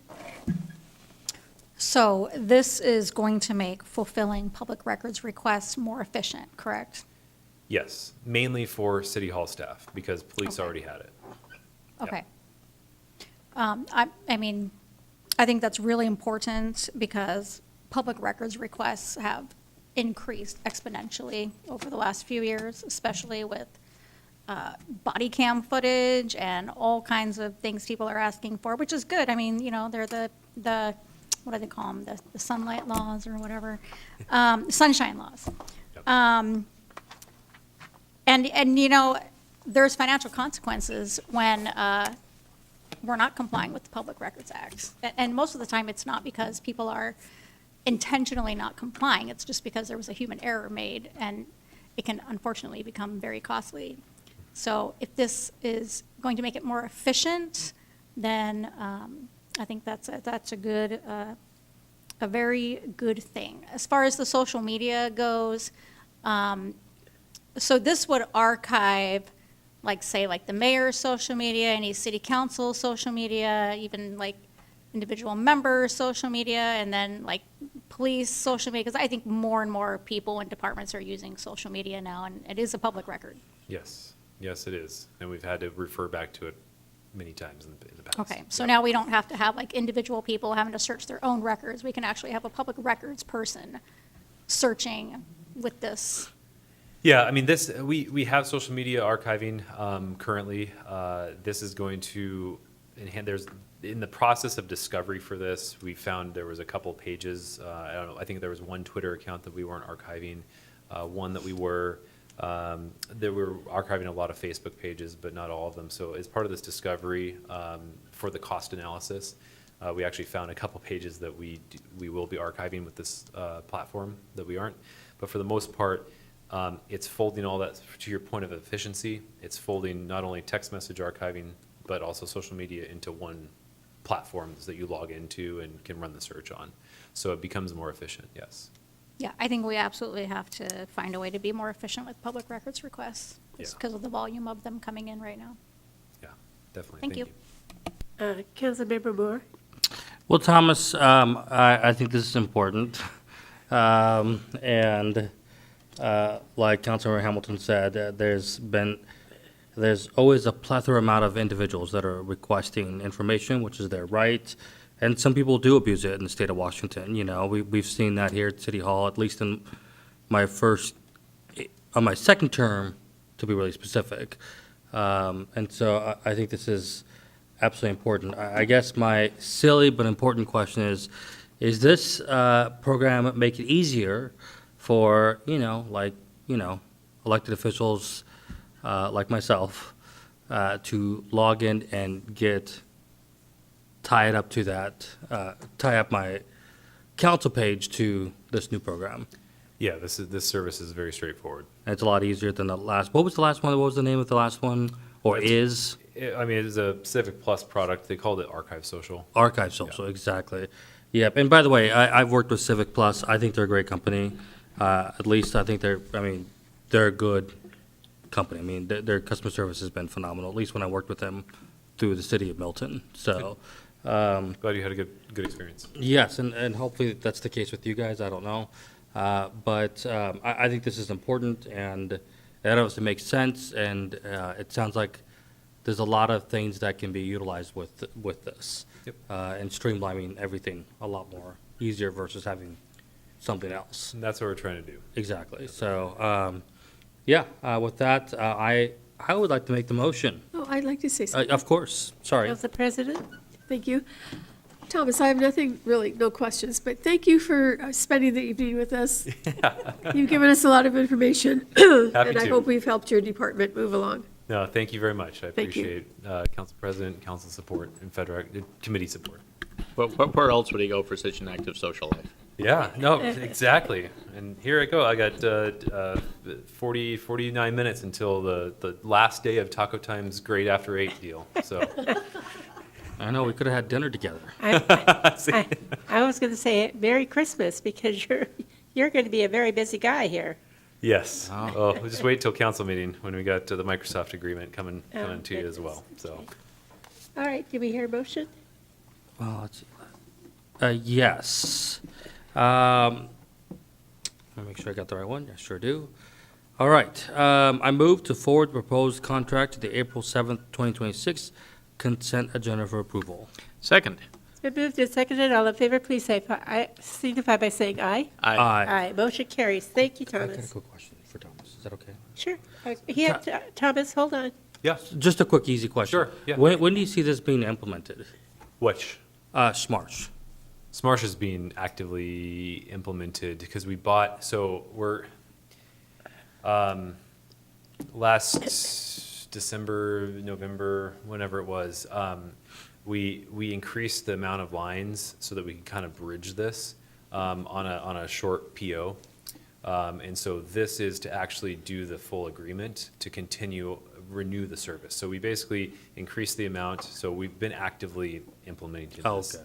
So this is going to make fulfilling public records requests more efficient, correct? Yes, mainly for city hall staff, because police Okay. already had it. Yeah. Okay. I mean, I think that's really important because public records requests have increased exponentially over the last few years, especially with body cam footage and all kinds of things people are asking for, which is good. I mean, you know, they're the what do they call them, the sunlight laws or whatever, sunshine laws. Yep. And you know, there's financial consequences when we're not complying with the Public Records Act. And most of the time, it's not because people are intentionally not complying. It's just because there was a human error made, and it can unfortunately become very costly. So if this is going to make it more efficient, then I think that's a good, a very good thing. As far as the social media goes, so this would archive, like, say, like the mayor's social media, any city council social media, even like individual members' social media, and then like police social media, because I think more and more people and departments are using social media now, and it is a public record. Yes, yes, it is. And we've had to refer back to it many times in the past. Okay, so Yeah. now we don't have to have like individual people having to search their own records. We can actually have a public records person searching with this. Yeah, I mean, we have social media archiving currently. This is going to enhance, in the process of discovery for this, we found there was a couple pages, I don't know, I think there was one Twitter account that we weren't archiving, one that we were archiving a lot of Facebook pages, but not all of them. So as part of this discovery, for the cost analysis, we actually found a couple pages that we will be archiving with this platform that we aren't. But for the most part, it's folding all that, to your point of efficiency, it's folding not only text message archiving, but also social media into one platform that you log into and can run the search on. So it becomes more efficient, yes. Yeah, I think we absolutely have to find a way to be more efficient with public records requests, just Yeah. because of the volume of them coming in right now. Yeah, definitely. Thank you. Councilmember Moore? Well, Thomas, I think this is important. And like Councilmember Hamilton said, there's always a plethora amount of individuals that are requesting information, which is their right. And some people do abuse it in the state of Washington. You know, we've seen that here at City Hall, at least in my my second term, to be really specific. And so I think this is absolutely important. I guess my silly but important question is this program make it easier for, elected officials like myself to log in and tie up my council page to this new program? Yeah, this service is very straightforward. And it's a lot easier than the last. What was the last one? What was the name of the last one? Or is? I mean, it is a Civic Plus product. They called it Archive Social. Archive Social, exactly. Yep. And by the way, I've worked with Civic Plus. I think they're a great company. At least I think they're a good company. I mean, their customer service has been phenomenal, at least when I worked with them through the city of Milton. So, Glad you had a good experience. yes, and hopefully that's the case with you guys. I don't know. But I think this is important, and it obviously makes sense, and it sounds like there's a lot of things that can be utilized with this. Yep. And streamlining everything a lot more easier versus having something else. And that's what we're trying to do. Exactly. So, with that, I would like to make the motion. Oh, I'd like to say something. Of course, sorry. Council President? Thank you. Thomas, I have no questions, but thank you for spending the evening with us. You've given us a lot of information. And I to. hope we've helped your department move along. No, thank you very much. I Thank you. appreciate Council President, council support, and federal committee support. But where else would he go for such an active social life? Yeah, no, exactly. And here I go. I got 49 minutes until the last day of Taco Time's Great After 8 deal. So I know, we could have had dinner together. I was going to say Merry Christmas, because you're going to be a very busy guy here. yes. Oh, we'll just wait till council meeting when we got the Microsoft agreement coming to you as well. So All right, do we hear a motion? Well, let's see. Yes. Let me make sure I got the right one. I sure do. All right. I move to forward the proposed contract to the April 7th, 2026 consent agenda for approval. Second. It's been moved and seconded. All in favor, please signify by saying aye. Aye. Motion carries. Thank you, I got a Thomas. quick question for Thomas. Is that okay? Sure. Thomas, hold on. yeah, Just a quick, easy question. Sure, yeah. When do you see this being implemented? which Smarsh. Smarsh is being actively implemented because we bought. So we're last December, November, whenever it was. We increased the amount of lines so that we can kind of bridge this on a short PO. And so this is to actually do the full agreement to renew the service. So we basically increased the amount, so we've been actively implementing this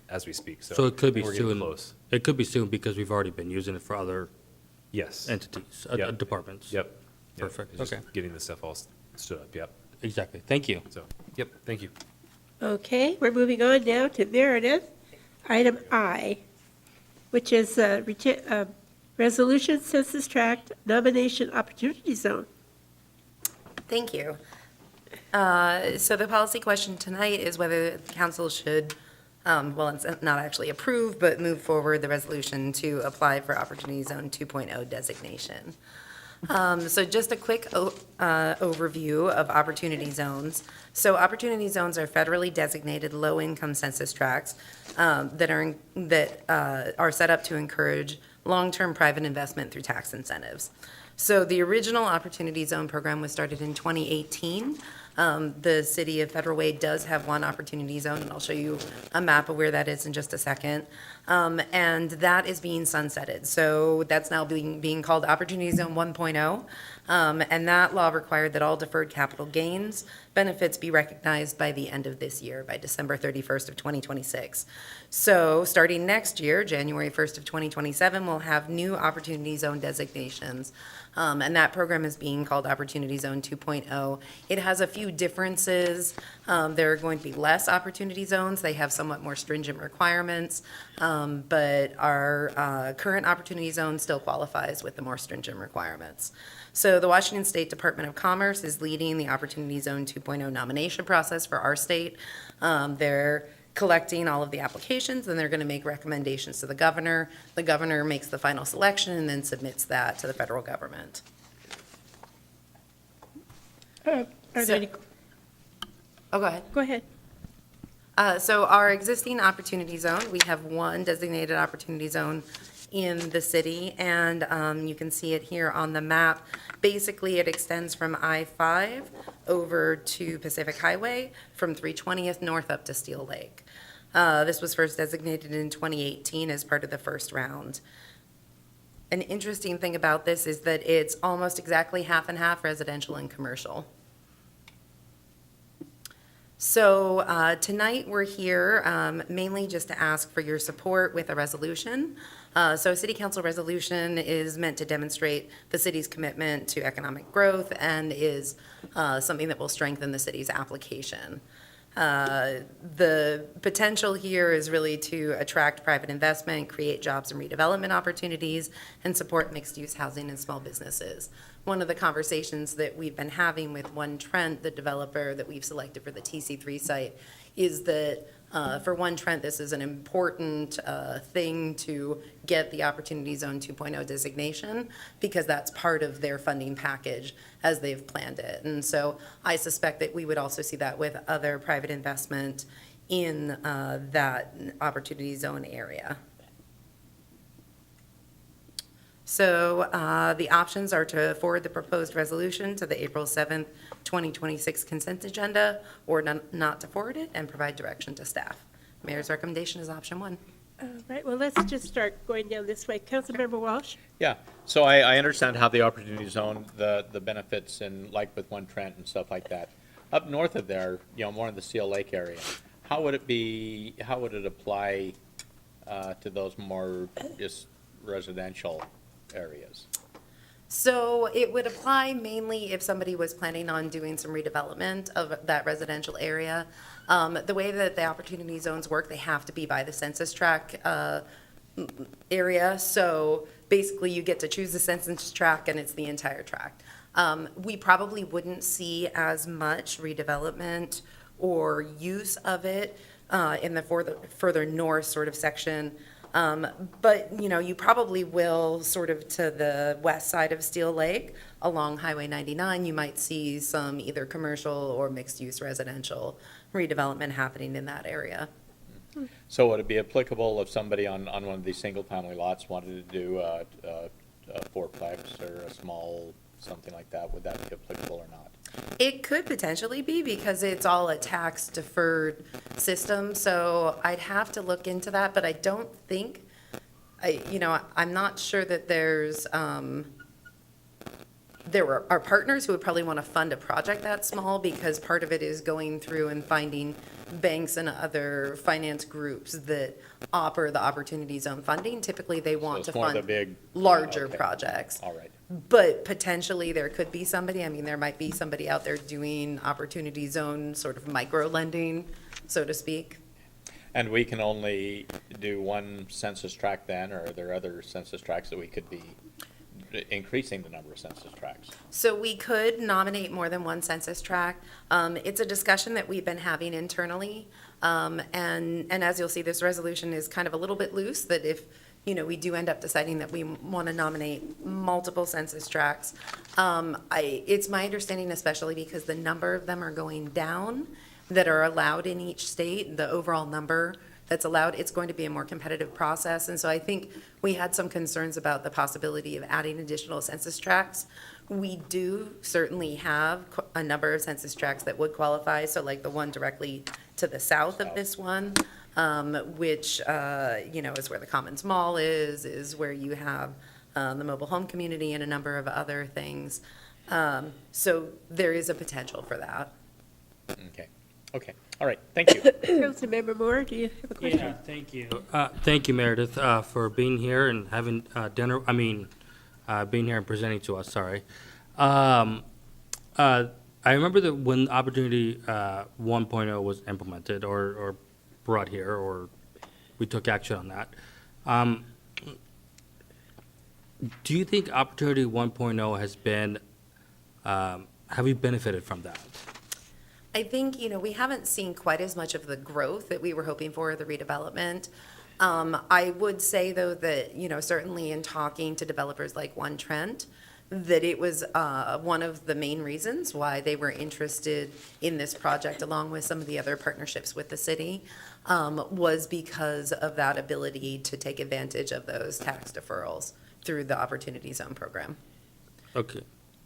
as we speak. So it could be we're getting soon. close. It could be soon because we've already been using it for other Yes. entities, Yep. departments. Yep. Perfect. It's just Okay. getting this stuff all stood up. Yep. Exactly. Thank you. So, yep, thank you. Okay, we're moving on now to Meredith. Item I, which is Resolution Census Tract Nomination Opportunity Zone. Thank you. So the policy question tonight is whether the council should, it's not actually approve, but move forward the resolution to apply for Opportunity Zone 2.0 designation. So just a quick overview of opportunity zones. So opportunity zones are federally designated low-income census tracts that are set up to encourage long-term private investment through tax incentives. So the original Opportunity Zone program was started in 2018. The city of Federal Way does have one opportunity zone, and I'll show you a map of where that is in just a second. And that is being sunsetted. So that's now being called Opportunity Zone 1.0. And that law required that all deferred capital gains benefits be recognized by the end of this year, by December 31st of 2026. So starting next year, January 1st of 2027, we'll have new Opportunity Zone designations. And that program is being called Opportunity Zone 2.0. It has a few differences. There are going to be less opportunity zones. They have somewhat more stringent requirements. But our current opportunity zone still qualifies with the more stringent requirements. So the Washington State Department of Commerce is leading the Opportunity Zone 2.0 nomination process for our state. They're collecting all of the applications, and they're going to make recommendations to the governor. The governor makes the final selection and then submits that to the federal government. Are there any, Oh, go ahead. go ahead. So our existing opportunity zone, we have one designated opportunity zone in the city, and you can see it here on the map. Basically, it extends from I-5 over to Pacific Highway, from 320th north up to Steel Lake. This was first designated in 2018 as part of the first round. An interesting thing about this is that it's almost exactly half and half residential and commercial. So tonight, we're here mainly just to ask for your support with a resolution. So a city council resolution is meant to demonstrate the city's commitment to economic growth and is something that will strengthen the city's application. The potential here is really to attract private investment, create jobs and redevelopment opportunities, and support mixed-use housing and small businesses. One of the conversations that we've been having with One Trent, the developer that we've selected for the TC3 site, is that for One Trent, this is an important thing to get the Opportunity Zone 2.0 designation, because that's part of their funding package as they've planned it. And so I suspect that we would also see that with other private investment in that Opportunity Zone area. So the options are to forward the proposed resolution to the April 7th, 2026 consent agenda, or not to forward it and provide direction to staff. Mayor's recommendation is option one. All right, well, let's just start going down this way. Councilmember Walsh? Yeah, so I understand how the Opportunity Zone, the benefits and like with One Trent and stuff like that. Up north of there, more in the Seal Lake area, how would it apply to those more just residential areas? So it would apply mainly if somebody was planning on doing some redevelopment of that residential area. The way that the opportunity zones work, they have to be by the census tract area. So basically, you get to choose the census tract, and it's the entire tract. We probably wouldn't see as much redevelopment or use of it in the further north sort of section. But, you probably will sort of to the west side of Steel Lake along Highway 99, you might see some either commercial or mixed-use residential redevelopment happening in that area. So would it be applicable if somebody on one of these single-family lots wanted to do a fourplex or a small, something like that? Would that be applicable or not? It could potentially be, because it's all a tax-deferred system, so I'd have to look into that, but I don't think, I'm not sure that there are partners who would probably want to fund a project that small, because part of it is going through and finding banks and other finance groups that offer the Opportunity Zone funding. Typically, they want to it's more the fund big larger okay. projects. All right. But potentially, there could be somebody, there might be somebody out there doing Opportunity Zone sort of micro lending, so to speak. And we can only do one census tract then, or are there other census tracts that we could be increasing the number of census tracts? So we could nominate more than one census tract. It's a discussion that we've been having internally. And as you'll see, this resolution is kind of a little bit loose, that if we do end up deciding that we want to nominate multiple census tracts. It's my understanding, especially because the number of them are going down that are allowed in each state, the overall number that's allowed, it's going to be a more competitive process. And so I think we had some concerns about the possibility of adding additional census tracts. We do certainly have a number of census tracts that would qualify, so like the one directly to the south of this one. which, is where the Commons Mall is where you have the mobile home community and a number of other things. So there is a potential for that. Okay, all right, thank you. Councilmember Moore, do you have a question? thank you. Thank you, Meredith, for being here and having dinner, being here and presenting to us, sorry. I remember that when Opportunity 1.0 was implemented or brought here, or we took action on that, do you think Opportunity 1.0 has been, have you benefited from that? I think, we haven't seen quite as much of the growth that we were hoping for, the redevelopment. I would say, though, that, certainly in talking to developers like One Trent, that it was one of the main reasons why they were interested in this project, along with some of the other partnerships with the city, was because of that ability to take advantage of those tax deferrals through the Opportunity Zone program. Okay,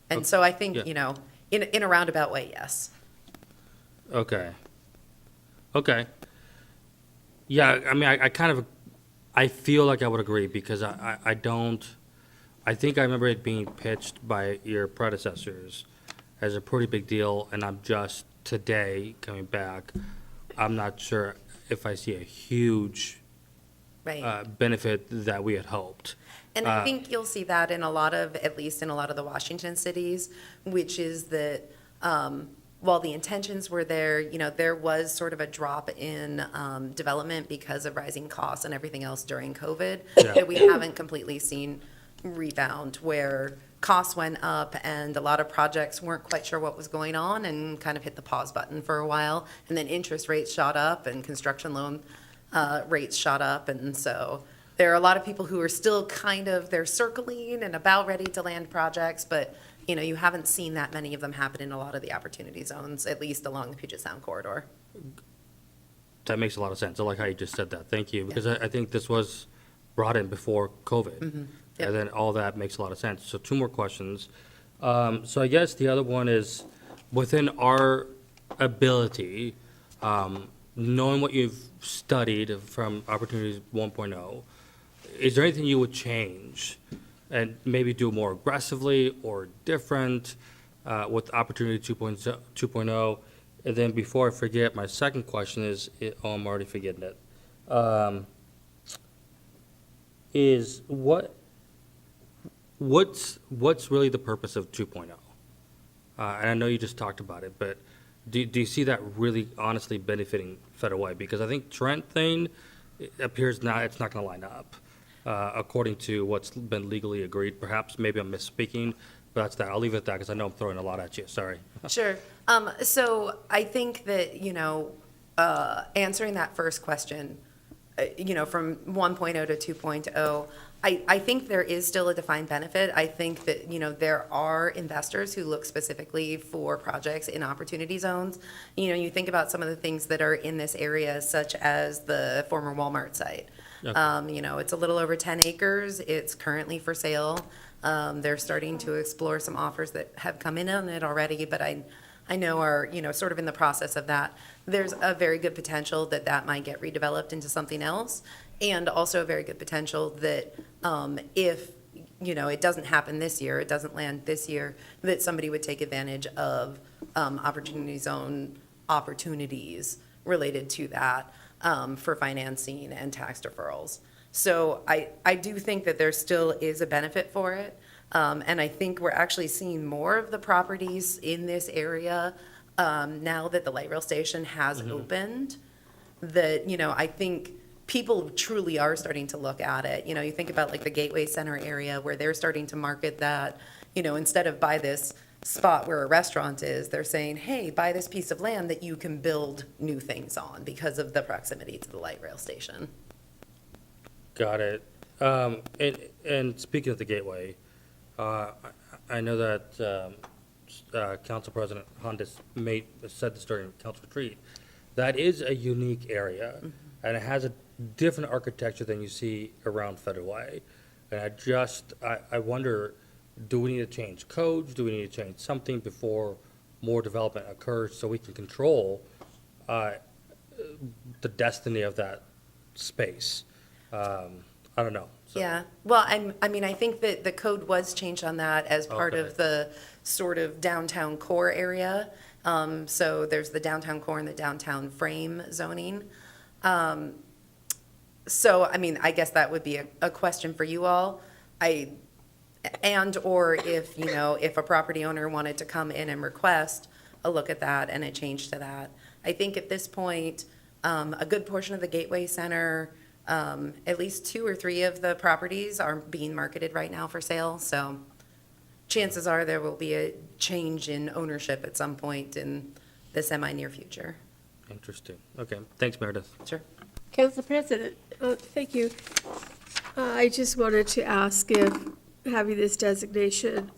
And so I think, Yeah. In a roundabout way, yes. okay. Yeah, I feel like I would agree, because I think I remember it being pitched by your predecessors as a pretty big deal, and I'm just today coming back, I'm not sure if I see a huge Right. benefit that we had hoped. And I think you'll see that in at least in a lot of the Washington cities, which is that while the intentions were there, there was sort of a drop in development because of rising costs and everything else during COVID, Yeah. that we haven't completely seen rebound, where costs went up and a lot of projects weren't quite sure what was going on and kind of hit the pause button for a while. And then interest rates shot up and construction loan rates shot up. And so there are a lot of people who are still they're circling and about ready to land projects, but, you haven't seen that many of them happen in a lot of the opportunity zones, at least along the Puget Sound corridor. That makes a lot of sense. I like how you just said that. Thank you, because I think this was brought in before COVID. Yep. And then all that makes a lot of sense. So 2 more questions. So I guess the other one is, within our ability, knowing what you've studied from Opportunities 1.0, is there anything you would change and maybe do more aggressively or different with Opportunity 2.0? And then before I forget, my second question is, I'm already forgetting it, is what's really the purpose of 2.0? And I know you just talked about it, but do you see that really honestly benefiting Federal Way? Because I think Trent thing, it appears now it's not going to line up, according to what's been legally agreed. Perhaps, maybe I'm misspeaking, but that's that. I'll leave it at that, because I know I'm throwing a lot at you. Sorry. Sure. So I think that, answering that first question, from 1.0 to 2.0, I think there is still a defined benefit. I think that, there are investors who look specifically for projects in opportunity zones. You think about some of the things that are in this area, such as the former Walmart site. Okay. It's a little over 10 acres. It's currently for sale. They're starting to explore some offers that have come in on it already, but I know are, sort of in the process of that. There's a very good potential that that might get redeveloped into something else, and also a very good potential that if, it doesn't happen this year, it doesn't land this year, that somebody would take advantage of opportunity zone opportunities related to that for financing and tax deferrals. So I do think that there still is a benefit for it. And I think we're actually seeing more of the properties in this area now that the light rail station has opened, that, I think people truly are starting to look at it. You think about like the Gateway Center area where they're starting to market that, instead of buy this spot where a restaurant is, they're saying, hey, buy this piece of land that you can build new things on because of the proximity to the light rail station. Got it. And speaking of the Gateway, I know that Council President Hunt has said this during Council Retreat. That is a unique area, and it has a different architecture than you see around Federal Way. And I wonder, do we need to change codes? Do we need to change something before more development occurs so we can control the destiny of that space. I don't know. So- Yeah, well, I mean, I think that the code was changed on that as part Okay. of the sort of downtown core area. So there's the downtown core and the downtown frame zoning. So, I mean, I guess that would be a question for you all. And/or if, you know, if a property owner wanted to come in and request a look at that and a change to that. I think at this point, a good portion of the Gateway Center, at least 2 or 3 of the properties are being marketed right now for sale. So chances are there will be a change in ownership at some point in the semi-near future. Interesting. Okay, thanks, Meredith. Sure. Council President, Thank you. I just wanted to ask if having this designation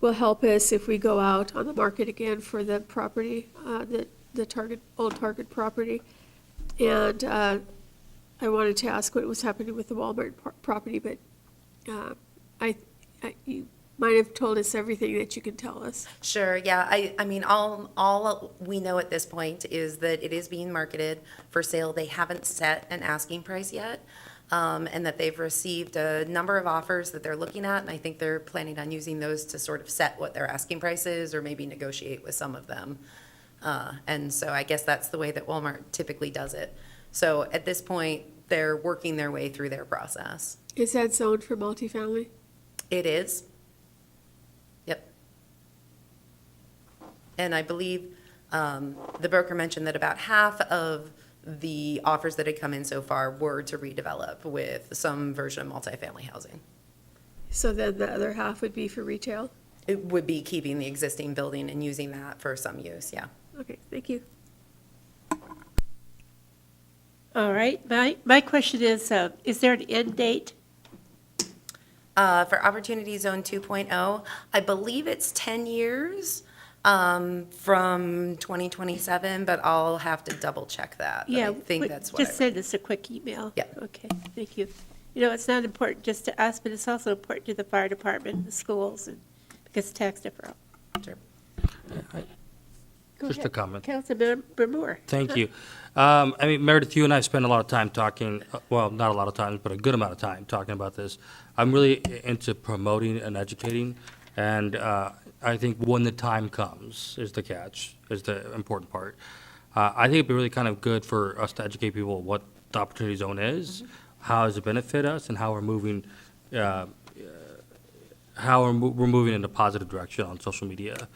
will help us if we go out on the market again for the property, the Target, old Target property. And I wanted to ask what was happening with the Walmart property, but you might have told us everything that you can tell us. Sure, yeah, I mean, all we know at this point is that it is being marketed for sale. They haven't set an asking price yet, and that they've received a number of offers that they're looking at, and I think they're planning on using those to sort of set what their asking price is, or maybe negotiate with some of them. And so I guess that's the way that Walmart typically does it. So at this point, they're working their way through their process. Is that zoned for multifamily? It is. Yep. And I believe the broker mentioned that about half of the offers that had come in so far were to redevelop with some version of multifamily housing. So then the other half would be for retail? It would be keeping the existing building and using that for some use, yeah. Okay, thank you. all right, my question is there an end date? For Opportunity Zone 2.0, I believe it's 10 years from 2027, but I'll have to double check that. But Yeah. I think but that's what I Just send us a quick email. Yeah. Okay, thank you. You know, it's not important just to us, but it's also important to the fire department, the schools, and because tax deferral. Sure. Go Just a ahead. comment. Councilmember Moore. Thank you. I mean, Meredith, you and I spend a lot of time talking, well, not a lot of time, but a good amount of time talking about this. I'm really into promoting and educating, and I think when the time comes is the catch, is the important part. I think it'd be really kind of good for us to educate people what the Opportunity Zone is, how does it benefit us, and how we're moving, we're moving in a positive direction on social media.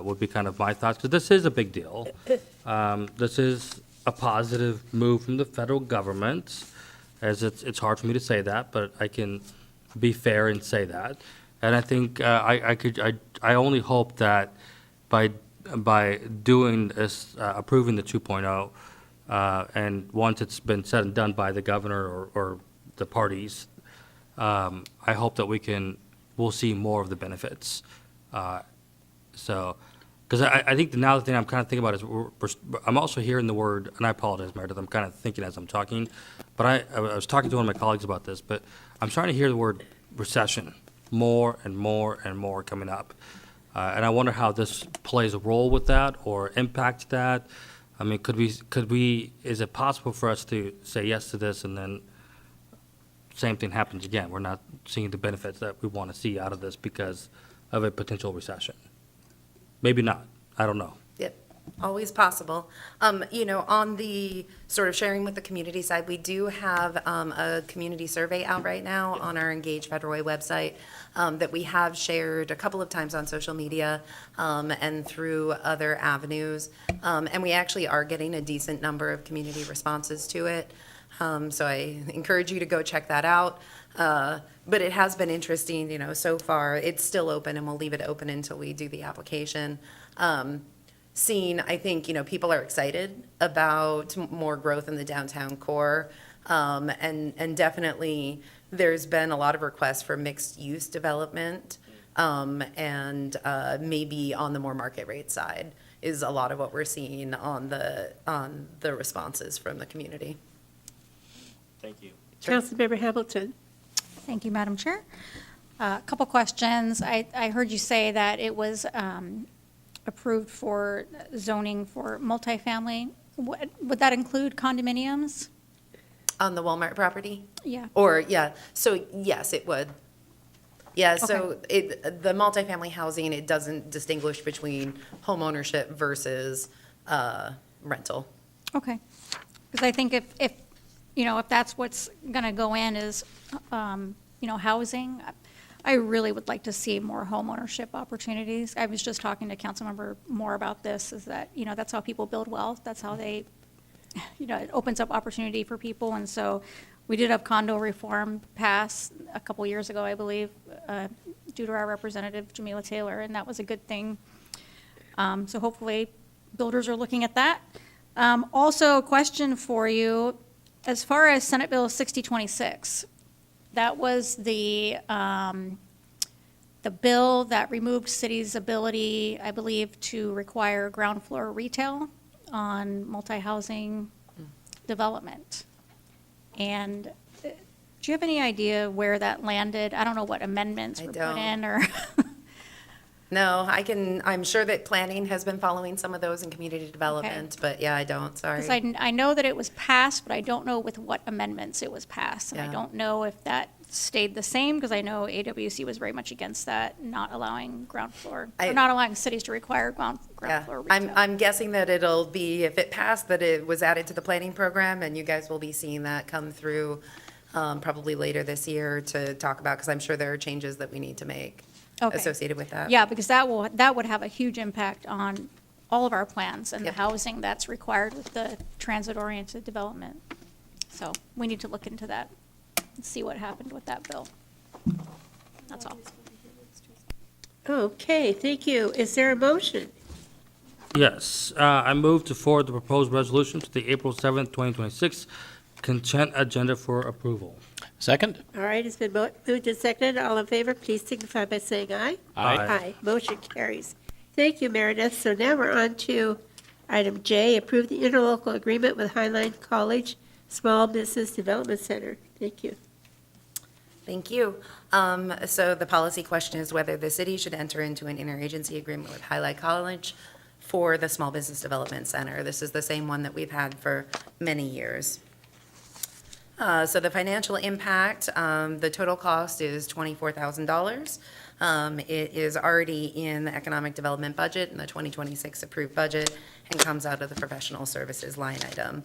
Would be kind of my thoughts, because this is a big deal. This is a positive move from the federal government, as it's hard for me to say that, but I can be fair and say that. And I think I only hope that by doing this, approving the 2.0, and once it's been said and done by the governor or the parties, I hope that we'll see more of the benefits. So, because I think now the thing I'm kind of thinking about is I'm also hearing the word, and I apologize, Meredith, I'm kind of thinking as I'm talking, but I was talking to one of my colleagues about this, but I'm starting to hear the word recession more and more and more coming up. And I wonder how this plays a role with that or impacts that. I mean, is it possible for us to say yes to this and then same thing happens again? We're not seeing the benefits that we want to see out of this because of a potential recession. Maybe not. I don't know. Yep, always possible. You know, on the sort of sharing with the community side, we do have a community survey out right now on our Engage Federal Way website that we have shared a couple of times on social media and through other avenues. And we actually are getting a decent number of community responses to it. So I encourage you to go check that out. But it has been interesting, you know, so far. It's still open, and we'll leave it open until we do the application. Seeing, I think, you know, people are excited about more growth in the downtown core. And definitely, there's been a lot of requests for mixed-use development. And maybe on the more market rate side is a lot of what we're seeing on the responses from the community. Thank you. Councilmember Hamilton. Thank you, Madam Chair. A couple questions. I heard you say that it was approved for zoning for multifamily. Would that include condominiums? On the Walmart property? Yeah. Or, yeah, so yes, it would. Yeah, so the multifamily housing, it doesn't distinguish between home ownership versus rental. Okay. Because I think if, you know, if that's what's going to go in is, you know, housing, I really would like to see more home ownership opportunities. I was just talking to Councilmember Moore about this, is that, you know, that's how people build wealth. That's how they, you know, it opens up opportunity for people. And so we did have condo reform pass a couple years ago, I believe, due to our representative, Jamila Taylor, and that was a good thing. So hopefully builders are looking at that. Also, a question for you, as far as Senate Bill 6026, that was the bill that removed cities' ability, I believe, to require ground floor retail on multi-housing development. And do you have any idea where that landed? I don't know what amendments I were don't. put in, or, No, I'm sure that planning has been following some of those in community development, but yeah, I don't, sorry. because I know that it was passed, but I don't know with what amendments it was passed. And I Yeah. don't know if that stayed the same, because I know AWC was very much against that, not allowing ground floor, or not allowing cities to require ground Yeah, floor retail. I'm guessing that it'll be, if it passed, that it was added to the planning program, and you guys will be seeing that come through probably later this year to talk about, because I'm sure there are changes that we need to make Okay. associated with that. Yeah, because that would have a huge impact on all of our plans and the Yep. housing that's required with the transit-oriented development. So we need to look into that and see what happened with that bill. That's all. Okay, thank you. Is there a motion? Yes, I move to forward the proposed resolution to the April 7th, 2026 consent agenda for approval. Second? All right, it's been moved and seconded. All in favor, please signify by saying aye. Aye. Aye. Motion carries. Thank you, Meredith. So now we're on to item J, approve the interlocal agreement with Highline College Small Business Development Center. Thank you. Thank you. So the policy question is whether the city should enter into an interagency agreement with Highlight College for the Small Business Development Center. This is the same one that we've had for many years. So the financial impact, the total cost is $24,000. It is already in the economic development budget and the 2026 approved budget and comes out of the professional services line item.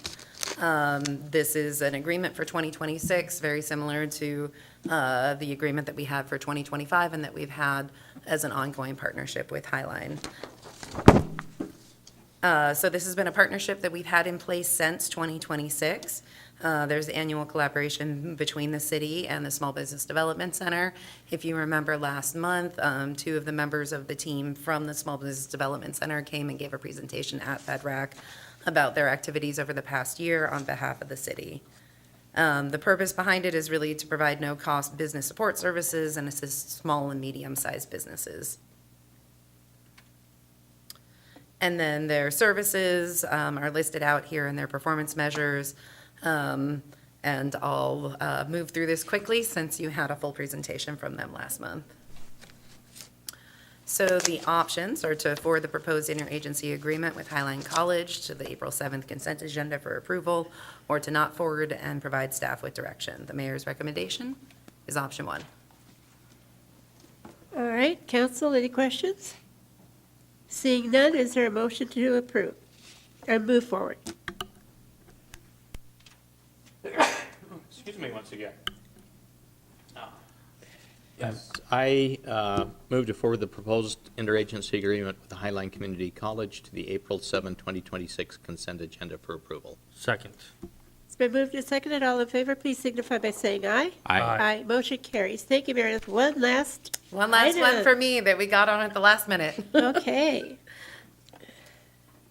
This is an agreement for 2026, very similar to the agreement that we had for 2025 and that we've had as an ongoing partnership with Highline. So this has been a partnership that we've had in place since 2026. There's annual collaboration between the city and the Small Business Development Center. If you remember last month, two of the members of the team from the Small Business Development Center came and gave a presentation at FedRAC about their activities over the past year on behalf of the city. The purpose behind it is really to provide no-cost business support services and assist small and medium-sized businesses. And then their services are listed out here in their performance measures. And I'll move through this quickly since you had a full presentation from them last month. So the options are to forward the proposed interagency agreement with Highline College to the April 7th consent agenda for approval, or to not forward and provide staff with direction. The mayor's recommendation is option 1. All right, council, any questions? Seeing none, is there a motion to approve or move forward? Excuse me once again. Yes, I move to forward the proposed interagency agreement with the Highline Community College to the April 7, 2026 consent agenda for approval. Second. It's been moved and seconded. All in favor, please signify by saying aye. Aye. Aye. Motion carries. Thank you, Meredith. One last One last one item. for me that we got on at the last minute. Okay.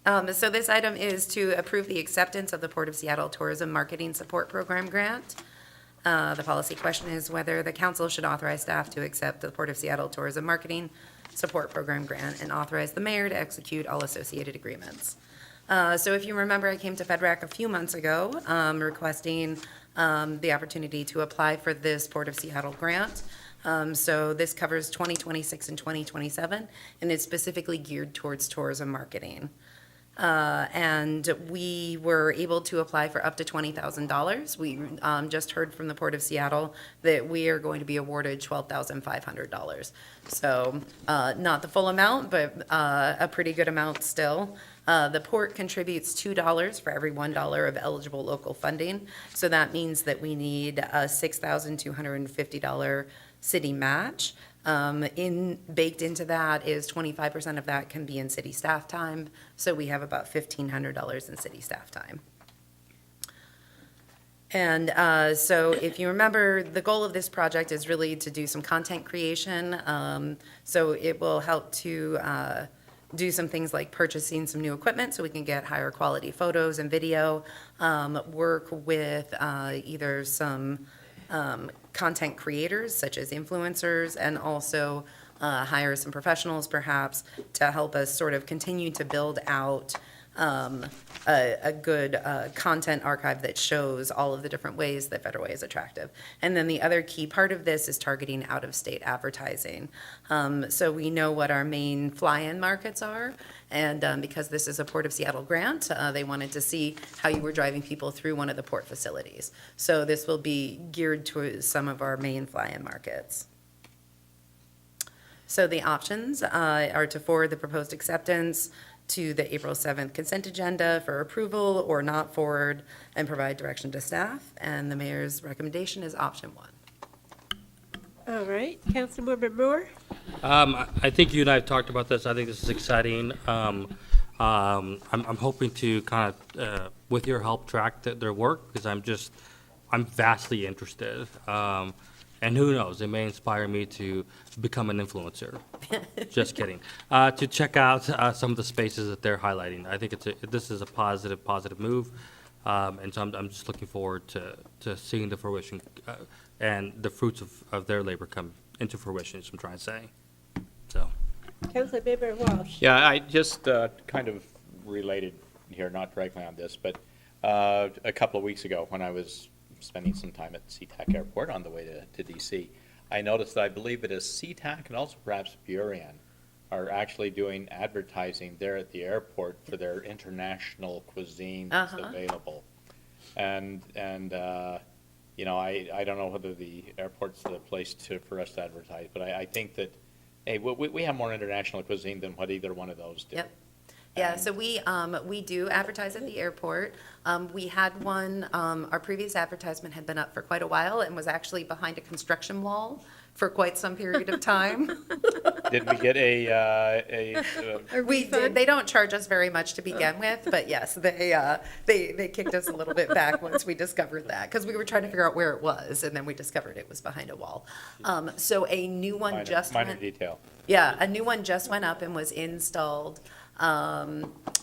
So this item is to approve the acceptance of the Port of Seattle Tourism Marketing Support Program grant. The policy question is whether the council should authorize staff to accept the Port of Seattle Tourism Marketing Support Program grant and authorize the mayor to execute all associated agreements. So if you remember, I came to FedRAC a few months ago requesting the opportunity to apply for this Port of Seattle grant. So this covers 2026 and 2027, and it's specifically geared towards tourism marketing. And we were able to apply for up to $20,000. We just heard from the Port of Seattle that we are going to be awarded $12,500. So not the full amount, but a pretty good amount still. The port contributes $2 for every $1 of eligible local funding. So that means that we need a $6,250 city match. Baked into that is 25% of that can be in city staff time, so we have about $1,500 in city staff time. And so if you remember, the goal of this project is really to do some content creation. So it will help to do some things like purchasing some new equipment so we can get higher quality photos and video, work with either some content creators such as influencers, and also hire some professionals perhaps to help us sort of continue to build out a good content archive that shows all of the different ways that Federal Way is attractive. And then the other key part of this is targeting out-of-state advertising. So we know what our main fly-in markets are, and because this is a Port of Seattle grant, they wanted to see how you were driving people through one of the port facilities. So this will be geared to some of our main fly-in markets. So the options are to forward the proposed acceptance to the April 7th consent agenda for approval or not forward and provide direction to staff. And the mayor's recommendation is option 1. All right, Councilmember Moore? I think you and I have talked about this. I think this is exciting. I'm hoping to kind of, with your help, track their work, because I'm vastly interested. And who knows, it may inspire me to become an influencer. Just kidding. To check out some of the spaces that they're highlighting. I think this is a positive move. And so I'm just looking forward to seeing the fruition and the fruits of their labor come into fruition, is what I'm trying to say. So. Councilmember Walsh? Yeah, I just kind of related here, not directly on this, but a couple of weeks ago when I was spending some time at SeaTac Airport on the way to DC, I noticed that I believe it is SeaTac and also perhaps Burien are actually doing advertising there at the airport for their international cuisine that's available. And you know, I don't know whether the airport's the place for us to advertise, but I think that, hey, we have more international cuisine than what either one of those do. Yep. Yeah, so we do advertise at the airport. We had one, our previous advertisement had been up for quite a while and was actually behind a construction wall for quite some period of time. Did we get a They don't charge us very much to begin with, but yes, they kicked us a little bit back once we discovered that, because we were trying to figure out where it was, and then we discovered it was behind a wall. So a new one minor detail? Yeah, a new one just went up and was installed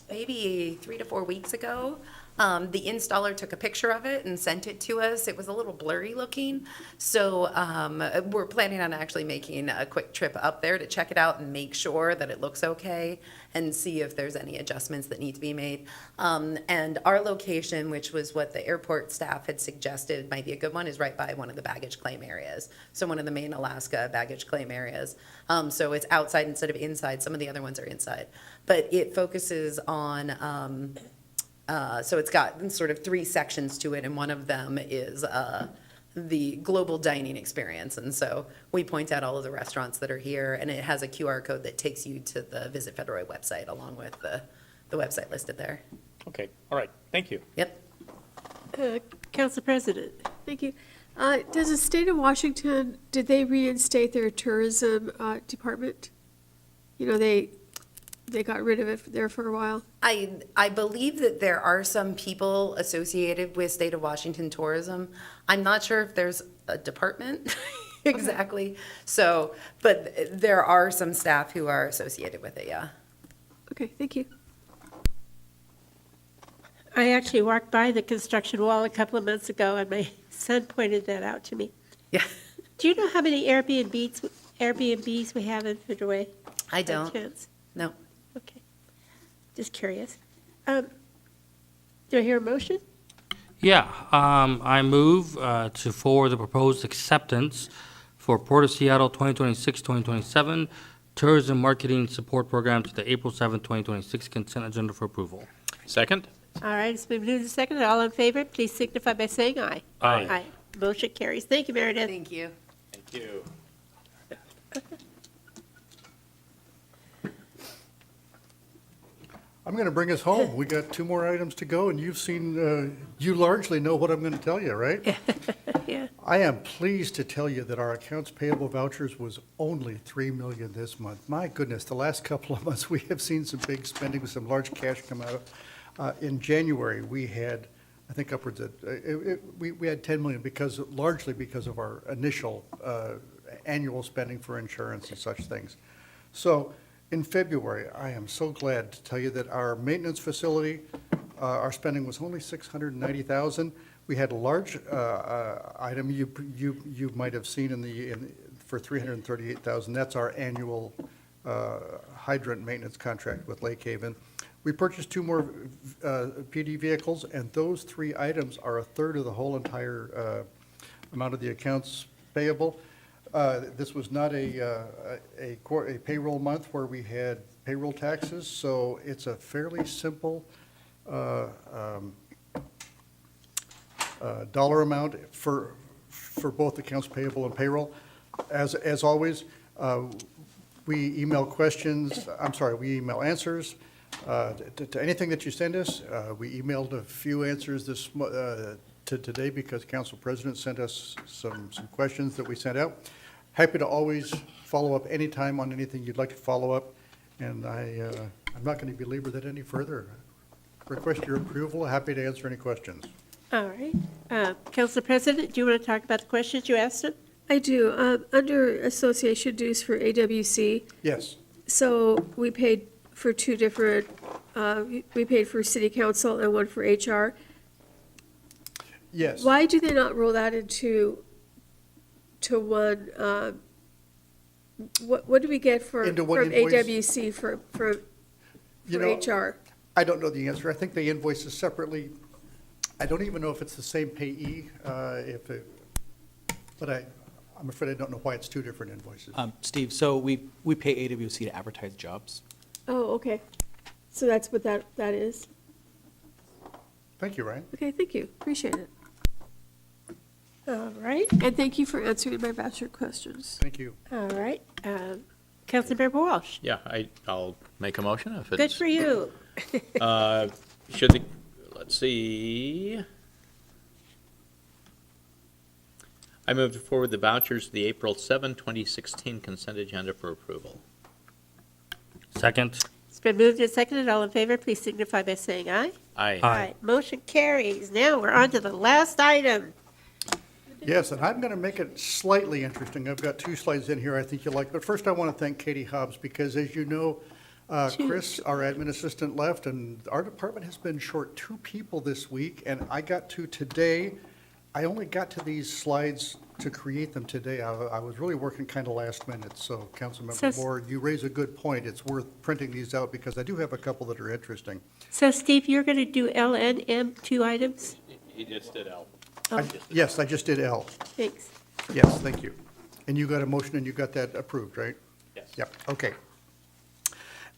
maybe 3 to 4 weeks ago. The installer took a picture of it and sent it to us. It was a little blurry looking. So we're planning on actually making a quick trip up there to check it out and make sure that it looks okay and see if there's any adjustments that need to be made. And our location, which was what the airport staff had suggested might be a good one, is right by one of the baggage claim areas. So one of the main Alaska baggage claim areas. So it's outside instead of inside. Some of the other ones are inside. But it focuses on so it's got sort of 3 sections to it, and one of them is the global dining experience. And so we point out all of the restaurants that are here, and it has a QR code that takes you to the Visit Federal Way website along with the website listed there. Okay, all right, thank you. Yep. Council President? Thank you. Does the state of Washington, did they reinstate their tourism department? You know, they got rid of it there for a while. I believe that there are some people associated with State of Washington tourism. I'm not sure if there's a department exactly. So, but there are some staff who are associated with it, yeah. Okay, thank you. I actually walked by the construction wall a couple of months ago, and my son pointed that out to me. Yeah. Do you know how many Airbnbs we have in Federal Way? I By don't. chance? No. Okay, just curious. Do I hear a motion? Yeah, I move to forward the proposed acceptance for Port of Seattle 2026-2027 Tourism Marketing Support Program to the April 7, 2026 consent agenda for approval. Second? All right, it's been moved and seconded. All in favor, please signify by saying aye. Aye. Motion carries. Thank you, Meredith. Thank you. Thank you. I'm going to bring us home. We got two more items to go, and you've seen, you largely know what I'm going to tell you, right? Yeah. I am pleased to tell you that our accounts payable vouchers was only $3 million this month. My goodness, the last couple of months, we have seen some big spending, some large cash come out. In January, we had, I think upwards of, we had 10 million largely because of our initial annual spending for insurance and such things. So in February, I am so glad to tell you that our maintenance facility, our spending was only 690,000. We had a large item you might have seen for 338,000. That's our annual hydrant maintenance contract with Lake Haven. We purchased two more PD vehicles, and those three items are a third of the whole entire amount of the accounts payable. This was not a payroll month where we had payroll taxes, so it's a fairly simple dollar amount for both accounts payable and payroll. As always, we email answers to anything that you send us. We emailed a few answers to today because Council President sent us some questions that we sent out. Happy to always follow up anytime on anything you'd like to follow up, and I'm not going to belabor that any further. Request your approval. Happy to answer any questions. All right. Council President, do you want to talk about the questions you asked him? I do. Under association dues for AWC, Yes. so we paid for two different, we paid for city council and one for HR. Yes. Why do they not roll that into one, what do we get from Into one invoice? AWC for You know, HR? I don't know the answer. I think they invoice us separately. I don't even know if it's the same payee, but I'm afraid I don't know why it's two different invoices. Steve, so we pay AWC to advertise jobs. Oh, okay. So that's what that is? Thank you, Ryan. Okay, thank you. Appreciate it. All right. And thank you for answering my voucher questions. Thank you. All right. Councilmember Walsh. Yeah, I'll make a motion if it's. Good for you. Let's see. I move to forward the vouchers to the April 7, 2016 consent agenda for approval. Second. It's been moved and seconded. All in favor, please signify by saying aye. Aye. Motion carries. Now we're on to the last item. Yes, and I'm going to make it slightly interesting. I've got two slides in here I think you'll like. But first, I want to thank Katie Hobbs because, as you know, Chris, our admin assistant, left, and our department has been short two people this week, and I got to today. I only got to these slides to create them today. I was really working kind of last minute, so Councilmember Moore, you raise a good point. It's worth printing these out because I do have a couple that are interesting. So Steve, you're going to do L and M, two items? He just did L. Yes, I just did L. Thanks. Yes, thank you. And you got a motion and you got that approved, right? Yes. Yep, okay.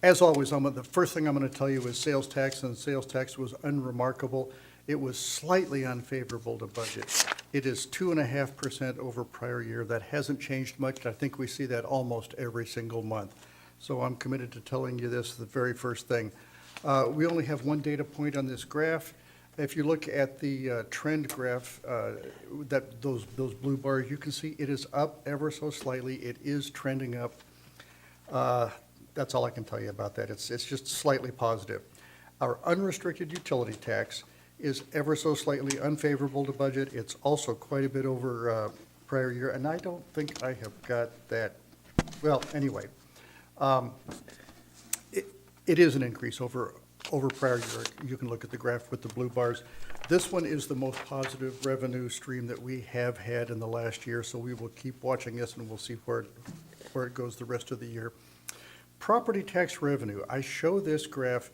As always, the first thing I'm going to tell you is sales tax, and sales tax was unremarkable. It was slightly unfavorable to budget. It is 2.5% over prior year. That hasn't changed much. I think we see that almost every single month. So I'm committed to telling you this, the very first thing. We only have one data point on this graph. If you look at the trend graph, those blue bars, you can see it is up ever so slightly. It is trending up. That's all I can tell you about that. It's just slightly positive. Our unrestricted utility tax is ever so slightly unfavorable to budget. It's also quite a bit over prior year, and I don't think I have got that. Well, anyway, it is an increase over prior year. You can look at the graph with the blue bars. This one is the most positive revenue stream that we have had in the last year, so we will keep watching this and we'll see where it goes the rest of the year. Property tax revenue, I show this graph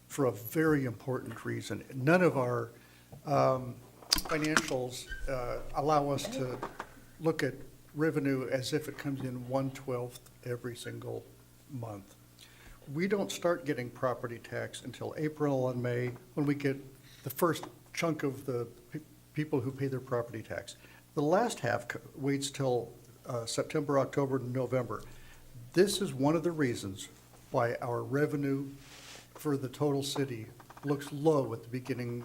for a very important reason. None of our financials allow us to look at revenue as if it comes in 1/12 every single month. We don't start getting property tax until April and May, when we get the first chunk of the people who pay their property tax. The last half waits till September, October, and November. This is one of the reasons why our revenue for the total city looks low at the beginning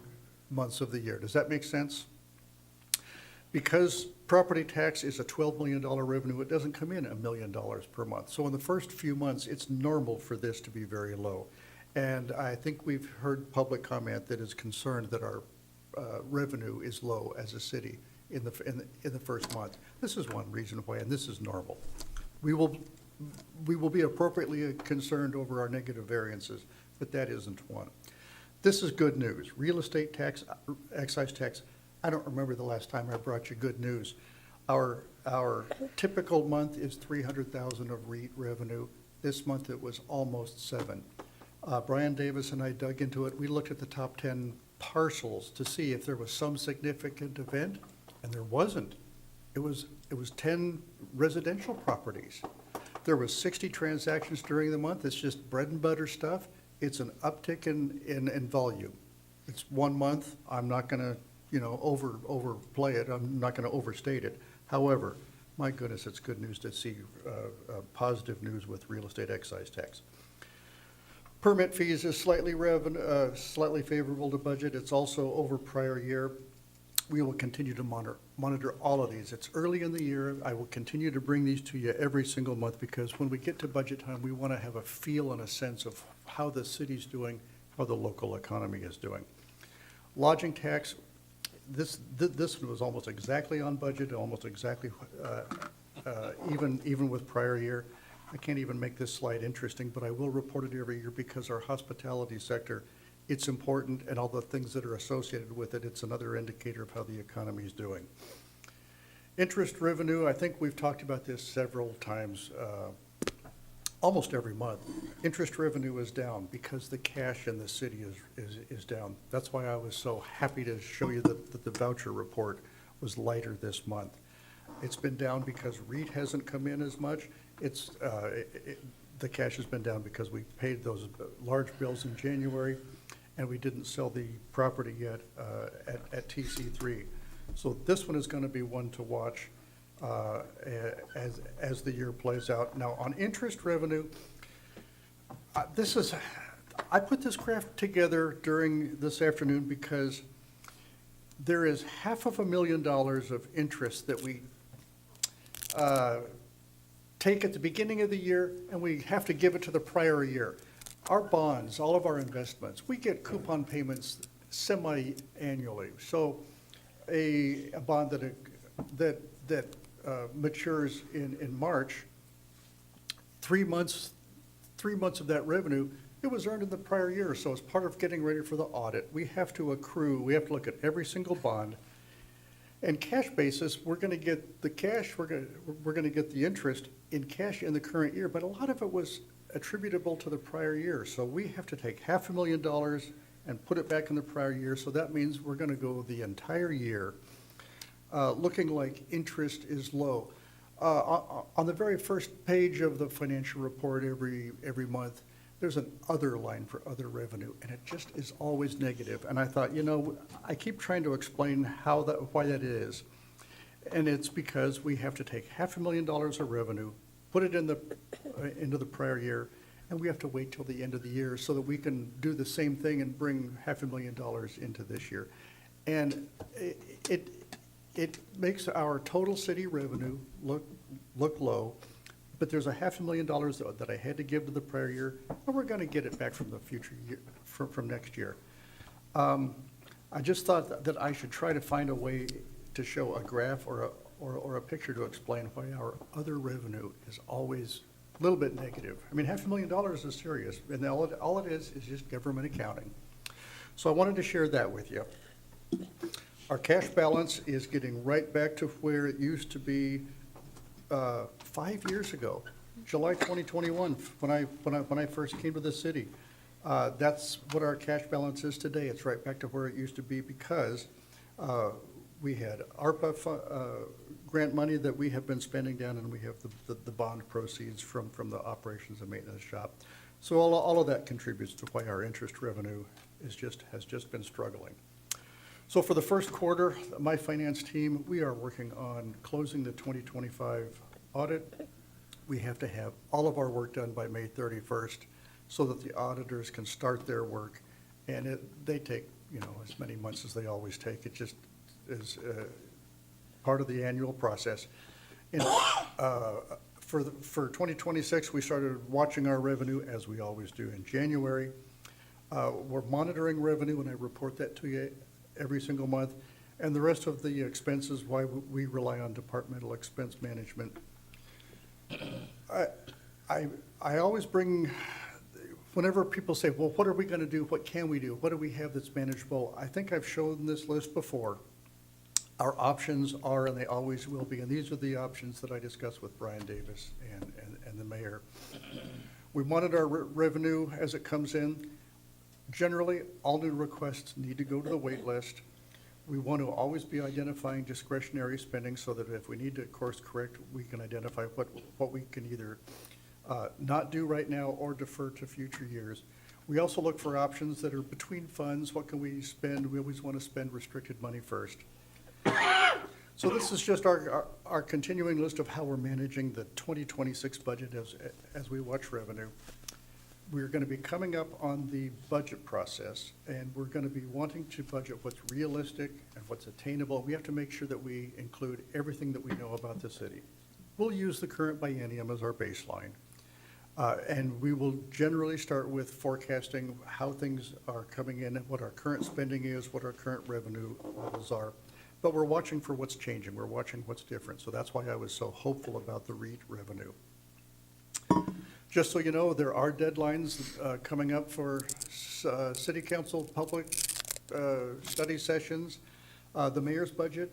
months of the year. Does that make sense? Because property tax is a $12 million revenue, it doesn't come in $1 million per month. So in the first few months, it's normal for this to be very low. And I think we've heard public comment that is concerned that our revenue is low as a city in the first month. This is one reason why, and this is normal. We will be appropriately concerned over our negative variances, but that isn't one. This is good news. Real estate tax, excise tax, I don't remember the last time I brought you good news. Our typical month is 300,000 of REIT revenue. This month it was almost 7. Brian Davis and I dug into it. We looked at the top 10 parcels to see if there was some significant event, and there wasn't. It was 10 residential properties. There was 60 transactions during the month. It's just bread and butter stuff. It's an uptick in volume. It's 1 month. I'm not going to, overplay it. I'm not going to overstate it. However, my goodness, it's good news to see positive news with real estate excise tax. Permit fees is slightly favorable to budget. It's also over prior year. We will continue to monitor all of these. It's early in the year. I will continue to bring these to you every single month, because when we get to budget time, we want to have a feel and a sense of how the city's doing, how the local economy is doing. Lodging tax, this one was almost exactly on budget, almost exactly even with prior year. I can't even make this slide interesting, but I will report it every year because our hospitality sector, it's important, and all the things that are associated with it, it's another indicator of how the economy is doing. Interest revenue, I think we've talked about this several times, almost every month. Interest revenue is down because the cash in the city is down. That's why I was so happy to show you that the voucher report was lighter this month. It's been down because REIT hasn't come in as much. The cash has been down because we paid those large bills in January, and we didn't sell the property yet at TC3. So this one is going to be one to watch as the year plays out. Now, on interest revenue, I put this graph together during this afternoon because there is $500,000 of interest that we take at the beginning of the year, and we have to give it to the prior year. Our bonds, all of our investments, we get coupon payments semi-annually. So a bond that matures in March, 3 months of that revenue, it was earned in the prior year. So as part of getting ready for the audit, we have to accrue, we have to look at every single bond. And cash basis, we're going to get the cash, we're going to get the interest in cash in the current year, but a lot of it was attributable to the prior year. So we have to take $500,000 and put it back in the prior year. So that means we're going to go the entire year looking like interest is low. On the very first page of the financial report every month, there's an other line for other revenue, and it just is always negative. And I thought, I keep trying to explain why that is. And it's because we have to take $500,000 of revenue, put it into the prior year, and we have to wait till the end of the year so that we can do the same thing and bring $500,000 into this year. And it makes our total city revenue look low. But there's $500,000 that I had to give to the prior year, and we're going to get it back from the future year, from next year. I just thought that I should try to find a way to show a graph or a picture to explain why our other revenue is always a little bit negative. I mean, $500,000 is serious, and all it is just government accounting. So I wanted to share that with you. Our cash balance is getting right back to where it used to be 5 years ago, July 2021, when I first came to the city. That's what our cash balance is today. It's right back to where it used to be because we had ARPA grant money that we have been spending down, and we have the bond proceeds from the operations and maintenance shop. So all of that contributes to why our interest revenue has just been struggling. So for the first quarter, my finance team, we are working on closing the 2025 audit. We have to have all of our work done by May 31st so that the auditors can start their work. And they take, as many months as they always take. It just is part of the annual process. And for 2026, we started watching our revenue, as we always do in January. We're monitoring revenue, and I report that to you every single month. And the rest of the expenses, why we rely on departmental expense management. I always bring, whenever people say, well, what are we going to do? What can we do? What do we have that's manageable? I think I've shown this list before. Our options are, and they always will be, and these are the options that I discussed with Brian Davis and the mayor. We monitor our revenue as it comes in. Generally, all new requests need to go to the wait list. We want to always be identifying discretionary spending so that if we need to course correct, we can identify what we can either not do right now or defer to future years. We also look for options that are between funds. What can we spend? We always want to spend restricted money first. So this is just our continuing list of how we're managing the 2026 budget as we watch revenue. We're going to be coming up on the budget process, and we're going to be wanting to budget what's realistic and what's attainable. We have to make sure that we include everything that we know about the city. We'll use the current biennium as our baseline. And we will generally start with forecasting how things are coming in, what our current spending is, what our current revenue levels are. But we're watching for what's changing. We're watching what's different. So that's why I was so hopeful about the REIT revenue. Just so you know, there are deadlines coming up for city council public study sessions. The mayor's budget,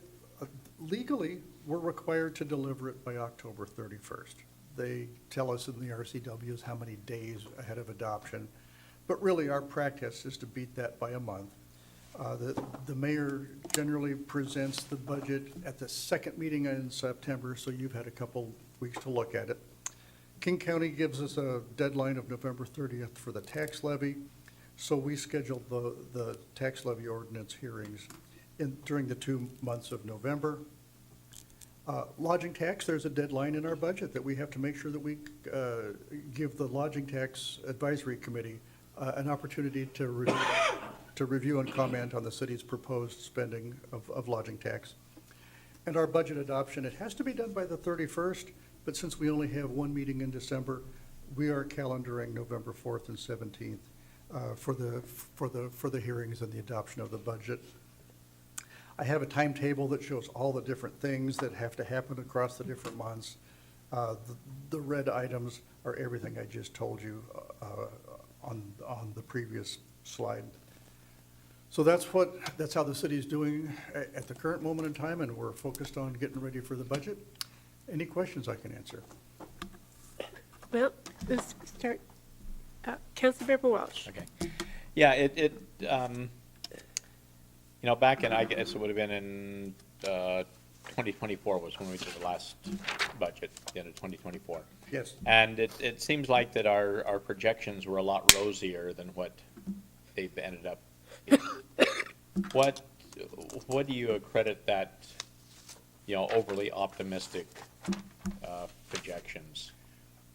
legally, we're required to deliver it by October 31st. They tell us in the RCWs how many days ahead of adoption, but really our practice is to beat that by a month. The mayor generally presents the budget at the second meeting in September, so you've had a couple weeks to look at it. King County gives us a deadline of November 30th for the tax levy, so we scheduled the tax levy ordinance hearings during the 2 months of November. Lodging tax, there's a deadline in our budget that we have to make sure that we give the Lodging Tax Advisory Committee an opportunity to review and comment on the city's proposed spending of lodging tax. And our budget adoption, it has to be done by the 31st, but since we only have one meeting in December, we are calendaring November 4th and 17th for the hearings and the adoption of the budget. I have a timetable that shows all the different things that have to happen across the different months. The red items are everything I just told you on the previous slide. So that's how the city is doing at the current moment in time, and we're focused on getting ready for the budget. Any questions I can answer? Well, let's start. Councilmember Walsh. Okay. Yeah, back in, I guess it would have been in 2024 was when we did the last budget, the end of 2024. Yes. And it seems like that our projections were a lot rosier than what they've ended up being. What do you accredit that, overly optimistic projections?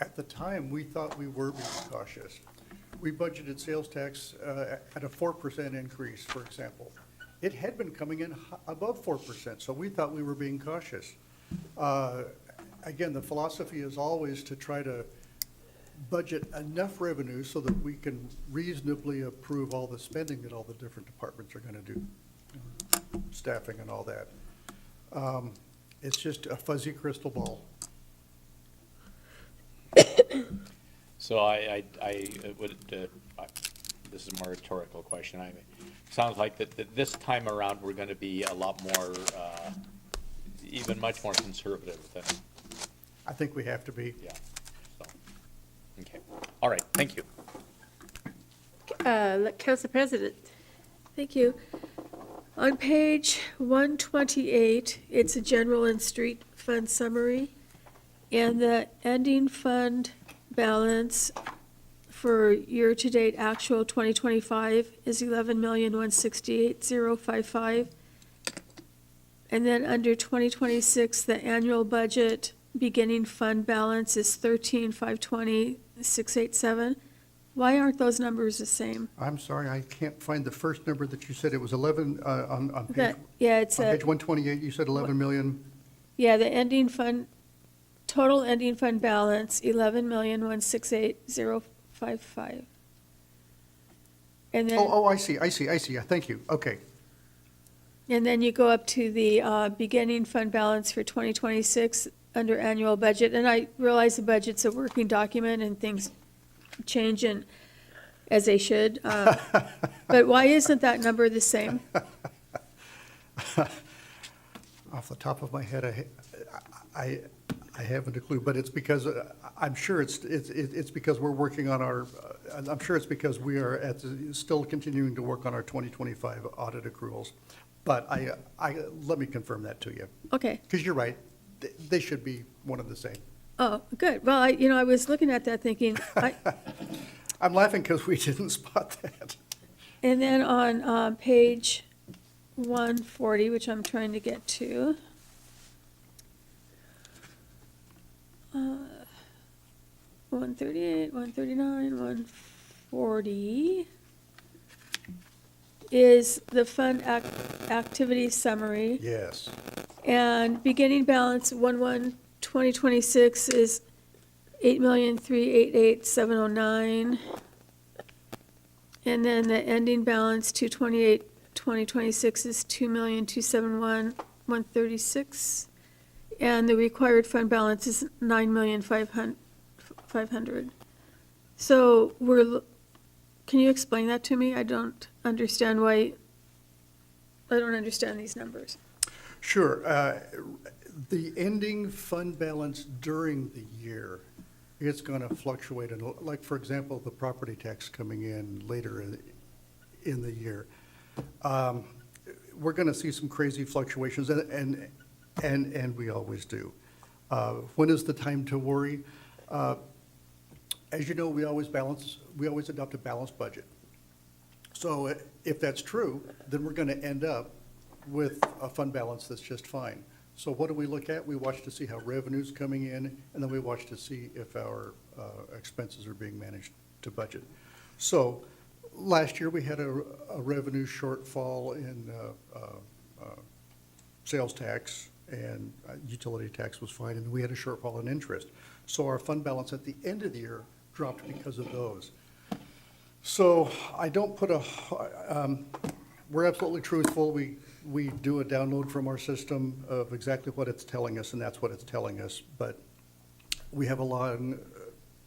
At the time, we thought we were being cautious. We budgeted sales tax at a 4% increase, for example. It had been coming in above 4%, so we thought we were being cautious. Again, the philosophy is always to try to budget enough revenue so that we can reasonably approve all the spending that all the different departments are going to do, staffing and all that. It's just a fuzzy crystal ball. So I would, this is a more rhetorical question. Sounds like that this time around, we're going to be a lot more, even much more conservative than. I think we have to be. Yeah. So, okay. All right. Thank you. Council President. Thank you. On page 128, it's a general and street fund summary, and the ending fund balance for year-to-date actual 2025 is 11,168,055. And then under 2026, the annual budget beginning fund balance is 13,520,687. Why aren't those numbers the same? I'm sorry, I can't find the first number that you said. It was 11, on page, That, yeah, it's on a, page 128, you said 11 million. yeah, the ending fund, total ending fund balance, 11,168,055. And then, Oh, I see, thank you, okay. and then you go up to the beginning fund balance for 2026 under annual budget. And I realize the budget's a working document and things change and as they should. But why isn't that number the same? Off the top of my head, I haven't a clue, but it's because, I'm sure it's because we're working on our, I'm sure it's because we are still continuing to work on our 2025 audit accruals. But let me confirm that to you, Okay. because you're right, they should be one and the same. Oh, good. Well, I was looking at that thinking, I'm laughing because we didn't spot that. and then on page 140, which I'm trying to get to. 138, 139, 140 is the fund activity summary. Yes. And beginning balance 1/1/2026 is 8,388,709. And then the ending balance 2/28/2026 is 2,271,136. And the required fund balance is 9,500,000. So can you explain that to me? I don't understand these numbers. Sure. The ending fund balance during the year, it's going to fluctuate. And like, for example, the property tax coming in later in the year. We're going to see some crazy fluctuations, and we always do. When is the time to worry? As you know, we always adopt a balanced budget. So if that's true, then we're going to end up with a fund balance that's just fine. So what do we look at? We watch to see how revenue's coming in, and then we watch to see if our expenses are being managed to budget. So last year, we had a revenue shortfall in sales tax, and utility tax was fine, and we had a shortfall in interest. So our fund balance at the end of the year dropped because of those. So I don't put we're absolutely truthful. We do a download from our system of exactly what it's telling us, and that's what it's telling us. But we have a long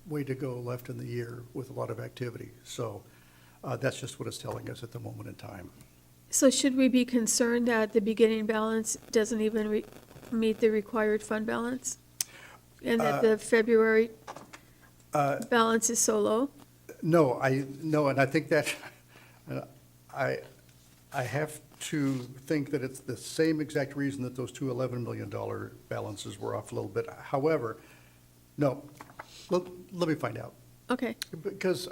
way to go left in the year with a lot of activity. So that's just what it's telling us at the moment in time. So should we be concerned that the beginning balance doesn't even meet the required fund balance? And that the February balance is so low? No, and I think that, I have to think that it's the same exact reason that those two $11 million balances were off a little bit. However, no, let me find out. Okay. Because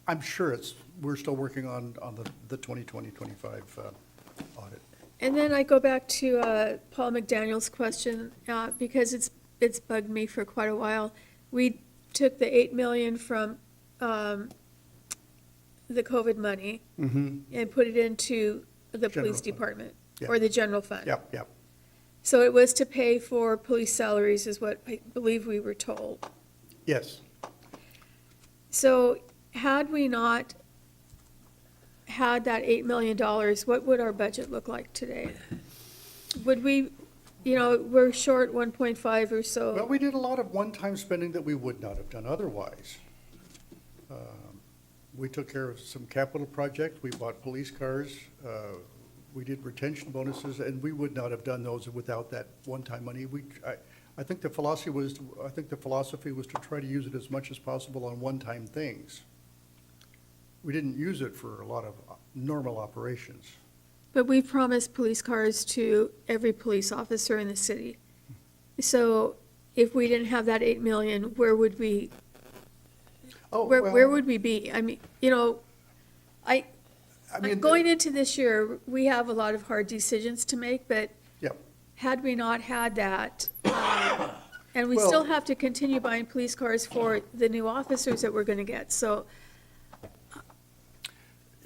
I'm sure we're still working on the 2020-25 audit. And then I go back to Paul McDaniel's question, because it's bugged me for quite a while. We took the $8 million from the COVID money and put it into the General police fund. department, Yeah. or the general fund. Yep. So it was to pay for police salaries is what I believe we were told. Yes. So had we not had that $8 million, what would our budget look like today? Would we, we're short 1.5 or so. Well, we did a lot of one-time spending that we would not have done otherwise. We took care of some capital projects, we bought police cars, we did retention bonuses, and we would not have done those without that one-time money. I think the philosophy was to try to use it as much as possible on one-time things. We didn't use it for a lot of normal operations. but we've promised police cars to every police officer in the city. So if we didn't have that 8 million, where would we, Oh, where well, would we be? I mean, you know, I mean, going into this year, we have a lot of hard decisions to make, but yeah. had we not had that, and we Well- still have to continue buying police cars for the new officers that we're gonna get, so,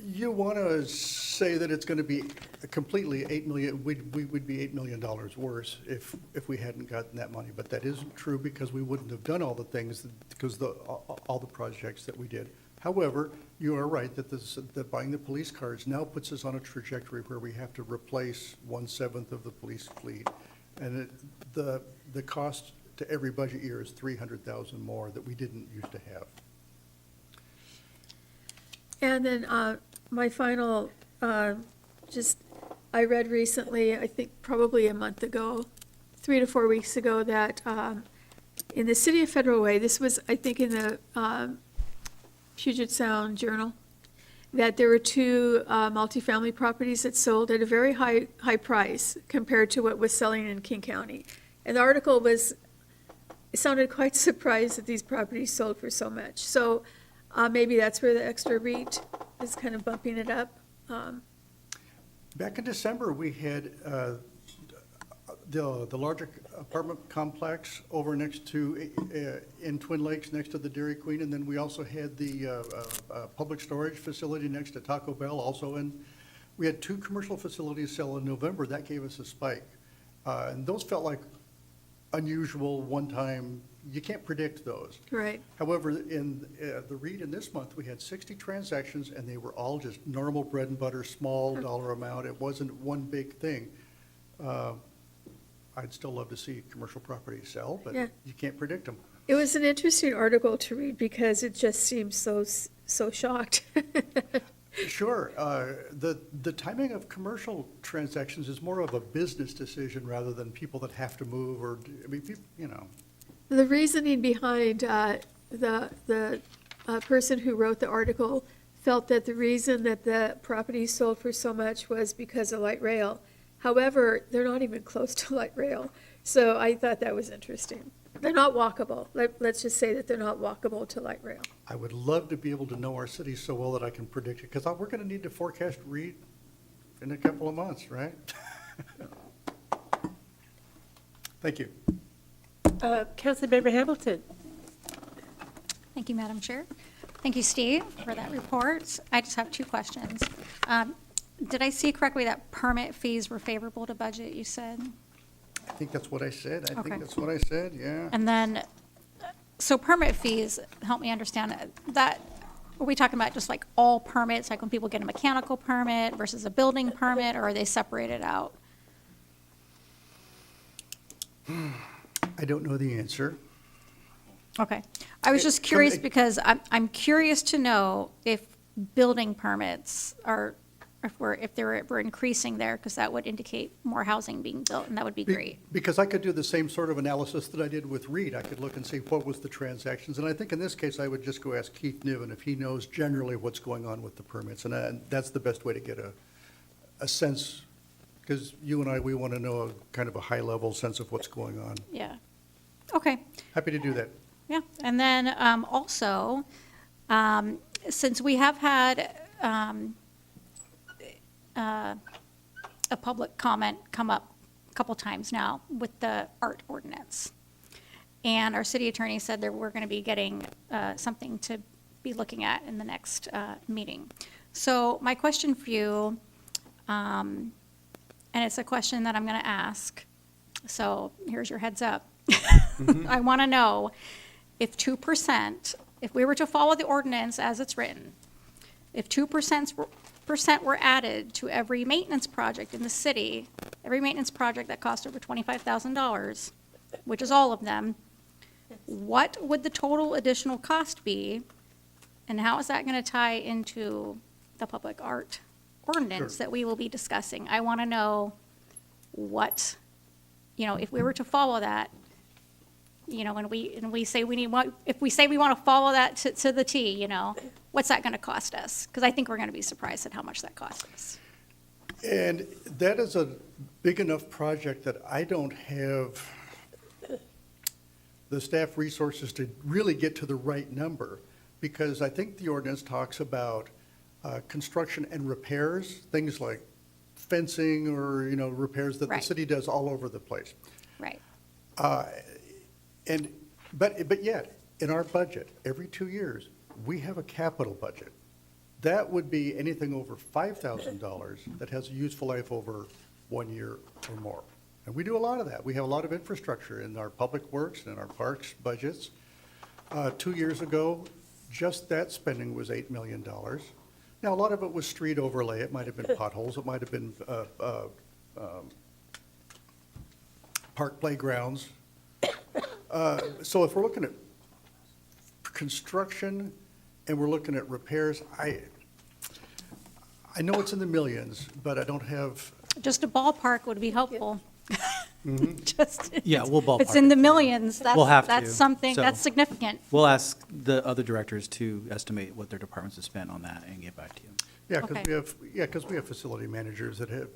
You want to say that it's going to be completely 8 million, we would be $8 million worse if we hadn't gotten that money. But that isn't true because we wouldn't have done all the things, because all the projects that we did. However, you are right that that buying the police cars now puts us on a trajectory where we have to replace 1/7 of the police fleet. And the cost to every budget year is $300,000 more that we didn't used to have. and then, my final, I read recently, I think probably a month ago, 3 to 4 weeks ago, that, in the city of Federal Way, this was, I think, in the, Puget Sound Journal, that there were 2 multifamily properties that sold at a very high price compared to what was selling in King County. And the article was, it sounded quite surprised that these properties sold for so much. So maybe that's where the extra REIT is kind of bumping it up. Back in December, we had the larger apartment complex over next to, in Twin Lakes, next to the Dairy Queen, and then we also had the public storage facility next to Taco Bell also, and we had 2 commercial facilities sell in November. That gave us a spike. And those felt like unusual, one-time, you can't predict those. Right. However, in the REIT in this month, we had 60 transactions, and they were all just normal bread and butter, small dollar amount. It wasn't one big thing. I'd still love to see commercial properties sell, but Yeah. you can't predict them. It was an interesting article to read because it just seemed so shocked. Sure. The timing of commercial transactions is more of a business decision rather than people that have to move or, I mean, you know. The reasoning behind the person who wrote the article felt that the reason that the property sold for so much was because of light rail. However, they're not even close to light rail, so I thought that was interesting. They're not walkable. Let's just say that they're not walkable to light rail. I would love to be able to know our city so well that I can predict it, because we're going to need to forecast REIT in a couple of months, right? Thank you. Councilmember Hamilton. Thank you, Madam Chair. Thank you, Steve, for that report. I just have 2 questions. Did I see correctly that permit fees were favorable to budget, you said? I think that's what I said. I Okay. think that's what I said, yeah. And then, so permit fees, help me understand that, are we talking about just like all permits, like when people get a mechanical permit versus a building permit, or are they separated out? I don't know the answer. Okay. I was just curious because I'm curious to know if building permits are, if we're increasing there, because that would indicate more housing being built, and that would be great. Because I could do the same sort of analysis that I did with REIT. I could look and see what was the transactions. And I think in this case, I would just go ask Keith Niven if he knows generally what's going on with the permits. And that's the best way to get a sense, because you and I, we want to know a kind of a high-level sense of what's going on. Yeah. Okay. Happy to do that. Yeah. And then also, since we have had a public comment come up a couple times now with the art ordinance. And our city attorney said that we're going to be getting something to be looking at in the next meeting. So my question for you, and it's a question that I'm going to ask, so here's your heads up. I want to know if 2%, if we were to follow the ordinance as it's written, if 2% were added to every maintenance project in the city, every maintenance project that cost over $25,000, which is all of them, what would the total additional cost be? And how is that going to tie into the public art ordinance that we will be discussing? I want to know what, if we were to follow that, when we say if we say we want to follow that to the T, what's that going to cost us? Because I think we're going to be surprised at how much that costs us. And that is a big enough project that I don't have the staff resources to really get to the right number, because I think the ordinance talks about construction and repairs, things like fencing or, repairs that the Right. city does all over the place. Right. But yet, in our budget, every 2 years, we have a capital budget. That would be anything over $5,000 that has a useful life over 1 year or more. And we do a lot of that. We have a lot of infrastructure in our public works and in our parks budgets. 2 years ago, just that spending was $8 million. Now, a lot of it was street overlay. It might have been potholes. It might have been park playgrounds. So if we're looking at construction and we're looking at repairs, I know it's in the millions, but I don't have, Just a ballpark would be helpful. Just. Yeah, we'll if It's ballpark in it the for you. millions, We'll have that's to, something, so- that's significant. We'll ask the other directors to estimate what their departments have spent on that and get back to you. Okay. we have facility managers that have,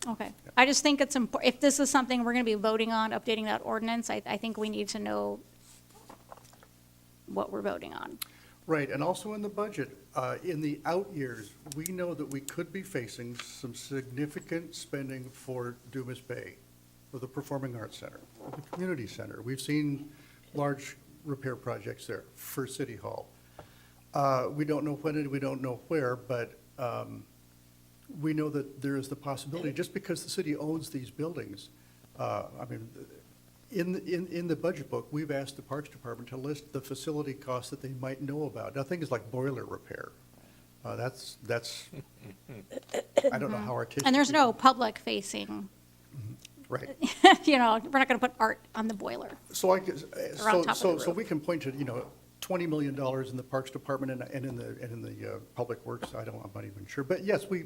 Okay. I just think it's important, if this is something we're going to be voting on, updating that ordinance, I think we need to know what we're voting on. right, and also in the budget, in the out years, we know that we could be facing some significant spending for Dumas Bay, for the Performing Arts Center, for the Community Center. We've seen large repair projects there for City Hall. We don't know when and we don't know where, but we know that there is the possibility, just because the city owns these buildings, in the budget book, we've asked the Parks Department to list the facility costs that they might know about. Now, things like boiler repair, that's, I don't know how artistic. And there's no public-facing, Right. we're not going to put art on the boiler. So I, guess- Or on top of so the so roof. we can point to, $20 million in the Parks Department and in the Public Works. I'm not even sure. But yes, we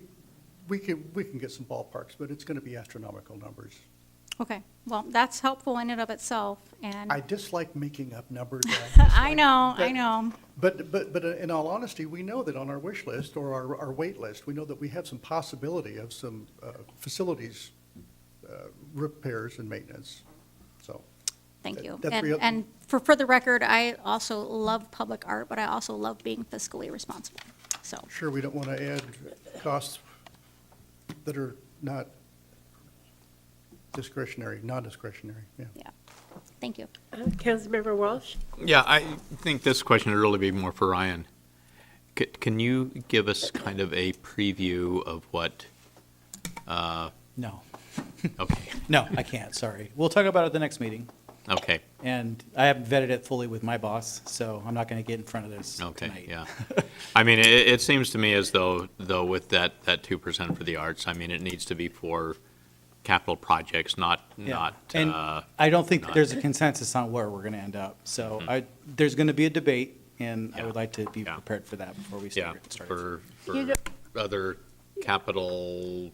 can get some ballparks, but it's going to be astronomical numbers. Okay, well, that's helpful in and of itself, and I dislike making up numbers. I know. But in all honesty, we know that on our wish list or our wait list, we know that we have some possibility of some facilities repairs and maintenance, so. Thank you. That's And, real- and for the record, I also love public art, but I also love being fiscally responsible, so. Sure, we don't want to add costs that are not discretionary, non-discretionary, yeah. Yeah, thank you. Councilmember Walsh? Yeah, I think this question would really be more for Ryan. Can you give us kind of a preview of what, No, okay, no, I can't, sorry. We'll talk about it at the next meeting. okay, And I haven't vetted it fully with my boss, so I'm not going to get in front of this okay, tonight. yeah. I mean, it seems to me as though with that 2% for the arts, I mean, it needs to be for capital projects, not, Yeah. And I don't think there's a consensus on where we're going to end up. So there's going to be a debate, and I would Yeah. like to be Yeah. prepared for that before we yeah, start. for You know- other capital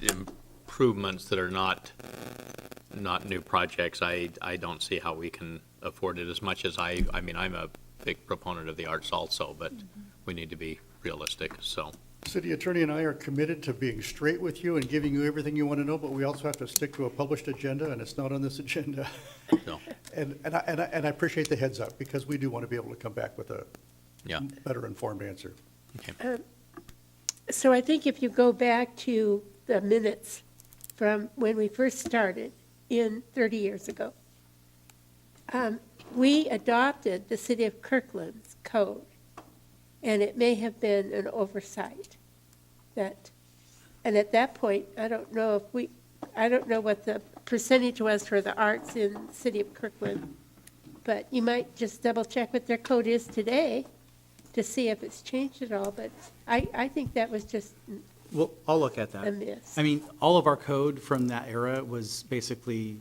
improvements that are not new projects, I don't see how we can afford it as much as I mean, I'm a big proponent of the arts also, but we need to be realistic, so. City Attorney and I are committed to being straight with you and giving you everything you want to know, but we also have to stick to a published agenda, and it's not on this agenda. So, And I appreciate the heads up, because we do want to be able to come back with a yeah, better informed answer. okay. So I think if you go back to the minutes from when we first started 30 years ago, we adopted the City of Kirkland's code, and it may have been an oversight and at that point, I don't know what the percentage was for the arts in the City of Kirkland, but you might just double check what their code is today to see if it's changed at all, but I think that was just Well, I'll look at that. a miss. I mean, all of our code from that era was basically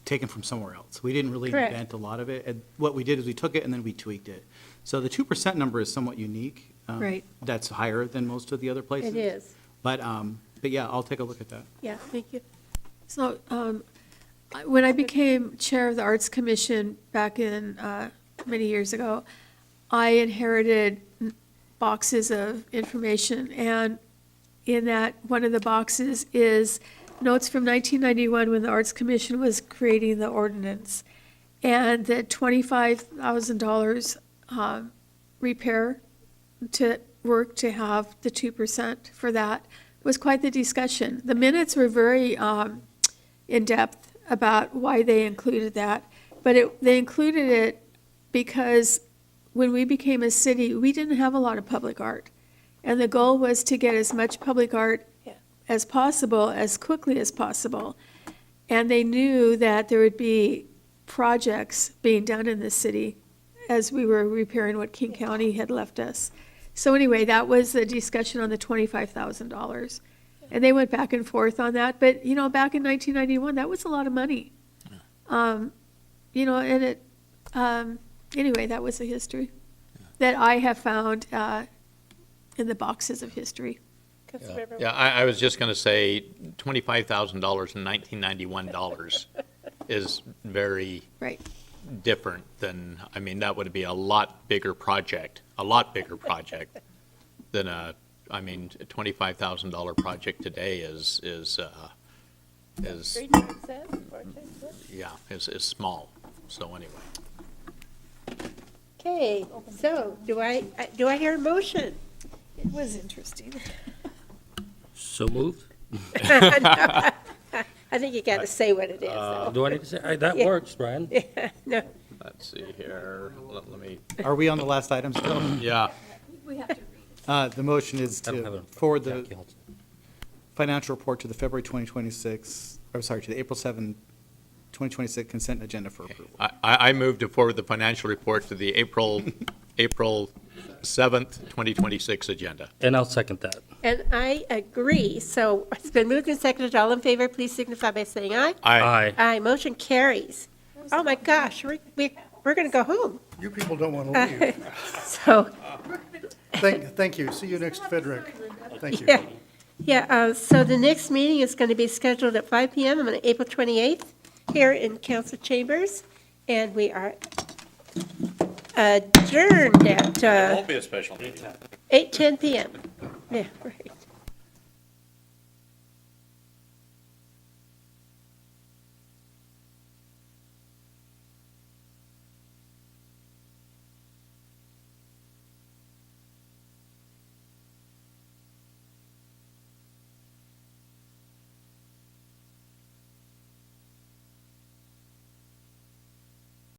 taken from somewhere else. We didn't really Correct. invent a lot of it. And what we did is we took it and then we tweaked it. So the 2% number is somewhat unique. Right. That's higher than most of the other places. It is, But yeah, I'll take a look at that. yeah, thank you. So, when I became chair of the Arts Commission back in, many years ago, I inherited boxes of information, and in that one of the boxes is notes from 1991 when the Arts Commission was creating the ordinance. And the $25,000 repair to work to have the 2% for that was quite the discussion. The minutes were very in-depth about why they included that, but they included it because when we became a city, we didn't have a lot of public art. And the goal was to get as much public art as possible, as quickly as possible. And they knew that there would be projects being done in the city as we were repairing what King County had left us. So anyway, that was the discussion on the $25,000. And they went back and forth on that, but, you know, back in 1991, that was a lot of money. You know, and it, anyway, that was the history that I have found in the boxes of history. Councilmember Yeah, I was just going to say, $25,000 in 1991 dollars is very Right. different than, I mean, that would be a lot bigger project than a $25,000 project today is Three times that, four times that? yeah, is small. So anyway. Okay, so do I hear a motion? It was interesting. So moved? I think you got to say what it is. though. Do I need to say, that Yeah. works, Brian. No, Let's see here, let me, Are we on the last item still? yeah, We have to The motion is I don't have to it. forward the Jackie holds it. financial report to the February 2026, or sorry, to the April 7, 2026 consent agenda for approval. I move to forward the financial report to the April 7th, 2026 agenda. And I'll second that. and I agree. So it's been moved and seconded. All in favor, please signify by saying aye. Aye. Aye, motion carries. Oh, my gosh, we're going to go home. You people don't want to leave. So, Thank you. See you next FedRec. Thank you. yeah, yeah, so the next meeting is going to be scheduled at 5 PM on April 28th here in council chambers, and we are adjourned at be a special meeting. 8:10 PM. Yeah, right.